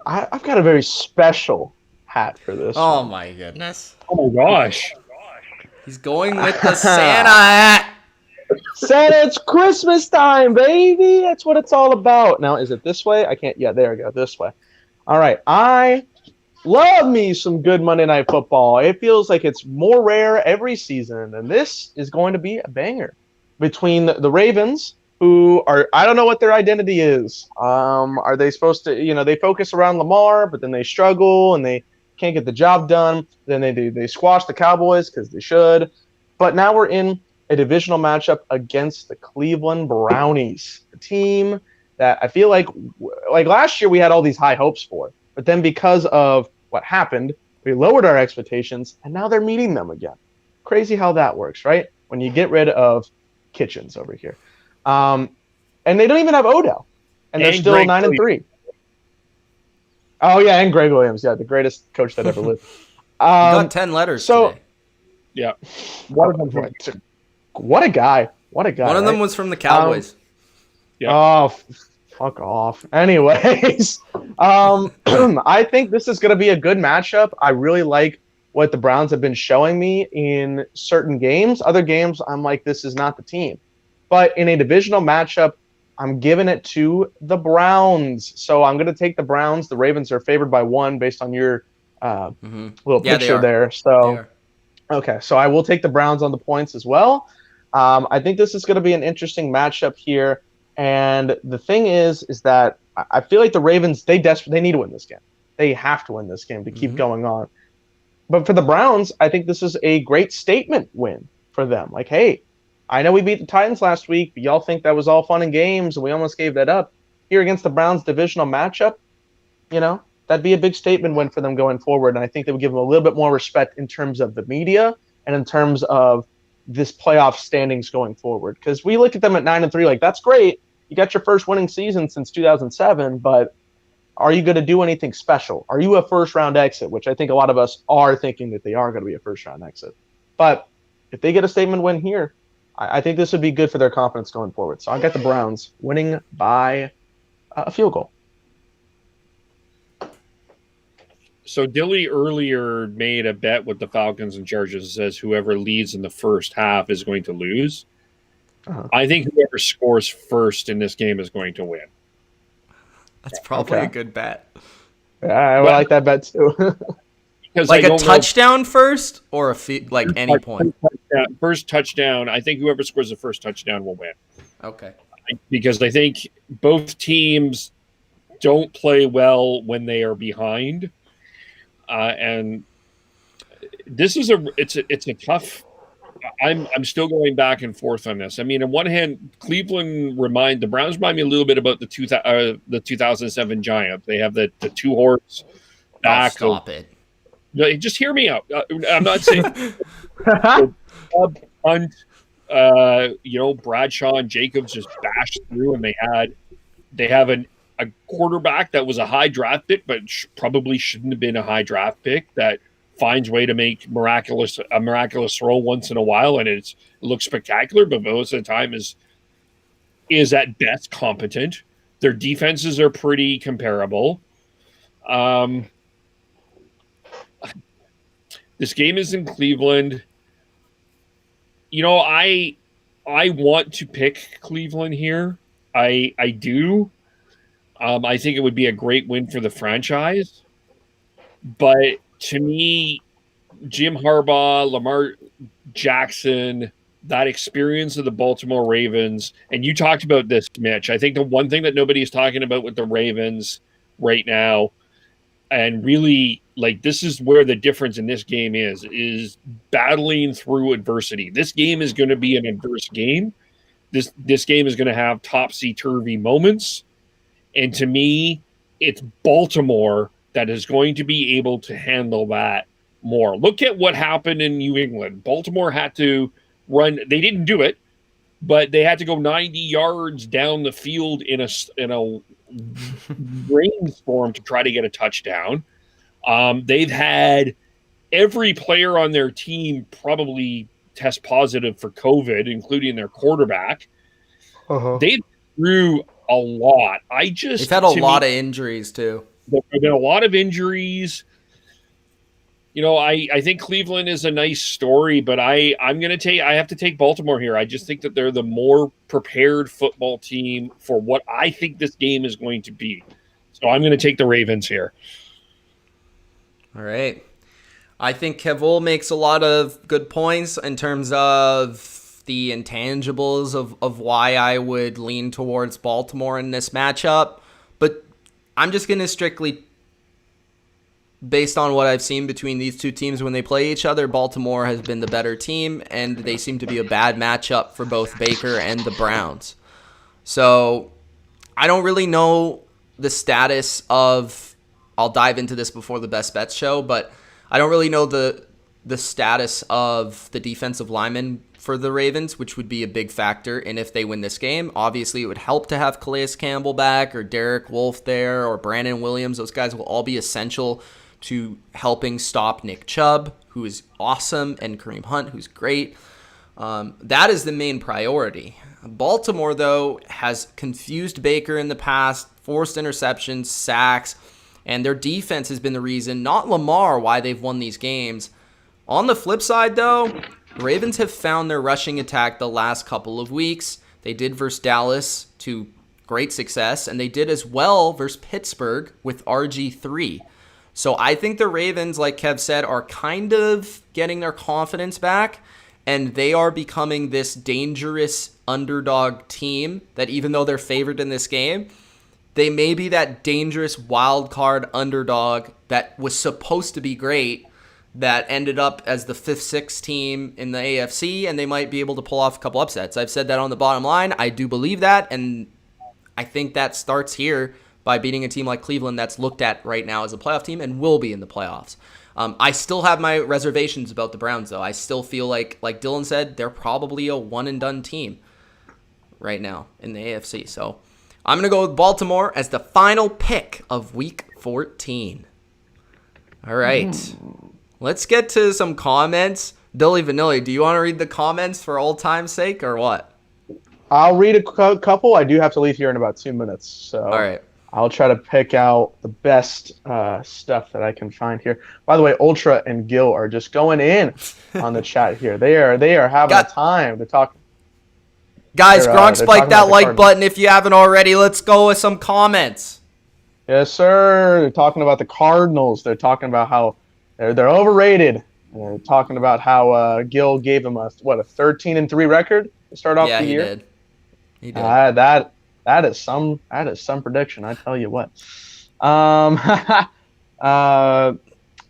S4: I've got a very special hat for this.
S1: Oh, my goodness.
S3: Oh, my gosh.
S1: He's going with the Santa hat.
S4: Santa, it's Christmas time, baby. That's what it's all about. Now, is it this way? I can't. Yeah, there we go. This way. All right. I love me some good Monday Night Football. It feels like it's more rare every season, and this is going to be a banger between the Ravens, who are, I don't know what their identity is. Are they supposed to, they focus around Lamar, but then they struggle and they can't get the job done. Then they squash the Cowboys because they should. But now we're in a divisional matchup against the Cleveland Brownies, a team that I feel like last year we had all these high hopes for. But then because of what happened, we lowered our expectations, and now they're meeting them again. Crazy how that works, right? When you get rid of Kitchens over here. And they don't even have Odell. And they're still 9-3. Oh, yeah, and Greg Williams. Yeah, the greatest coach that ever lived.
S1: You got 10 letters today.
S3: Yeah.
S4: What a guy. What a guy.
S1: One of them was from the Cowboys.
S3: Yeah.
S4: Oh, fuck off. Anyways, I think this is going to be a good matchup. I really like what the Browns have been showing me in certain games. Other games, I'm like, this is not the team. But in a divisional matchup, I'm giving it to the Browns. So I'm going to take the Browns. The Ravens are favored by 1 based on your little picture there. So, okay, so I will take the Browns on the points as well. I think this is going to be an interesting matchup here. And the thing is that I feel like the Ravens, they need to win this game. They have to win this game to keep going on. But for the Browns, I think this is a great statement win for them. Like, hey, I know we beat the Titans last week, but y'all think that was all fun and games, and we almost gave that up. Here against the Browns divisional matchup, that'd be a big statement win for them going forward. And I think they would give them a little bit more respect in terms of the media and in terms of this playoff standings going forward. Because we look at them at 9-3, like, that's great. You got your first winning season since 2007, but are you going to do anything special? Are you a first-round exit, which I think a lot of us are thinking that they are going to be a first-round exit. But if they get a statement win here, I think this would be good for their confidence going forward. So I got the Browns winning by a field goal.
S3: So Dilly earlier made a bet with the Falcons and Chargers that says whoever leads in the first half is going to lose. I think whoever scores first in this game is going to win.
S1: That's probably a good bet.
S4: Yeah, I like that bet too.
S3: Because
S1: like a touchdown first or any point?
S3: First touchdown. I think whoever scores the first touchdown will win.
S1: Okay.
S3: Because I think both teams don't play well when they are behind. And this is it's a tough. I'm still going back and forth on this. I mean, on one hand, the Browns remind me a little bit about the 2007 Giants. They have the 2-horse back.
S1: Stop it.
S3: No, just hear me out. I'm not saying Hunt, Bradshaw and Jacobs just bashed through, and they have an a quarterback that was a high draft pick, but probably shouldn't have been a high draft pick, that finds way to make a miraculous throw once in a while, and it looks spectacular, but most of the time is at best competent. Their defenses are pretty comparable. This game is in Cleveland. I want to pick Cleveland here. I do. I think it would be a great win for the franchise. But to me, Jim Harbaugh, Lamar Jackson, that experience of the Baltimore Ravens, and you talked about this, Mitch. I think the one thing that nobody is talking about with the Ravens right now, and really, this is where the difference in this game is battling through adversity. This game is going to be an adverse game. This game is going to have topsy-turvy moments. And to me, it's Baltimore that is going to be able to handle that more. Look at what happened in New England. Baltimore had to run. They didn't do it, but they had to go 90 yards down the field in a rainstorm to try to get a touchdown. They've had every player on their team probably test positive for COVID, including their quarterback. They've through a lot.
S1: They've had a lot of injuries too.
S3: There have been a lot of injuries. I think Cleveland is a nice story, but I have to take Baltimore here. I just think that they're the more prepared football team for what I think this game is going to be. So I'm going to take the Ravens here.
S1: All right. I think Kevole makes a lot of good points in terms of the intangibles of why I would lean towards Baltimore in this matchup. But I'm just going to strictly, based on what I've seen between these two teams when they play each other, Baltimore has been the better team, and they seem to be a bad matchup for both Baker and the Browns. So I don't really know the status of, I'll dive into this before the Best Bets show, but I don't really know the status of the defensive linemen for the Ravens, which would be a big factor in if they win this game. Obviously, it would help to have Calais Campbell back or Derek Wolfe there or Brandon Williams. Those guys will all be essential to helping stop Nick Chubb, who is awesome, and Kareem Hunt, who's great. That is the main priority. Baltimore, though, has confused Baker in the past, forced interceptions, sacks, and their defense has been the reason, not Lamar, why they've won these games. On the flip side, though, the Ravens have found their rushing attack the last couple of weeks. They did versus Dallas to great success, and they did as well versus Pittsburgh with RG3. So I think the Ravens, like Kev said, are kind of getting their confidence back, and they are becoming this dangerous underdog team that even though they're favored in this game, they may be that dangerous wild card underdog that was supposed to be great that ended up as the 5th, 6th team in the AFC, and they might be able to pull off a couple upsets. I've said that on the bottom line. I do believe that, and I think that starts here by beating a team like Cleveland that's looked at right now as a playoff team and will be in the playoffs. I still have my reservations about the Browns, though. I still feel like Dylan said, they're probably a one-and-done team right now in the AFC. So I'm going to go with Baltimore as the final pick of Week 14. All right. Let's get to some comments. Dilly Vanilly, do you want to read the comments for old time's sake or what?
S4: I'll read a couple. I do have to leave here in about 2 minutes. So
S1: all right.
S4: I'll try to pick out the best stuff that I can find here. By the way, Ultra and Gil are just going in on the chat here. They are having a time to talk.
S1: Guys, Gronk spiked that like button if you haven't already. Let's go with some comments.
S4: Yes, sir. They're talking about the Cardinals. They're talking about how they're overrated. They're talking about how Gil gave them a 13-3 record to start off the year.
S1: Yeah, he did.
S4: That is some prediction, I tell you what.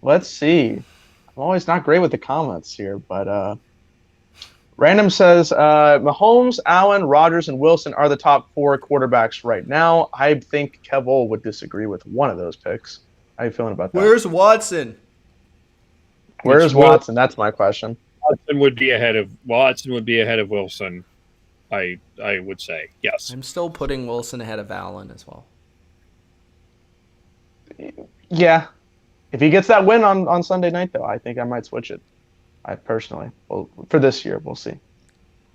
S4: Let's see. I'm always not great with the comments here, but Random says Mahomes, Allen, Rodgers, and Wilson are the top 4 quarterbacks right now. I think Kevole would disagree with one of those picks. How are you feeling about that?
S1: Where's Watson?
S4: Where's Watson? That's my question.
S3: Watson would be ahead of Wilson. I would say yes.
S1: I'm still putting Wilson ahead of Allen as well.
S4: Yeah. If he gets that win on Sunday night, though, I think I might switch it. I personally. Well, for this year, we'll see.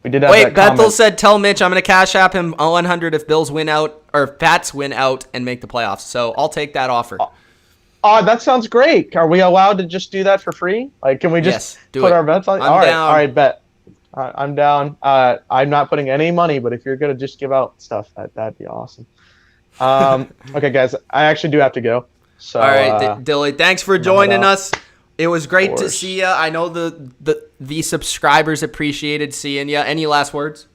S4: We did have
S1: Wait,
S4: that
S1: Bethel
S4: comment.
S1: said, "Tell Mitch I'm going to cash app him 100 if Bills win out or if Pats win out and make the playoffs." So I'll take that offer.
S4: Oh, that sounds great. Are we allowed to just do that for free? Like, can we just
S1: Yes, do
S4: put
S1: it.
S4: our bets on?
S1: I'm
S4: All right,
S1: down.
S4: all right, bet. I'm down. I'm not putting any money, but if you're gonna just give out stuff, that'd be awesome. Okay, guys, I actually do have to go. So,
S1: All right, Dilly, thanks for joining
S4: out.
S1: us. It was great to
S4: course.
S1: see you. I know the subscribers appreciated seeing you. Any last words?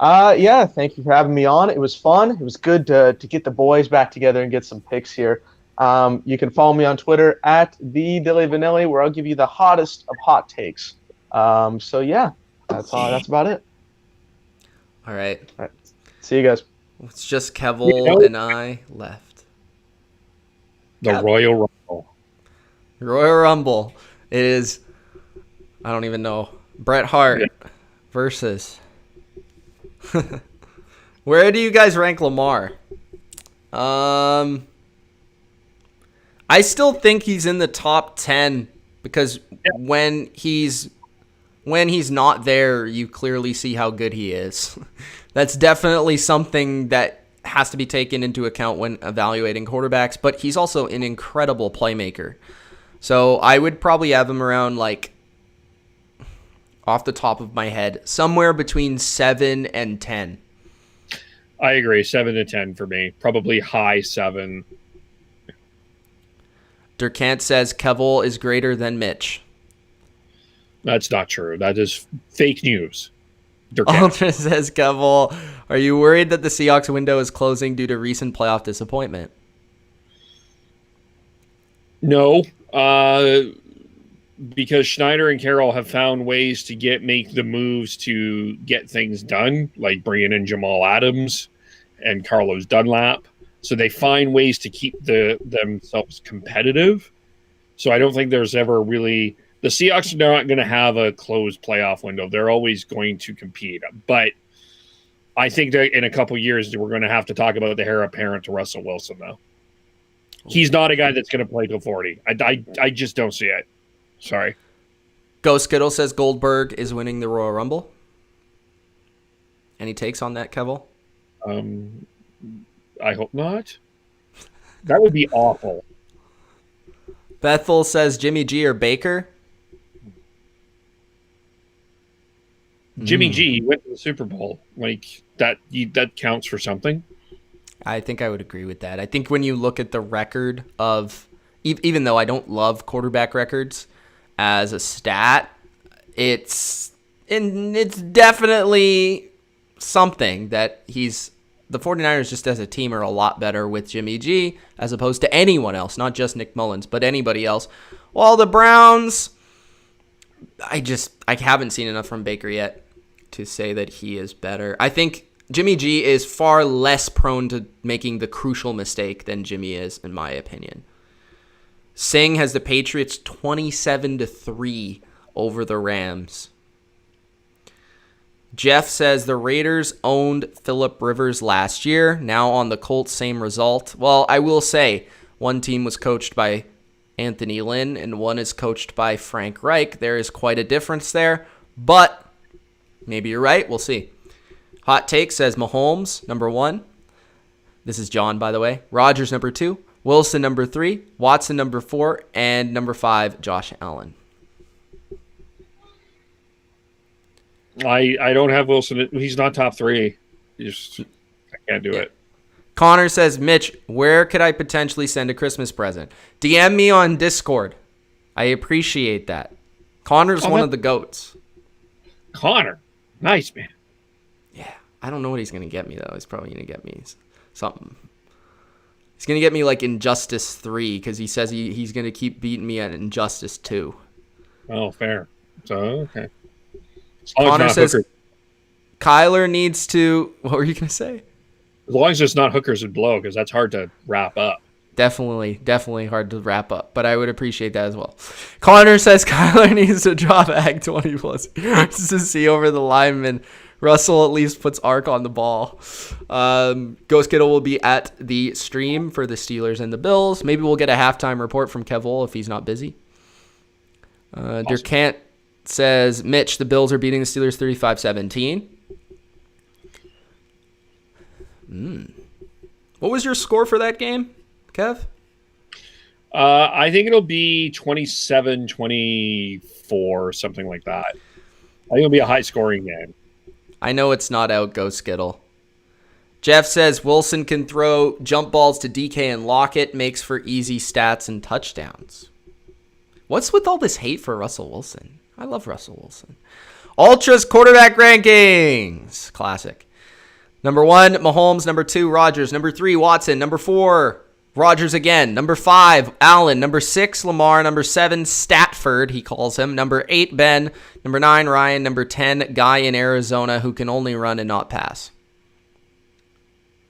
S4: Yeah, thank you for having me on. It was fun. It was good to get the boys back together and get some picks here. You can follow me on Twitter at the Dilly Vanilly, where I'll give you the hottest of hot takes. So yeah, that's about it.
S1: All right.
S4: All right. See you guys.
S1: It's just Kevole and I left.
S3: The Royal Rumble.
S1: Royal Rumble. It is, I don't even know, Bret Hart versus. Where do you guys rank Lamar? I still think he's in the top 10 because when he's not there, you clearly see how good he is. That's definitely something that has to be taken into account when evaluating quarterbacks, but he's also an incredible playmaker. So I would probably have him around, like, off the top of my head, somewhere between 7 and 10.
S3: I agree. 7 to 10 for me. Probably high 7.
S1: Durkant says Kevole is greater than Mitch.
S3: That's not true. That is fake news.
S1: Ultra says Kevole, are you worried that the Seahawks window is closing due to recent playoff disappointment?
S3: No, because Schneider and Carroll have found ways to make the moves to get things done, like bringing in Jamal Adams and Carlos Dunlap. So they find ways to keep themselves competitive. So I don't think there's ever really – the Seahawks are not going to have a closed playoff window. They're always going to compete. But I think that in a couple years we're going to have to talk about the heir apparent to Russell Wilson, though. He's not a guy that's going to play till 40. I just don't see it. Sorry.
S1: Ghost Skittle says Goldberg is winning the Royal Rumble. Any takes on that, Keville?
S3: I hope not. That would be awful.
S1: Bethel says Jimmy G or Baker.
S3: Jimmy G went to the Super Bowl. Like that counts for something.
S1: I think I would agree with that. I think when you look at the record of, even though I don't love quarterback records as a stat, it's definitely something that the 49ers just as a team are a lot better with Jimmy G as opposed to anyone else, not just Nick Mullins, but anybody else. While the Browns, I haven't seen enough from Baker yet to say that he is better. I think Jimmy G is far less prone to making the crucial mistake than Jimmy is, in my opinion. Singh has the Patriots 27-3 over the Rams. Jeff says the Raiders owned Phillip Rivers last year. Now on the Colts, same result. Well, I will say one team was coached by Anthony Lynn and one is coached by Frank Reich. There is quite a difference there, but maybe you're right. We'll see. Hot Take says Mahomes, number 1. This is John, by the way. Rodgers, number 2. Wilson, number 3. Watson, number 4. And number 5, Josh Allen.
S3: I don't have Wilson. He's not top 3. I can't do it.
S1: Connor says, Mitch, where could I potentially send a Christmas present? DM me on Discord. I appreciate that. Connor's one of the GOATs.
S3: Connor. Nice, man.
S1: Yeah. I don't know what he's going to get me, though. He's probably going to get me something. He's going to get me like Injustice 3 because he says he's going to keep beating me at Injustice 2.
S3: Oh, fair. So, okay.
S1: Connor says Kyler needs to... What were you going to say?
S3: As long as it's not hookers and blow, because that's hard to wrap up.
S1: Definitely hard to wrap up, but I would appreciate that as well. Connor says Kyler needs to drop ag 20+ yards to see over the lineman Russell at least puts Ark on the ball. Ghost Kittle will be at the stream for the Steelers and the Bills. Maybe we'll get a halftime report from Kevole if he's not busy.
S3: Awesome.
S1: Durkant says, Mitch, the Bills are beating the Steelers 35-17. What was your score for that game, Kev?
S3: I think it'll be 27-24, something like that. I think it'll be a high-scoring game.
S1: I know it's not out, Go Skittle. Jeff says Wilson can throw jump balls to DK and Lockett, makes for easy stats and touchdowns. What's with all this hate for Russell Wilson? I love Russell Wilson. Ultras quarterback rankings. Classic. Number 1, Mahomes. Number 2, Rodgers. Number 3, Watson. Number 4, Rodgers again. Number 5, Allen. Number 6, Lamar. Number 7, Statford, he calls him. Number 8, Ben. Number 9, Ryan. Number 10, guy in Arizona who can only run and not pass.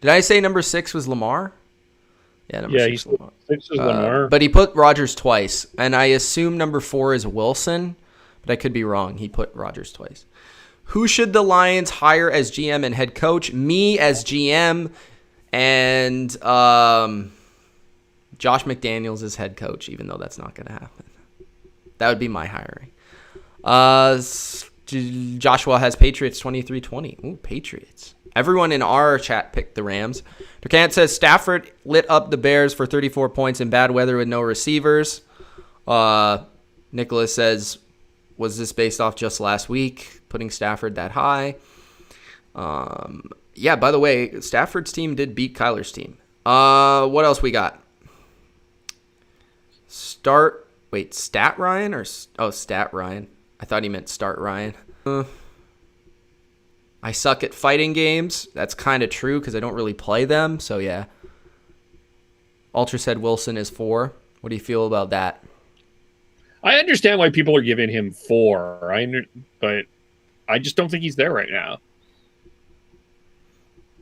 S1: Did I say number 6 was Lamar? Yeah, number 6 Lamar.
S3: 6 is Lamar.
S1: But he put Rodgers twice, and I assume number 4 is Wilson, but I could be wrong. He put Rodgers twice. Who should the Lions hire as GM and head coach? Me as GM, and Josh McDaniels as head coach, even though that's not going to happen. That would be my hiring. Joshua has Patriots 23-20. Ooh, Patriots. Everyone in our chat picked the Rams. Durkant says Stafford lit up the Bears for 34 points in bad weather with no receivers. Nicholas says, was this based off just last week, putting Stafford that high? Yeah, by the way, Stafford's team did beat Kyler's team. What else we got? Stat Ryan or Stat Ryan? I thought he meant Start Ryan. I suck at fighting games. That's kind of true because I don't really play them. So yeah. Ultra said Wilson is 4. What do you feel about that?
S3: I understand why people are giving him 4, but I just don't think he's there right now.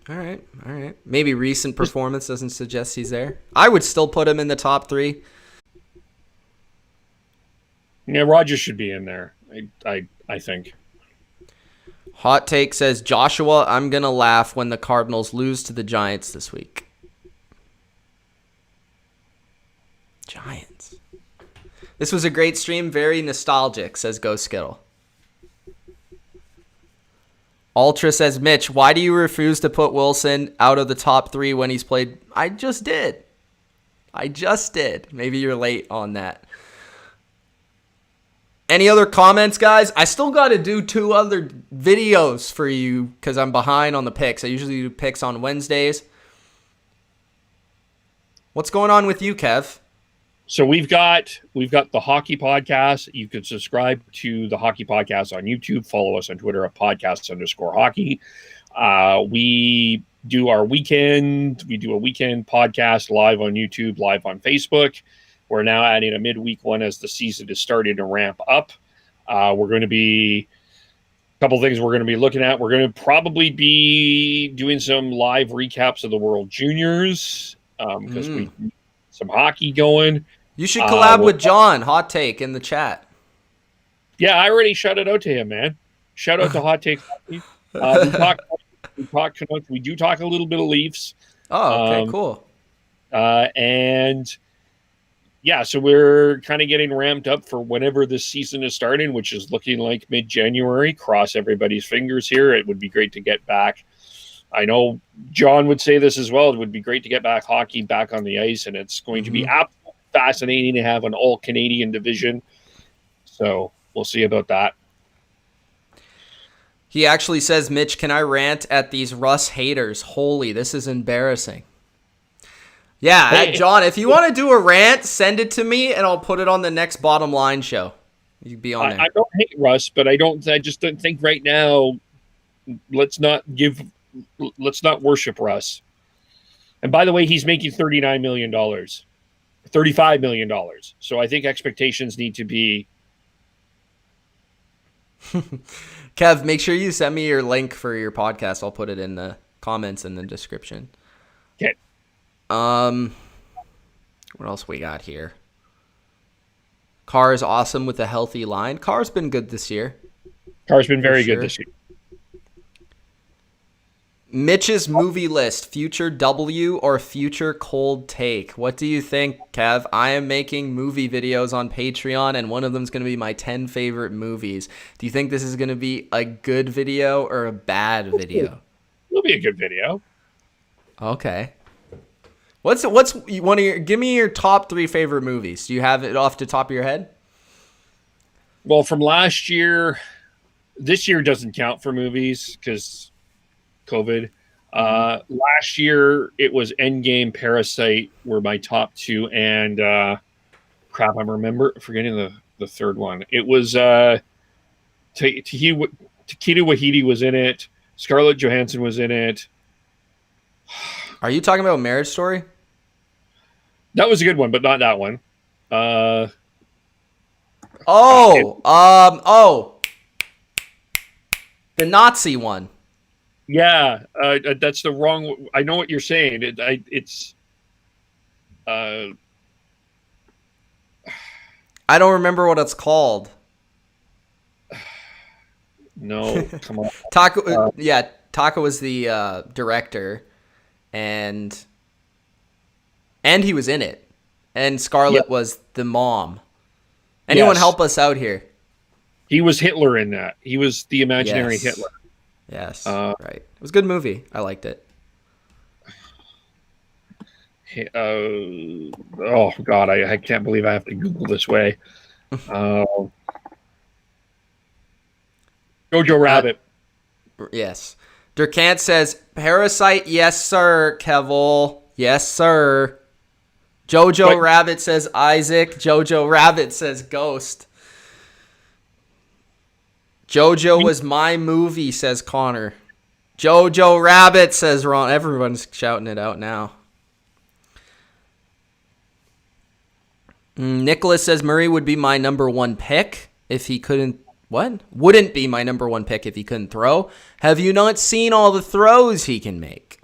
S1: All right. Maybe recent performance doesn't suggest he's there. I would still put him in the top 3.
S3: Yeah, Rodgers should be in there. I think.
S1: Hot Take says, Joshua, I'm going to laugh when the Cardinals lose to the Giants this week. Giants. This was a great stream. Very nostalgic, says Ghost Skittle. Ultra says, Mitch, why do you refuse to put Wilson out of the top 3 when he's played? I just did. Maybe you're late on that. Any other comments, guys? I still got to do 2 other videos for you because I'm behind on the picks. I usually do picks on Wednesdays. What's going on with you, Kev?
S3: So we've got the Hockey Podcast. You can subscribe to the Hockey Podcast on YouTube. Follow us on Twitter at podcast_hockey. We do our weekend. We do a weekend podcast live on YouTube, live on Facebook. We're now adding a midweek one as the season is starting to ramp up. We're going to be a couple things we're going to be looking at. We're going to probably be doing some live recaps of the World Juniors because we some hockey going.
S1: You should collab with John. Hot Take in the chat.
S3: Yeah, I already shouted out to him, man. Shout out to Hot Take. We talk Canucks. We do talk a little bit of Leafs.
S1: Oh, okay, cool.
S3: And yeah, so we're kind of getting ramped up for whenever this season is starting, which is looking like mid-January. Cross everybody's fingers here. It would be great to get back. I know John would say this as well. It would be great to get hockey back on the ice, and it's going to be absolutely fascinating to have an all-Canadian division. So we'll see about that.
S1: He actually says, Mitch, can I rant at these Russ haters? Holy, this is embarrassing. Yeah,
S3: hey,
S1: John, if you want to do a rant, send it to me, and I'll put it on the next Bottom Line show. You can be on there.
S3: I don't hate Russ, but I just don't think right now. Let's not worship Russ. And by the way, he's making $39 million, $35 million. So I think expectations need to be.
S1: Kev, make sure you send me your link for your podcast. I'll put it in the comments in the description.
S3: Okay.
S1: What else we got here? Carr is awesome with a healthy line. Carr's been good this year.
S3: Carr's been very good this year.
S1: Mitch's movie list, future W or future cold take. What do you think, Kev? I am making movie videos on Patreon, and one of them is going to be my 10 favorite movies. Do you think this is going to be a good video or a bad video?
S3: It'll be a good video.
S1: Okay. What's one of your? Give me your top 3 favorite movies. Do you have it off the top of your head?
S3: Well, from last year, this year doesn't count for movies because COVID. Last year it was Endgame, Parasite were my top 2, and crap, I'm forgetting the third one. It was Taika Waititi was in it. Scarlett Johansson was in it.
S1: Are you talking about Marriage Story?
S3: That was a good one, but not that one.
S1: The Nazi one.
S3: Yeah, that's the wrong. I know what you're saying. It's.
S1: I don't remember what it's called.
S3: No, come on.
S1: Taika was the director, and he was in it, and Scarlett was the mom. Anyone help us out here?
S3: He was Hitler in that. He was the imaginary Hitler.
S1: Yes, right. It was a good movie. I liked it.
S3: Oh God, I can't believe I have to Google this way. Jojo Rabbit.
S1: Yes. Durkant says Parasite. Yes, sir. Kevole. Yes, sir. Jojo Rabbit says Isaac. Jojo Rabbit says Ghost. Jojo was my movie, says Connor. Jojo Rabbit, says Ron. Everyone's shouting it out now. Nicholas says Murray would be my number 1 pick if he couldn't. What? Wouldn't be my number 1 pick if he couldn't throw. Have you not seen all the throws he can make?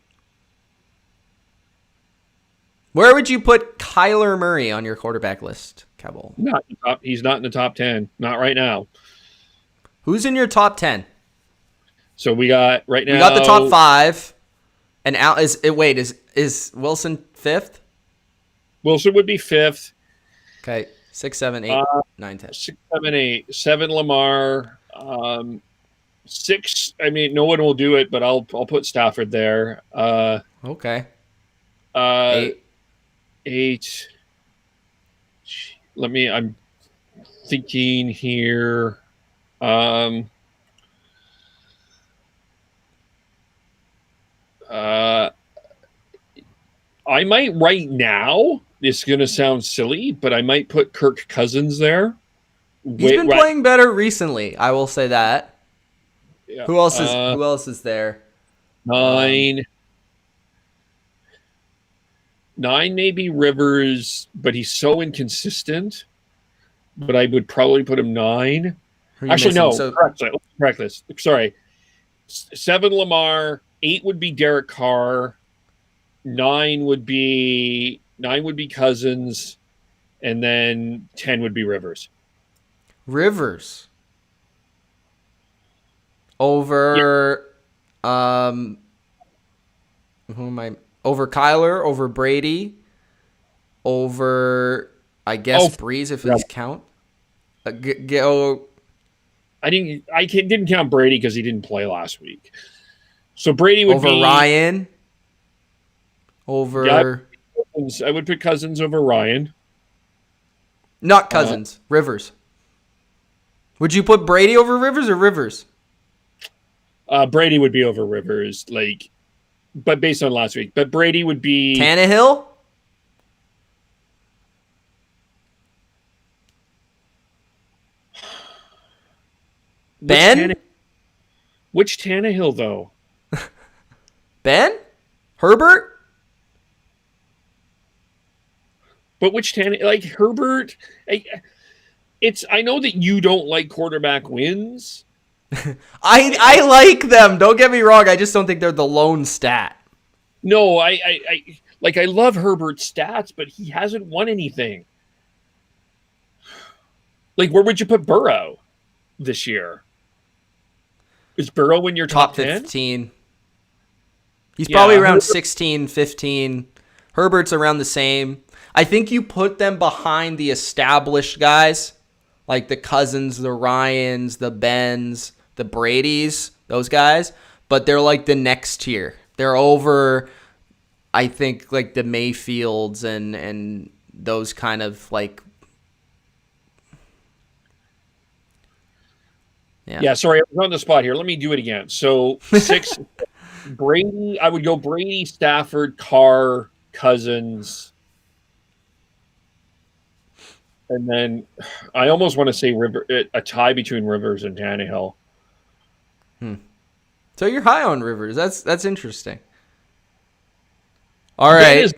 S1: Where would you put Kyler Murray on your quarterback list, Kevole?
S3: He's not in the top 10. Not right now.
S1: Who's in your top 10?
S3: So we got right now.
S1: We got the top 5. And is Wilson 5th?
S3: Wilson would be 5th.
S1: Okay, 6, 7, 8, 9, 10.
S3: 6, 7, 8. 7 Lamar. 6. I mean, no one will do it, but I'll put Stafford there.
S1: Okay.
S3: 8. I'm thinking here. I might right now. It's going to sound silly, but I might put Kirk Cousins there.
S1: He's been playing better recently. I will say that.
S3: Yeah.
S1: Who else is there?
S3: 9. 9 maybe Rivers, but he's so inconsistent. But I would probably put him 9. Actually, no. Correct this. Sorry. 7 Lamar. 8 would be Derek Carr. 9 would be Cousins, and then 10 would be Rivers.
S1: Over who am I? Over Kyler, over Brady, over I guess Breeze if it's count.
S3: I didn't count Brady because he didn't play last week. So Brady would
S1: over
S3: be
S1: Ryan. Over
S3: I would put Cousins over Ryan.
S1: Not Cousins, Rivers. Would you put Brady over Rivers or Rivers?
S3: Brady would be over Rivers, but based on last week. But Brady would be
S1: Tannehill? Ben?
S3: Which Tannehill, though?
S1: Ben? Herbert?
S3: But which Tannehill? Herbert? I know that you don't like quarterback wins.
S1: I like them. Don't get me wrong. I just don't think they're the lone stat.
S3: No, I love Herbert's stats, but he hasn't won anything. Where would you put Burrow this year? Is Burrow in your top 10?
S1: 15. He's probably around 16, 15. Herbert's around the same. I think you put them behind the established guys, like the Cousins, the Ryans, the Bens, the Bradys, those guys. But they're like the next tier. They're over, I think, like the Mayfields and those kind of like.
S3: Yeah, sorry, I was on the spot here. Let me do it again. So 6, Brady, I would go Brady, Stafford, Carr, Cousins. And then I almost want to say a tie between Rivers and Tannehill.
S1: So you're high on Rivers. That's interesting. All right.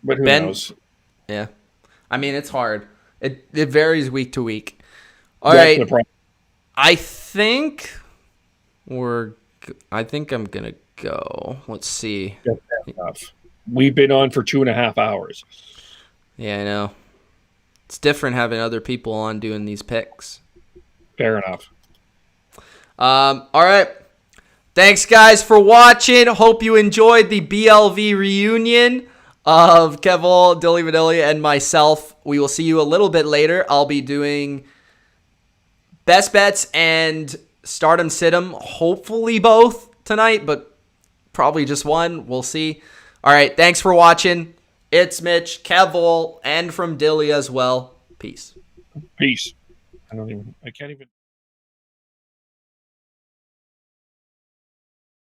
S3: But who knows?
S1: Yeah. I mean, it's hard. It varies week to week. All right. I think I'm gonna go. Let's see.
S3: We've been on for 2.5 hours.
S1: Yeah, I know. It's different having other people on doing these picks.
S3: Fair enough.
S1: All right. Thanks, guys, for watching. Hope you enjoyed the BLV reunion of Kevole, Dilly, Vanilly, and myself. We will see you a little bit later. I'll be doing best bets and stardom situm, hopefully both tonight, but probably just one. We'll see. All right, thanks for watching. It's Mitch, Kevole, and from Dilly as well. Peace.
S3: Peace. I can't even.